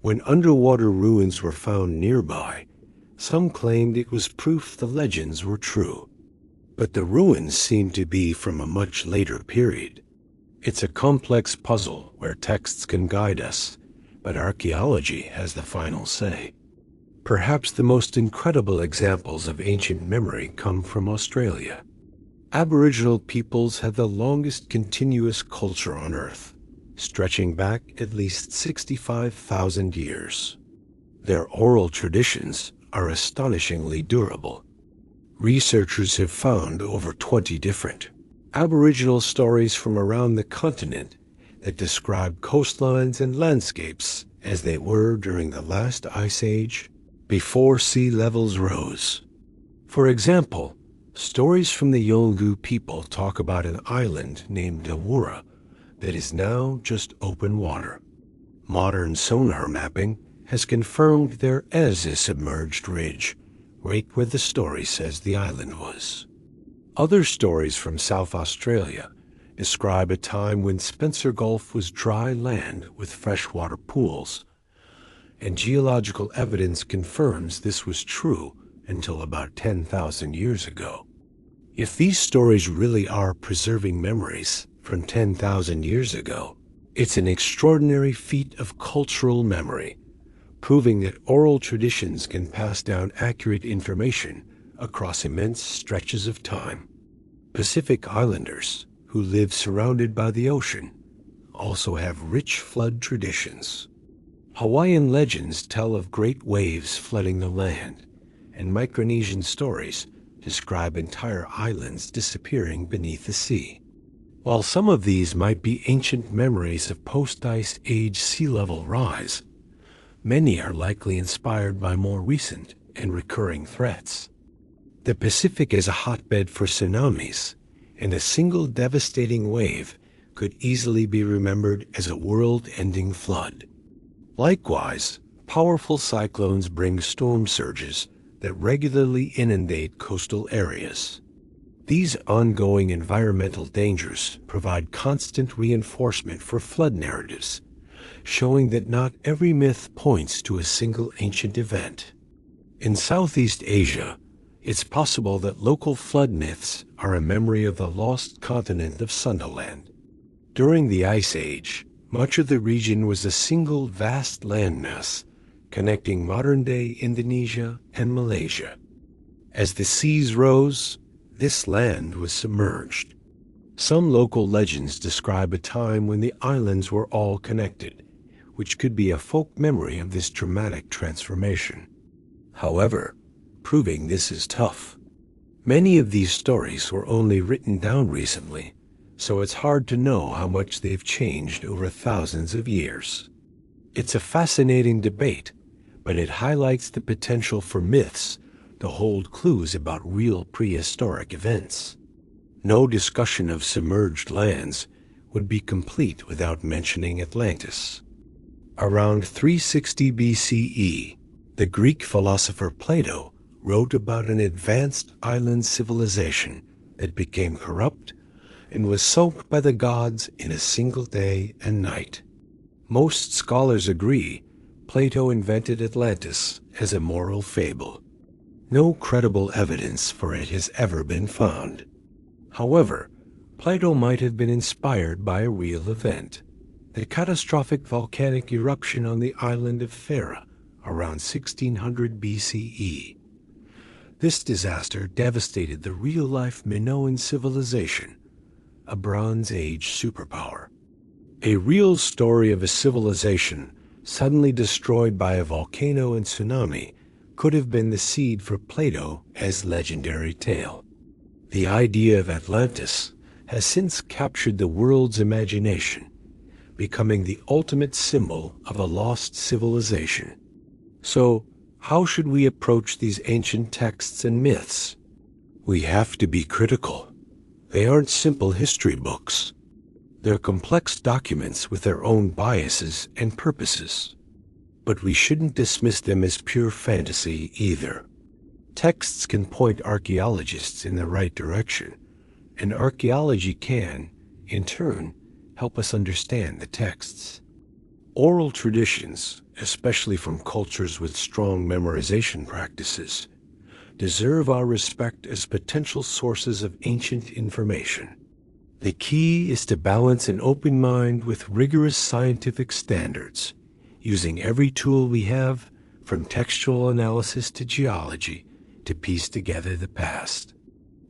When underwater ruins were found nearby, some claimed it was proof the legends were true. But the ruins seem to be from a much later period. It's a complex puzzle where texts can guide us, but archaeology has the final say. Perhaps the most incredible examples of ancient memory come from Australia. Aboriginal peoples have the longest continuous culture on Earth, stretching back at least 65,000 years. Their oral traditions are astonishingly durable. Researchers have found over 20 different Aboriginal stories from around the continent that describe coastlines and landscapes as they were during the last ice age, before sea levels rose. For example, stories from the Yonaguni people talk about an island named Dawura that is now just open water. Modern sonar mapping has confirmed there is a submerged ridge right where the story says the island was. Other stories from South Australia describe a time when Spencer Gulf was dry land with freshwater pools, and geological evidence confirms this was true until about 10,000 years ago. If these stories really are preserving memories from 10,000 years ago, it's an extraordinary feat of cultural memory, proving that oral traditions can pass down accurate information across immense stretches of time. Pacific Islanders, who live surrounded by the ocean, also have rich flood traditions. Hawaiian legends tell of great waves flooding the land, and Micronesian stories describe entire islands disappearing beneath the sea. While some of these might be ancient memories of post-ice age sea level rise, many are likely inspired by more recent and recurring threats. The Pacific is a hotbed for tsunamis, and a single devastating wave could easily be remembered as a world-ending flood. Likewise, powerful cyclones bring storm surges that regularly inundate coastal areas. These ongoing environmental dangers provide constant reinforcement for flood narratives, showing that not every myth points to a single ancient event. In Southeast Asia, it's possible that local flood myths are a memory of the lost continent of Sundaland. During the Ice Age, much of the region was a single vast landmass connecting modern-day Indonesia and Malaysia. As the seas rose, this land was submerged. Some local legends describe a time when the islands were all connected, which could be a folk memory of this dramatic transformation. However, proving this is tough. Many of these stories were only written down recently, so it's hard to know how much they've changed over thousands of years. It's a fascinating debate, but it highlights the potential for myths to hold clues about real prehistoric events. No discussion of submerged lands would be complete without mentioning Atlantis. Around 360 BCE, the Greek philosopher Plato wrote about an advanced island civilization that became corrupt and was soaked by the gods in a single day and night. Most scholars agree Plato invented Atlantis as a moral fable. No credible evidence for it has ever been found. However, Plato might have been inspired by a real event, the catastrophic volcanic eruption on the island of Thera around 1600 BCE. This disaster devastated the real-life Minoan civilization, a Bronze Age superpower. A real story of a civilization suddenly destroyed by a volcano and tsunami could have been the seed for Plato as legendary tale. The idea of Atlantis has since captured the world's imagination, becoming the ultimate symbol of a lost civilization. So, how should we approach these ancient texts and myths? We have to be critical. They aren't simple history books. They're complex documents with their own biases and purposes. But we shouldn't dismiss them as pure fantasy either. Texts can point archaeologists in the right direction, and archaeology can, in turn, help us understand the texts. Oral traditions, especially from cultures with strong memorization practices, deserve our respect as potential sources of ancient information. The key is to balance an open mind with rigorous scientific standards, using every tool we have, from textual analysis to geology, to piece together the past.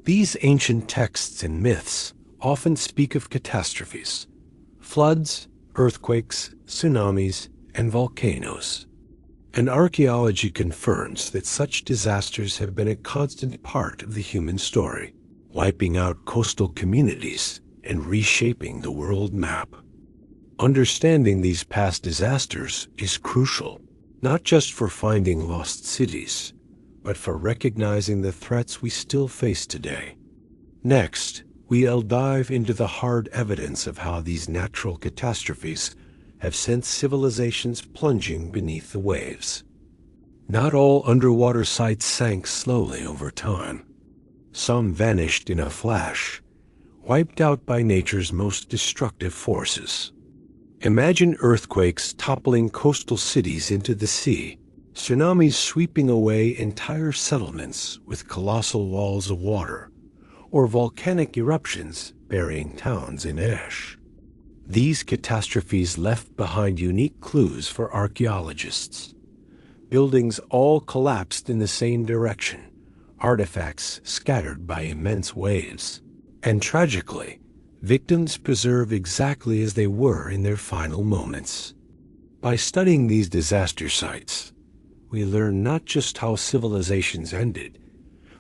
These ancient texts and myths often speak of catastrophes, floods, earthquakes, tsunamis, and volcanoes. And archaeology confirms that such disasters have been a constant part of the human story, wiping out coastal communities and reshaping the world map. Understanding these past disasters is crucial, not just for finding lost cities, but for recognizing the threats we still face today. Next, we'll dive into the hard evidence of how these natural catastrophes have sent civilizations plunging beneath the waves. Not all underwater sites sank slowly over time. Some vanished in a flash, wiped out by nature's most destructive forces. Imagine earthquakes toppling coastal cities into the sea, tsunamis sweeping away entire settlements with colossal walls of water, or volcanic eruptions burying towns in ash. These catastrophes left behind unique clues for archaeologists. Buildings all collapsed in the same direction, artifacts scattered by immense waves. And tragically, victims preserve exactly as they were in their final moments. By studying these disaster sites, we learn not just how civilizations ended,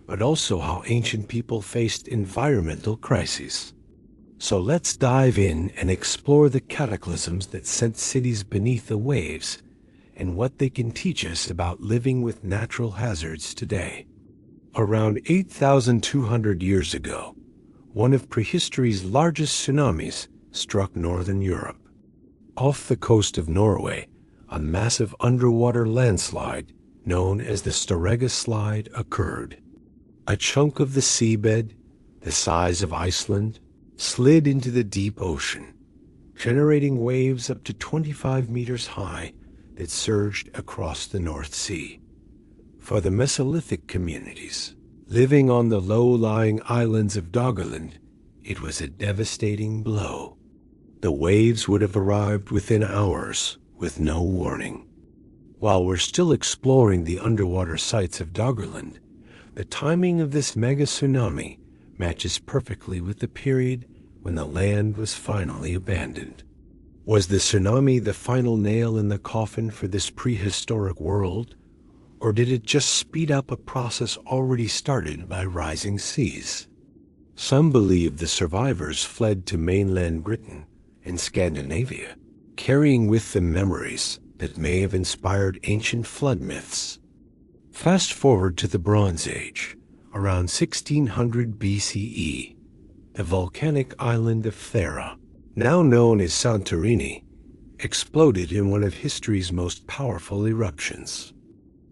but also how ancient people faced environmental crises. So let's dive in and explore the cataclysms that sent cities beneath the waves and what they can teach us about living with natural hazards today. Around 8,200 years ago, one of prehistory's largest tsunamis struck northern Europe. Off the coast of Norway, a massive underwater landslide known as the Storegga Slide occurred. A chunk of the seabed, the size of Iceland, slid into the deep ocean, generating waves up to 25 meters high that surged across the North Sea. For the Mesolithic communities living on the low-lying islands of Doggerland, it was a devastating blow. The waves would have arrived within hours with no warning. While we're still exploring the underwater sites of Doggerland, the timing of this mega tsunami matches perfectly with the period when the land was finally abandoned. Was the tsunami the final nail in the coffin for this prehistoric world, or did it just speed up a process already started by rising seas? Some believe the survivors fled to mainland Britain and Scandinavia, carrying with them memories that may have inspired ancient flood myths. Fast forward to the Bronze Age, around 1600 BCE. The volcanic island of Thera, now known as Santorini, exploded in one of history's most powerful eruptions.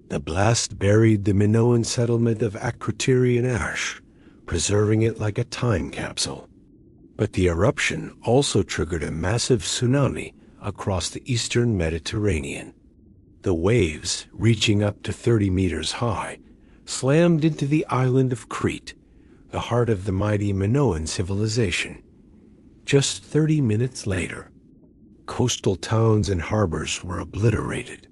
The blast buried the Minoan settlement of Akrotiri in ash, preserving it like a time capsule. But the eruption also triggered a massive tsunami across the eastern Mediterranean. The waves, reaching up to 30 meters high, slammed into the island of Crete, the heart of the mighty Minoan civilization. Just 30 minutes later, coastal towns and harbors were obliterated.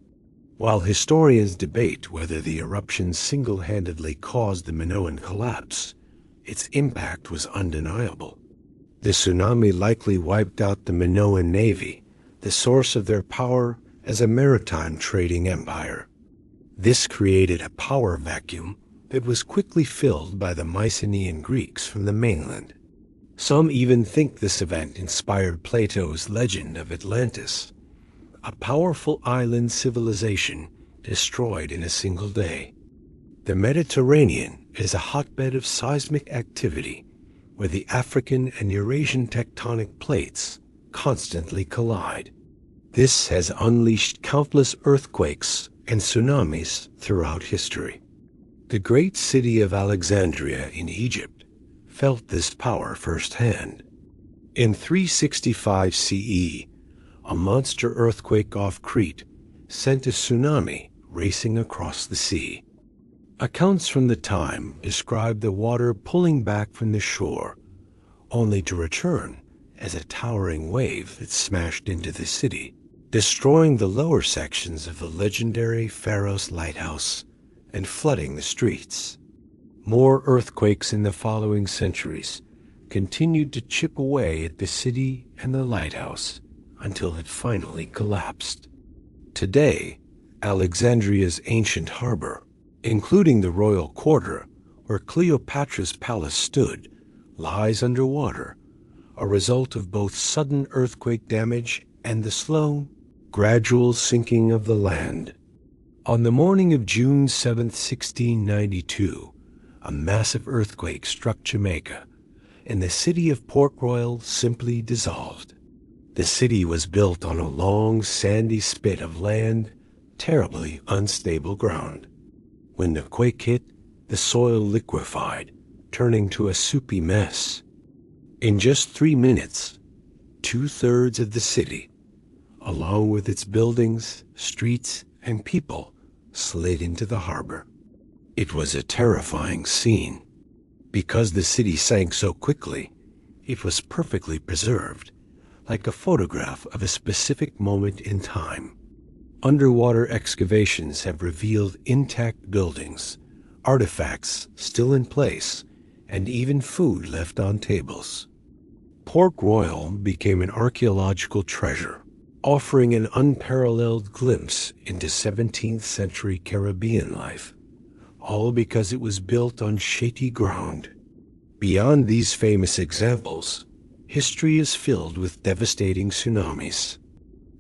While historians debate whether the eruption single-handedly caused the Minoan collapse, its impact was undeniable. The tsunami likely wiped out the Minoan navy, the source of their power as a maritime trading empire. This created a power vacuum that was quickly filled by the Mycenaean Greeks from the mainland. Some even think this event inspired Plato's legend of Atlantis, a powerful island civilization destroyed in a single day. The Mediterranean is a hotbed of seismic activity where the African and Eurasian tectonic plates constantly collide. This has unleashed countless earthquakes and tsunamis throughout history. The great city of Alexandria in Egypt felt this power firsthand. In 365 CE, a monster earthquake off Crete sent a tsunami racing across the sea. Accounts from the time describe the water pulling back from the shore, only to return as a towering wave that smashed into the city, destroying the lower sections of the legendary Pharos lighthouse and flooding the streets. More earthquakes in the following centuries continued to chip away at the city and the lighthouse until it finally collapsed. Today, Alexandria's ancient harbor, including the royal quarter where Cleopatra's palace stood, lies underwater, a result of both sudden earthquake damage and the slow, gradual sinking of the land. On the morning of June 7, 1692, a massive earthquake struck Jamaica, and the city of Port Royal simply dissolved. The city was built on a long, sandy spit of land, terribly unstable ground. When the quake hit, the soil liquefied, turning to a soupy mess. In just 3 minutes, 2/3 of the city, along with its buildings, streets, and people, slid into the harbor. It was a terrifying scene. Because the city sank so quickly, it was perfectly preserved, like a photograph of a specific moment in time. Underwater excavations have revealed intact buildings, artifacts still in place, and even food left on tables. Port Royal became an archaeological treasure, offering an unparalleled glimpse into 17th century Caribbean life, all because it was built on shaky ground. Beyond these famous examples, history is filled with devastating tsunamis.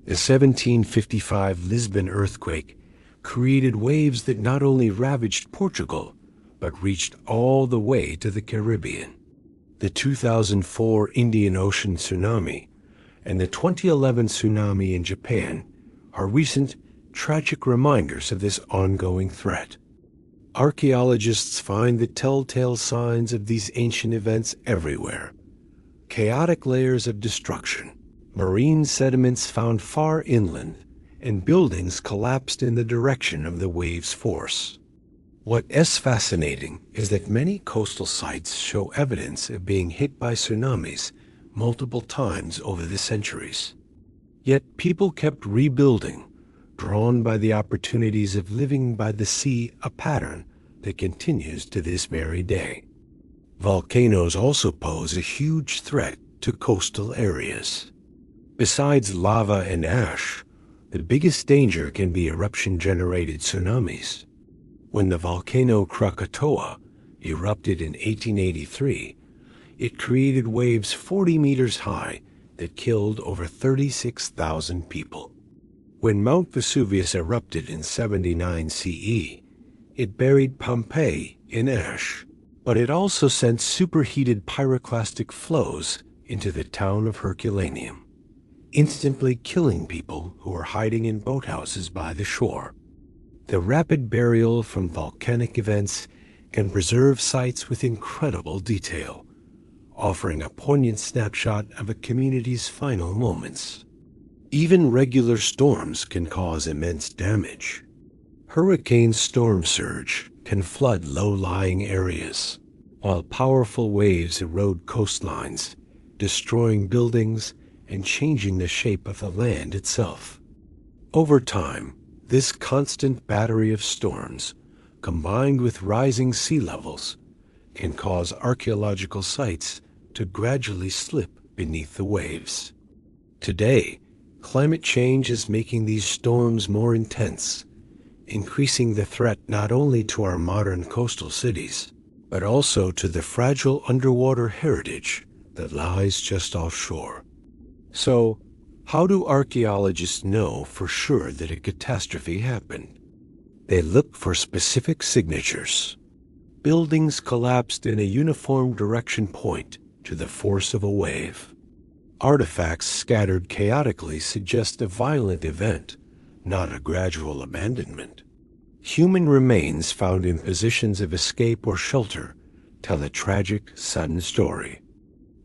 The 1755 Lisbon earthquake created waves that not only ravaged Portugal, but reached all the way to the Caribbean. The 2004 Indian Ocean tsunami and the 2011 tsunami in Japan are recent, tragic reminders of this ongoing threat. Archaeologists find the telltale signs of these ancient events everywhere. Chaotic layers of destruction, marine sediments found far inland, and buildings collapsed in the direction of the wave's force. What is fascinating is that many coastal sites show evidence of being hit by tsunamis multiple times over the centuries. Yet people kept rebuilding, drawn by the opportunities of living by the sea, a pattern that continues to this very day. Volcanoes also pose a huge threat to coastal areas. Besides lava and ash, the biggest danger can be eruption-generated tsunamis. When the volcano Krakatoa erupted in 1883, it created waves 40 meters high that killed over 36,000 people. When Mount Vesuvius erupted in 79 CE, it buried Pompeii in ash, but it also sent superheated pyroclastic flows into the town of Herculaneum, instantly killing people who were hiding in boathouses by the shore. The rapid burial from volcanic events can preserve sites with incredible detail, offering a poignant snapshot of a community's final moments. Even regular storms can cause immense damage. Hurricane storm surge can flood low-lying areas, while powerful waves erode coastlines, destroying buildings and changing the shape of the land itself. Over time, this constant battery of storms, combined with rising sea levels, can cause archaeological sites to gradually slip beneath the waves. Today, climate change is making these storms more intense, increasing the threat not only to our modern coastal cities, but also to the fragile underwater heritage that lies just offshore. So, how do archaeologists know for sure that a catastrophe happened? They look for specific signatures. Buildings collapsed in a uniform direction point to the force of a wave. Artifacts scattered chaotically suggest a violent event, not a gradual abandonment. Human remains found in positions of escape or shelter tell a tragic, sudden story.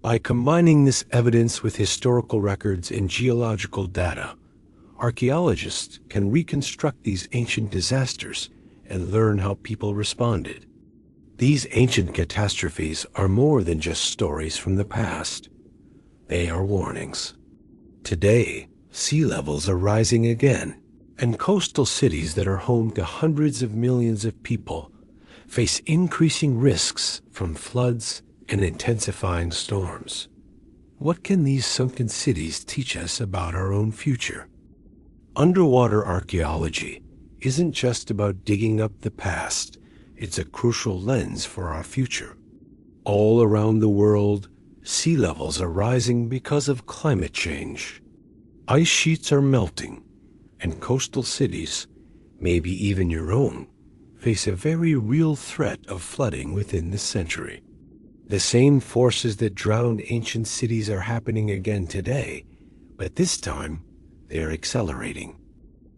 By combining this evidence with historical records and geological data, archaeologists can reconstruct these ancient disasters and learn how people responded. These ancient catastrophes are more than just stories from the past. They are warnings. Today, sea levels are rising again, and coastal cities that are home to hundreds of millions of people face increasing risks from floods and intensifying storms. What can these sunken cities teach us about our own future? Underwater archaeology isn't just about digging up the past, it's a crucial lens for our future. All around the world, sea levels are rising because of climate change. Ice sheets are melting, and coastal cities, maybe even your own, face a very real threat of flooding within this century. The same forces that drowned ancient cities are happening again today, but this time they are accelerating.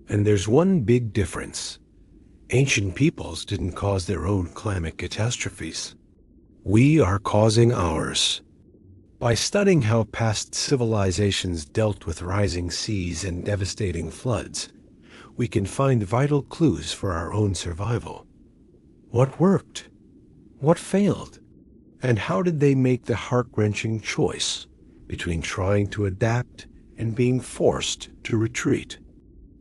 And there's one big difference. Ancient peoples didn't cause their own climate catastrophes. We are causing ours. By studying how past civilizations dealt with rising seas and devastating floods, we can find vital clues for our own survival. What worked? What failed? And how did they make the heart-wrenching choice between trying to adapt and being forced to retreat?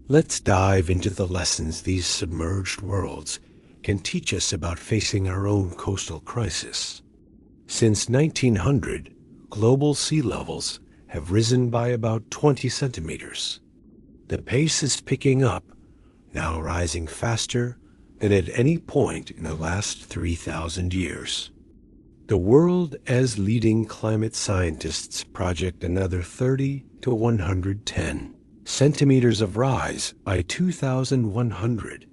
Let's dive into the lessons these submerged worlds can teach us about facing our own coastal crisis. Since 1900, global sea levels have risen by about 20 centimeters. The pace is picking up, now rising faster than at any point in the last 3,000 years. The world as leading climate scientists project another 30 to 110 centimeters of rise by 2100.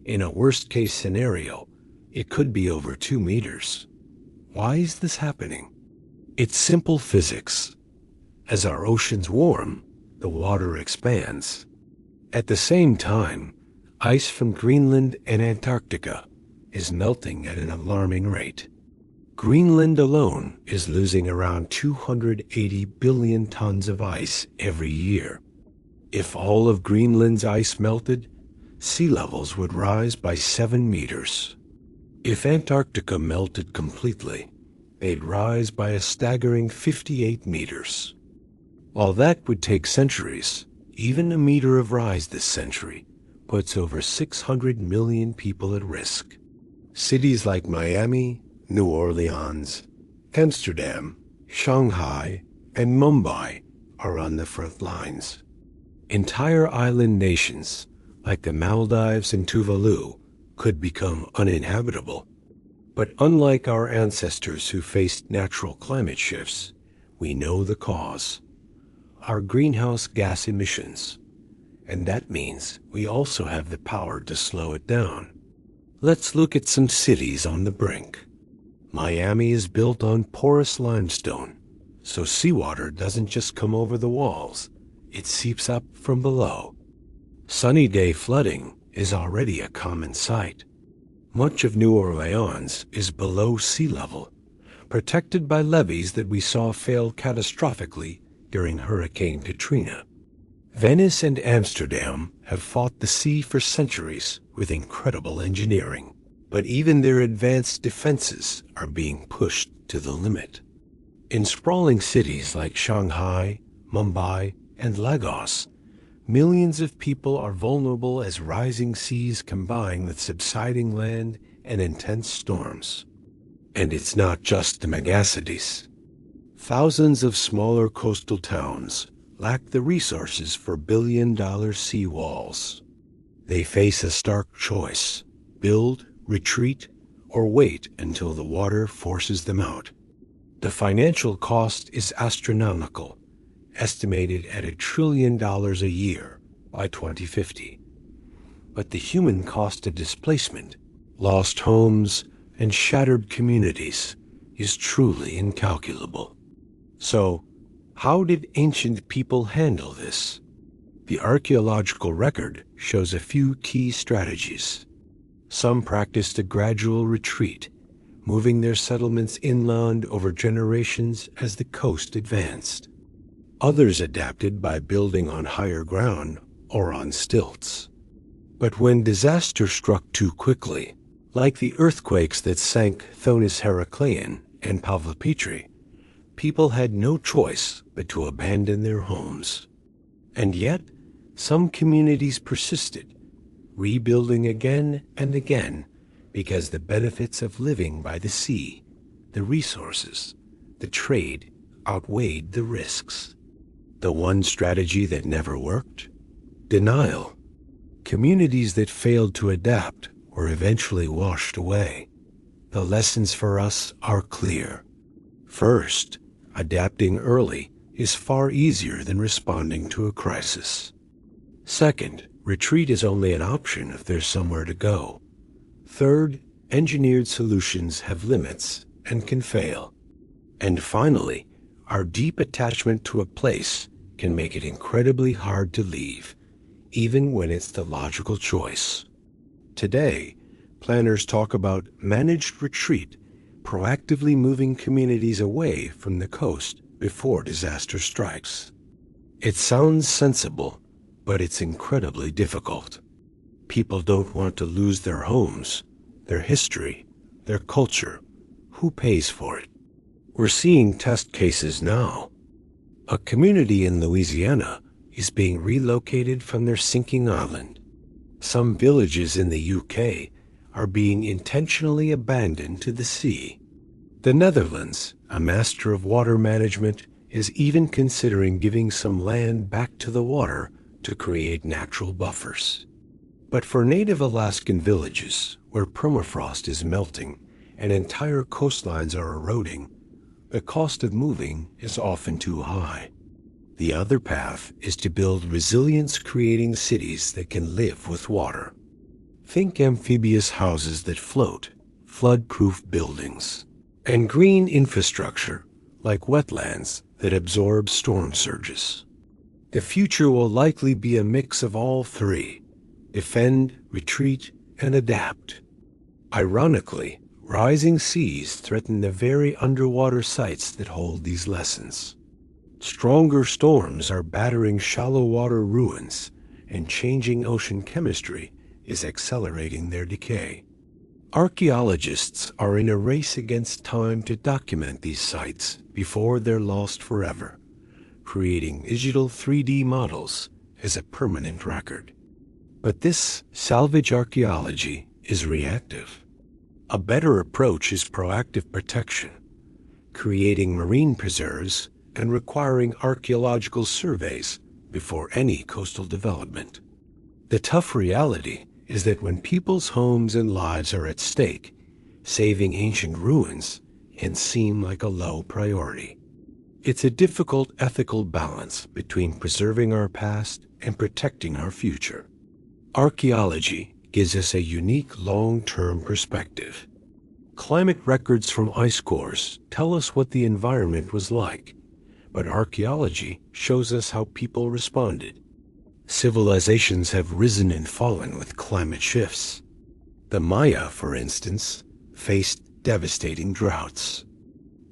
In a worst-case scenario, it could be over 2 meters. Why is this happening? It's simple physics. As our oceans warm, the water expands. At the same time, ice from Greenland and Antarctica is melting at an alarming rate. Greenland alone is losing around 280 billion tons of ice every year. If all of Greenland's ice melted, sea levels would rise by 7 meters. If Antarctica melted completely, they'd rise by a staggering 58 meters. While that would take centuries, even a meter of rise this century puts over 600 million people at risk. Cities like Miami, New Orleans, Amsterdam, Shanghai, and Mumbai are on the front lines. Entire island nations, like the Maldives and Tuvalu, could become uninhabitable. But unlike our ancestors who faced natural climate shifts, we know the cause: our greenhouse gas emissions. And that means we also have the power to slow it down. Let's look at some cities on the brink. Miami is built on porous limestone, so seawater doesn't just come over the walls, it seeps up from below. Sunny day flooding is already a common sight. Much of New Orleans is below sea level, protected by levees that we saw fail catastrophically during Hurricane Katrina. Venice and Amsterdam have fought the sea for centuries with incredible engineering, but even their advanced defenses are being pushed to the limit. In sprawling cities like Shanghai, Mumbai, and Lagos, millions of people are vulnerable as rising seas combine with subsiding land and intense storms. And it's not just the megacities. Thousands of smaller coastal towns lack the resources for billion-dollar seawalls. They face a stark choice: build, retreat, or wait until the water forces them out. The financial cost is astronomical, estimated at $1 trillion a year by 2050. But the human cost of displacement, lost homes, and shattered communities is truly incalculable. So, how did ancient people handle this? The archaeological record shows a few key strategies. Some practiced a gradual retreat, moving their settlements inland over generations as the coast advanced. Others adapted by building on higher ground or on stilts. But when disaster struck too quickly, like the earthquakes that sank Thonis-Heracleion and Pavlopetri, people had no choice but to abandon their homes. And yet, some communities persisted, rebuilding again and again because the benefits of living by the sea, the resources, the trade outweighed the risks. The one strategy that never worked? Denial. Communities that failed to adapt were eventually washed away. The lessons for us are clear. First, adapting early is far easier than responding to a crisis. Second, retreat is only an option if there's somewhere to go. Third, engineered solutions have limits and can fail. And finally, our deep attachment to a place can make it incredibly hard to leave, even when it's the logical choice. Today, planners talk about managed retreat, proactively moving communities away from the coast before disaster strikes. It sounds sensible, but it's incredibly difficult. People don't want to lose their homes, their history, their culture. Who pays for it? We're seeing test cases now. A community in Louisiana is being relocated from their sinking island. Some villages in the UK are being intentionally abandoned to the sea. The Netherlands, a master of water management, is even considering giving some land back to the water to create natural buffers. But for native Alaskan villages, where permafrost is melting and entire coastlines are eroding, the cost of moving is often too high. The other path is to build resilience-creating cities that can live with water. Think amphibious houses that float, flood-proof buildings, and green infrastructure like wetlands that absorb storm surges. The future will likely be a mix of all three: defend, retreat, and adapt. Ironically, rising seas threaten the very underwater sites that hold these lessons. Stronger storms are battering shallow water ruins, and changing ocean chemistry is accelerating their decay. Archaeologists are in a race against time to document these sites before they're lost forever, creating digital 3D models as a permanent record. But this salvage archaeology is reactive. A better approach is proactive protection, creating marine preserves and requiring archaeological surveys before any coastal development. The tough reality is that when people's homes and lives are at stake, saving ancient ruins can seem like a low priority. It's a difficult ethical balance between preserving our past and protecting our future. Archaeology gives us a unique long-term perspective. Climate records from ice cores tell us what the environment was like, but archaeology shows us how people responded. Civilizations have risen and fallen with climate shifts. The Maya, for instance, faced devastating droughts.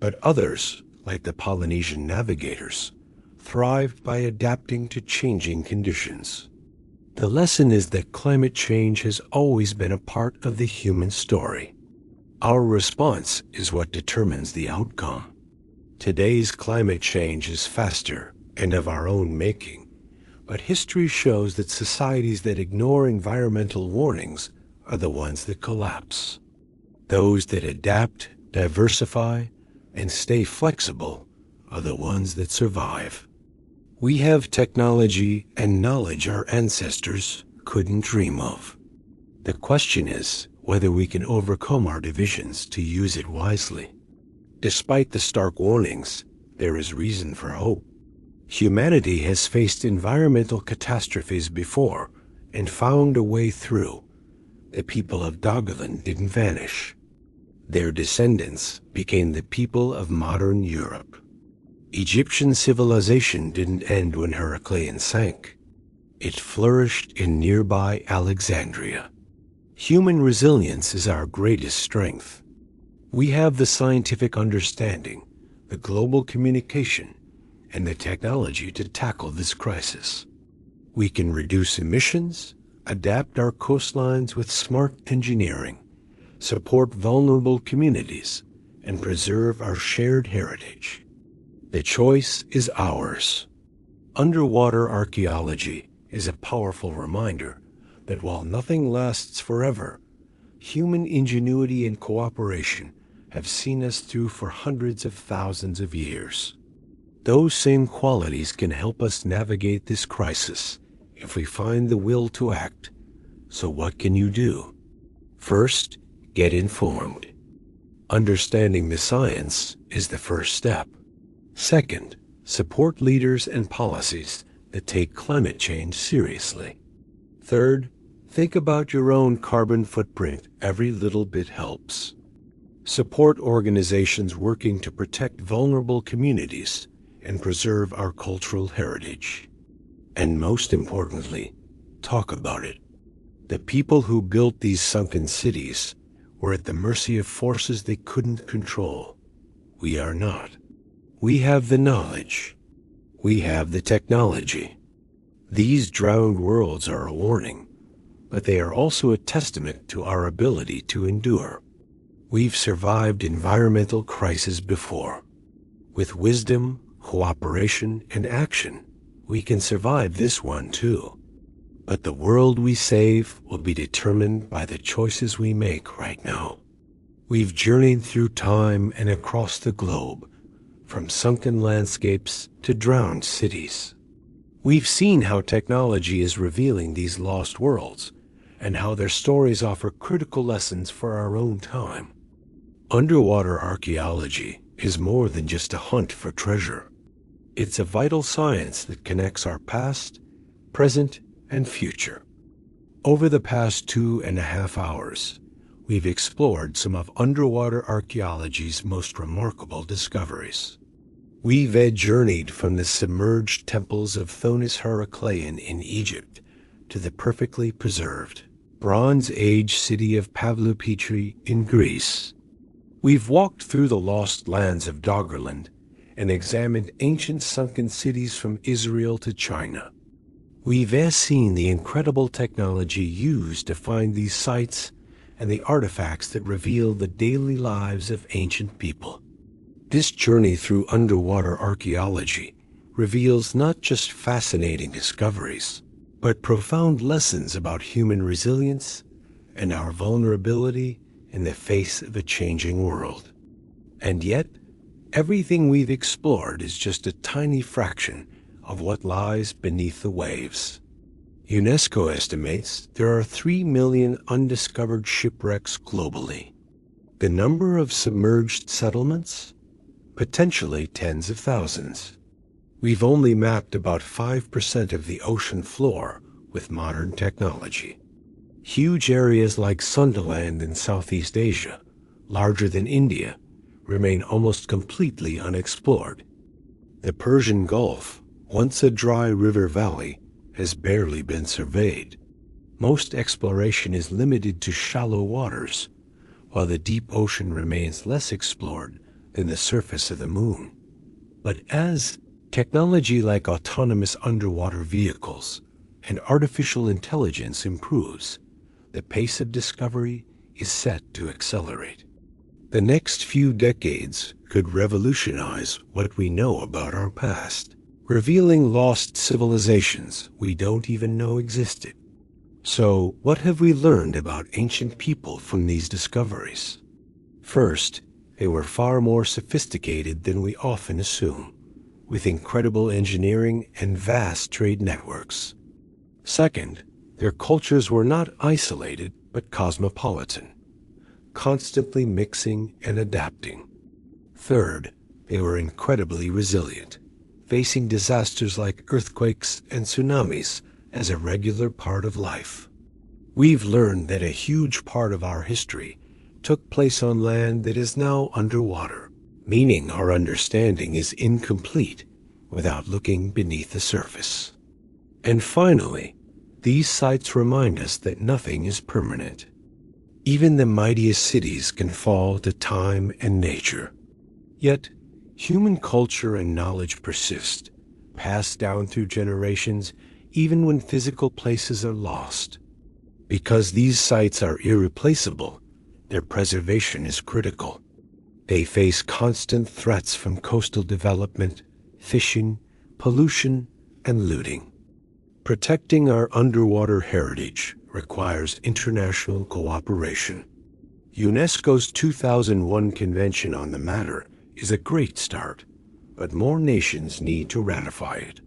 But others, like the Polynesian navigators, thrived by adapting to changing conditions. The lesson is that climate change has always been a part of the human story. Our response is what determines the outcome. Today's climate change is faster and of our own making, but history shows that societies that ignore environmental warnings are the ones that collapse. Those that adapt, diversify, and stay flexible are the ones that survive. We have technology and knowledge our ancestors couldn't dream of. The question is whether we can overcome our divisions to use it wisely. Despite the stark warnings, there is reason for hope. Humanity has faced environmental catastrophes before and found a way through. The people of Doggerland didn't vanish. Their descendants became the people of modern Europe. Egyptian civilization didn't end when Heracleion sank. It flourished in nearby Alexandria. Human resilience is our greatest strength. We have the scientific understanding, the global communication, and the technology to tackle this crisis. We can reduce emissions, adapt our coastlines with smart engineering, support vulnerable communities, and preserve our shared heritage. The choice is ours. Underwater archaeology is a powerful reminder that while nothing lasts forever, human ingenuity and cooperation have seen us through for hundreds of thousands of years. Those same qualities can help us navigate this crisis if we find the will to act. So what can you do? First, get informed. Understanding the science is the first step. Second, support leaders and policies that take climate change seriously. Third, think about your own carbon footprint. Every little bit helps. Support organizations working to protect vulnerable communities and preserve our cultural heritage. And most importantly, talk about it. The people who built these sunken cities were at the mercy of forces they couldn't control. We are not. We have the knowledge. We have the technology. These drowned worlds are a warning, but they are also a testament to our ability to endure. We've survived environmental crises before. With wisdom, cooperation, and action, we can survive this one too. But the world we save will be determined by the choices we make right now. We've journeyed through time and across the globe, from sunken landscapes to drowned cities. We've seen how technology is revealing these lost worlds, and how their stories offer critical lessons for our own time. Underwater archaeology is more than just a hunt for treasure. It's a vital science that connects our past, present, and future. Over the past 2.5 hours, we've explored some of underwater archaeology's most remarkable discoveries. We've journeyed from the submerged temples of Thonis-Heracleion in Egypt to the perfectly preserved Bronze Age city of Pavlopetri in Greece. We've walked through the lost lands of Doggerland and examined ancient sunken cities from Israel to China. We've seen the incredible technology used to find these sites and the artifacts that reveal the daily lives of ancient people. This journey through underwater archaeology reveals not just fascinating discoveries, but profound lessons about human resilience and our vulnerability in the face of a changing world. And yet, everything we've explored is just a tiny fraction of what lies beneath the waves. UNESCO estimates there are 3 million undiscovered shipwrecks globally. The number of submerged settlements? Potentially tens of thousands. We've only mapped about 5% of the ocean floor with modern technology. Huge areas like Sundaland in Southeast Asia, larger than India, remain almost completely unexplored. The Persian Gulf, once a dry river valley, has barely been surveyed. Most exploration is limited to shallow waters, while the deep ocean remains less explored than the surface of the moon. But as technology like autonomous underwater vehicles and artificial intelligence improves, the pace of discovery is set to accelerate. The next few decades could revolutionize what we know about our past, revealing lost civilizations we don't even know existed. So, what have we learned about ancient people from these discoveries? First, they were far more sophisticated than we often assume, with incredible engineering and vast trade networks. Second, their cultures were not isolated but cosmopolitan, constantly mixing and adapting. Third, they were incredibly resilient, facing disasters like earthquakes and tsunamis as a regular part of life. We've learned that a huge part of our history took place on land that is now underwater, meaning our understanding is incomplete without looking beneath the surface. And finally, these sites remind us that nothing is permanent. Even the mightiest cities can fall to time and nature. Yet, human culture and knowledge persist, passed down through generations even when physical places are lost. Because these sites are irreplaceable, their preservation is critical. They face constant threats from coastal development, fishing, pollution, and looting. Protecting our underwater heritage requires international cooperation. UNESCO's 2001 Convention on the matter is a great start, but more nations need to ratify it.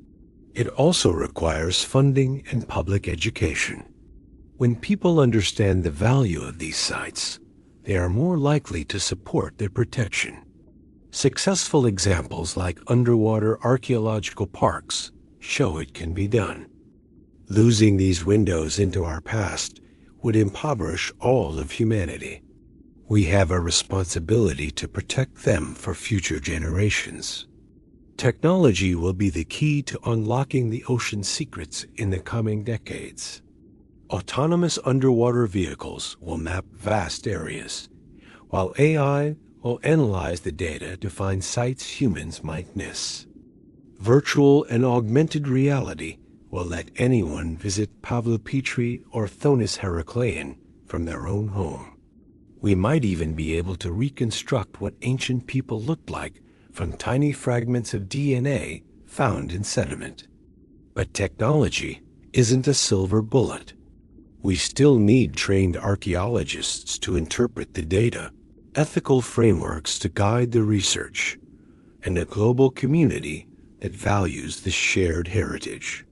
It also requires funding and public education. When people understand the value of these sites, they are more likely to support their protection. Successful examples like underwater archaeological parks show it can be done. Losing these windows into our past would impoverish all of humanity. We have a responsibility to protect them for future generations. Technology will be the key to unlocking the ocean's secrets in the coming decades. Autonomous underwater vehicles will map vast areas, while AI will analyze the data to find sites humans might miss. Virtual and augmented reality will let anyone visit Pavlopetri or Thonis-Heracleion from their own home. We might even be able to reconstruct what ancient people looked like from tiny fragments of DNA found in sediment. But technology isn't a silver bullet. We still need trained archaeologists to interpret the data, ethical frameworks to guide the research, and a global community that values the shared heritage.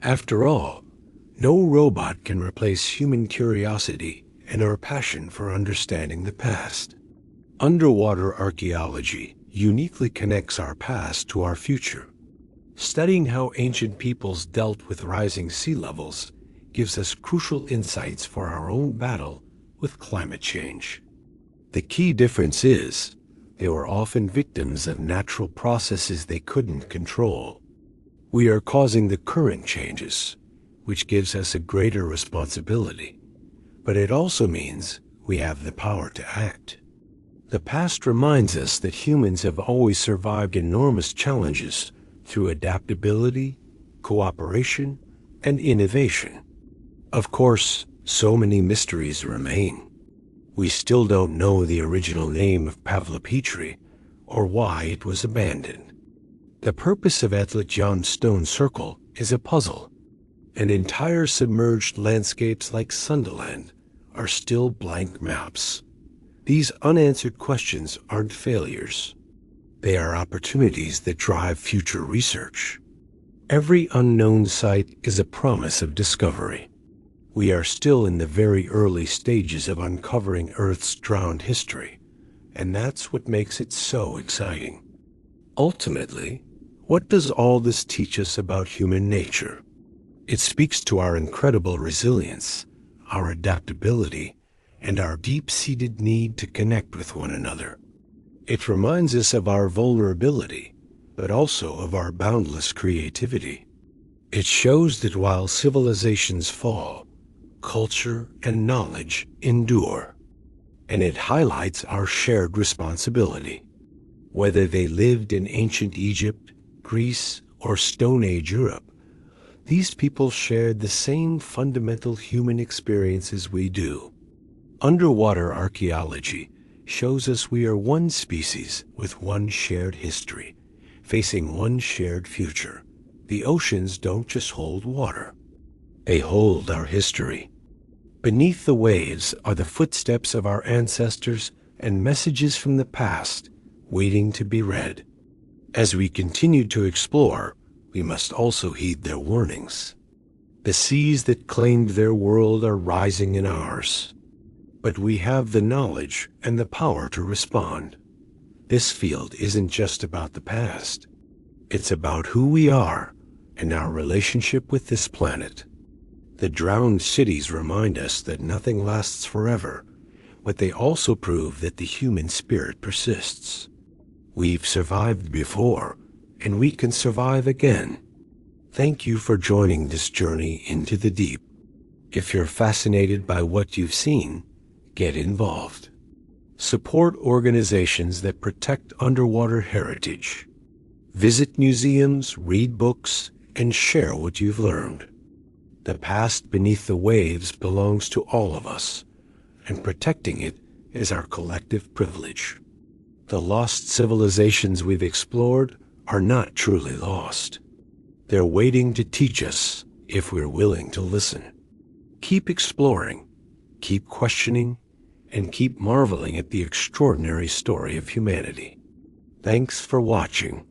After all, no robot can replace human curiosity and our passion for understanding the past. Underwater archaeology uniquely connects our past to our future. Studying how ancient peoples dealt with rising sea levels gives us crucial insights for our own battle with climate change. The key difference is they were often victims of natural processes they couldn't control. We are causing the current changes, which gives us a greater responsibility, but it also means we have the power to act. The past reminds us that humans have always survived enormous challenges through adaptability, cooperation, and innovation. Of course, so many mysteries remain. We still don't know the original name of Pavlopetri or why it was abandoned. The purpose of Atlit stone circle is a puzzle, and entire submerged landscapes like Sundaland are still blank maps. These unanswered questions aren't failures. They are opportunities that drive future research. Every unknown site is a promise of discovery. We are still in the very early stages of uncovering Earth's drowned history, and that's what makes it so exciting. Ultimately, what does all this teach us about human nature? It speaks to our incredible resilience, our adaptability, and our deep-seated need to connect with one another. It reminds us of our vulnerability, but also of our boundless creativity. It shows that while civilizations fall, culture and knowledge endure. And it highlights our shared responsibility. Whether they lived in ancient Egypt, Greece, or Stone Age Europe, these people shared the same fundamental human experiences we do. Underwater archaeology shows us we are one species with one shared history, facing one shared future. The oceans don't just hold water. They hold our history. Beneath the waves are the footsteps of our ancestors and messages from the past waiting to be read. As we continue to explore, we must also heed their warnings. The seas that claimed their world are rising in ours. But we have the knowledge and the power to respond. This field isn't just about the past. It's about who we are and our relationship with this planet. The drowned cities remind us that nothing lasts forever, but they also prove that the human spirit persists. We've survived before, and we can survive again. Thank you for joining this journey into the deep. If you're fascinated by what you've seen, get involved. Support organizations that protect underwater heritage. Visit museums, read books, and share what you've learned. The past beneath the waves belongs to all of us, and protecting it is our collective privilege. The lost civilizations we've explored are not truly lost. They're waiting to teach us if we're willing to listen. Keep exploring, keep questioning, and keep marveling at the extraordinary story of humanity. Thanks for watching.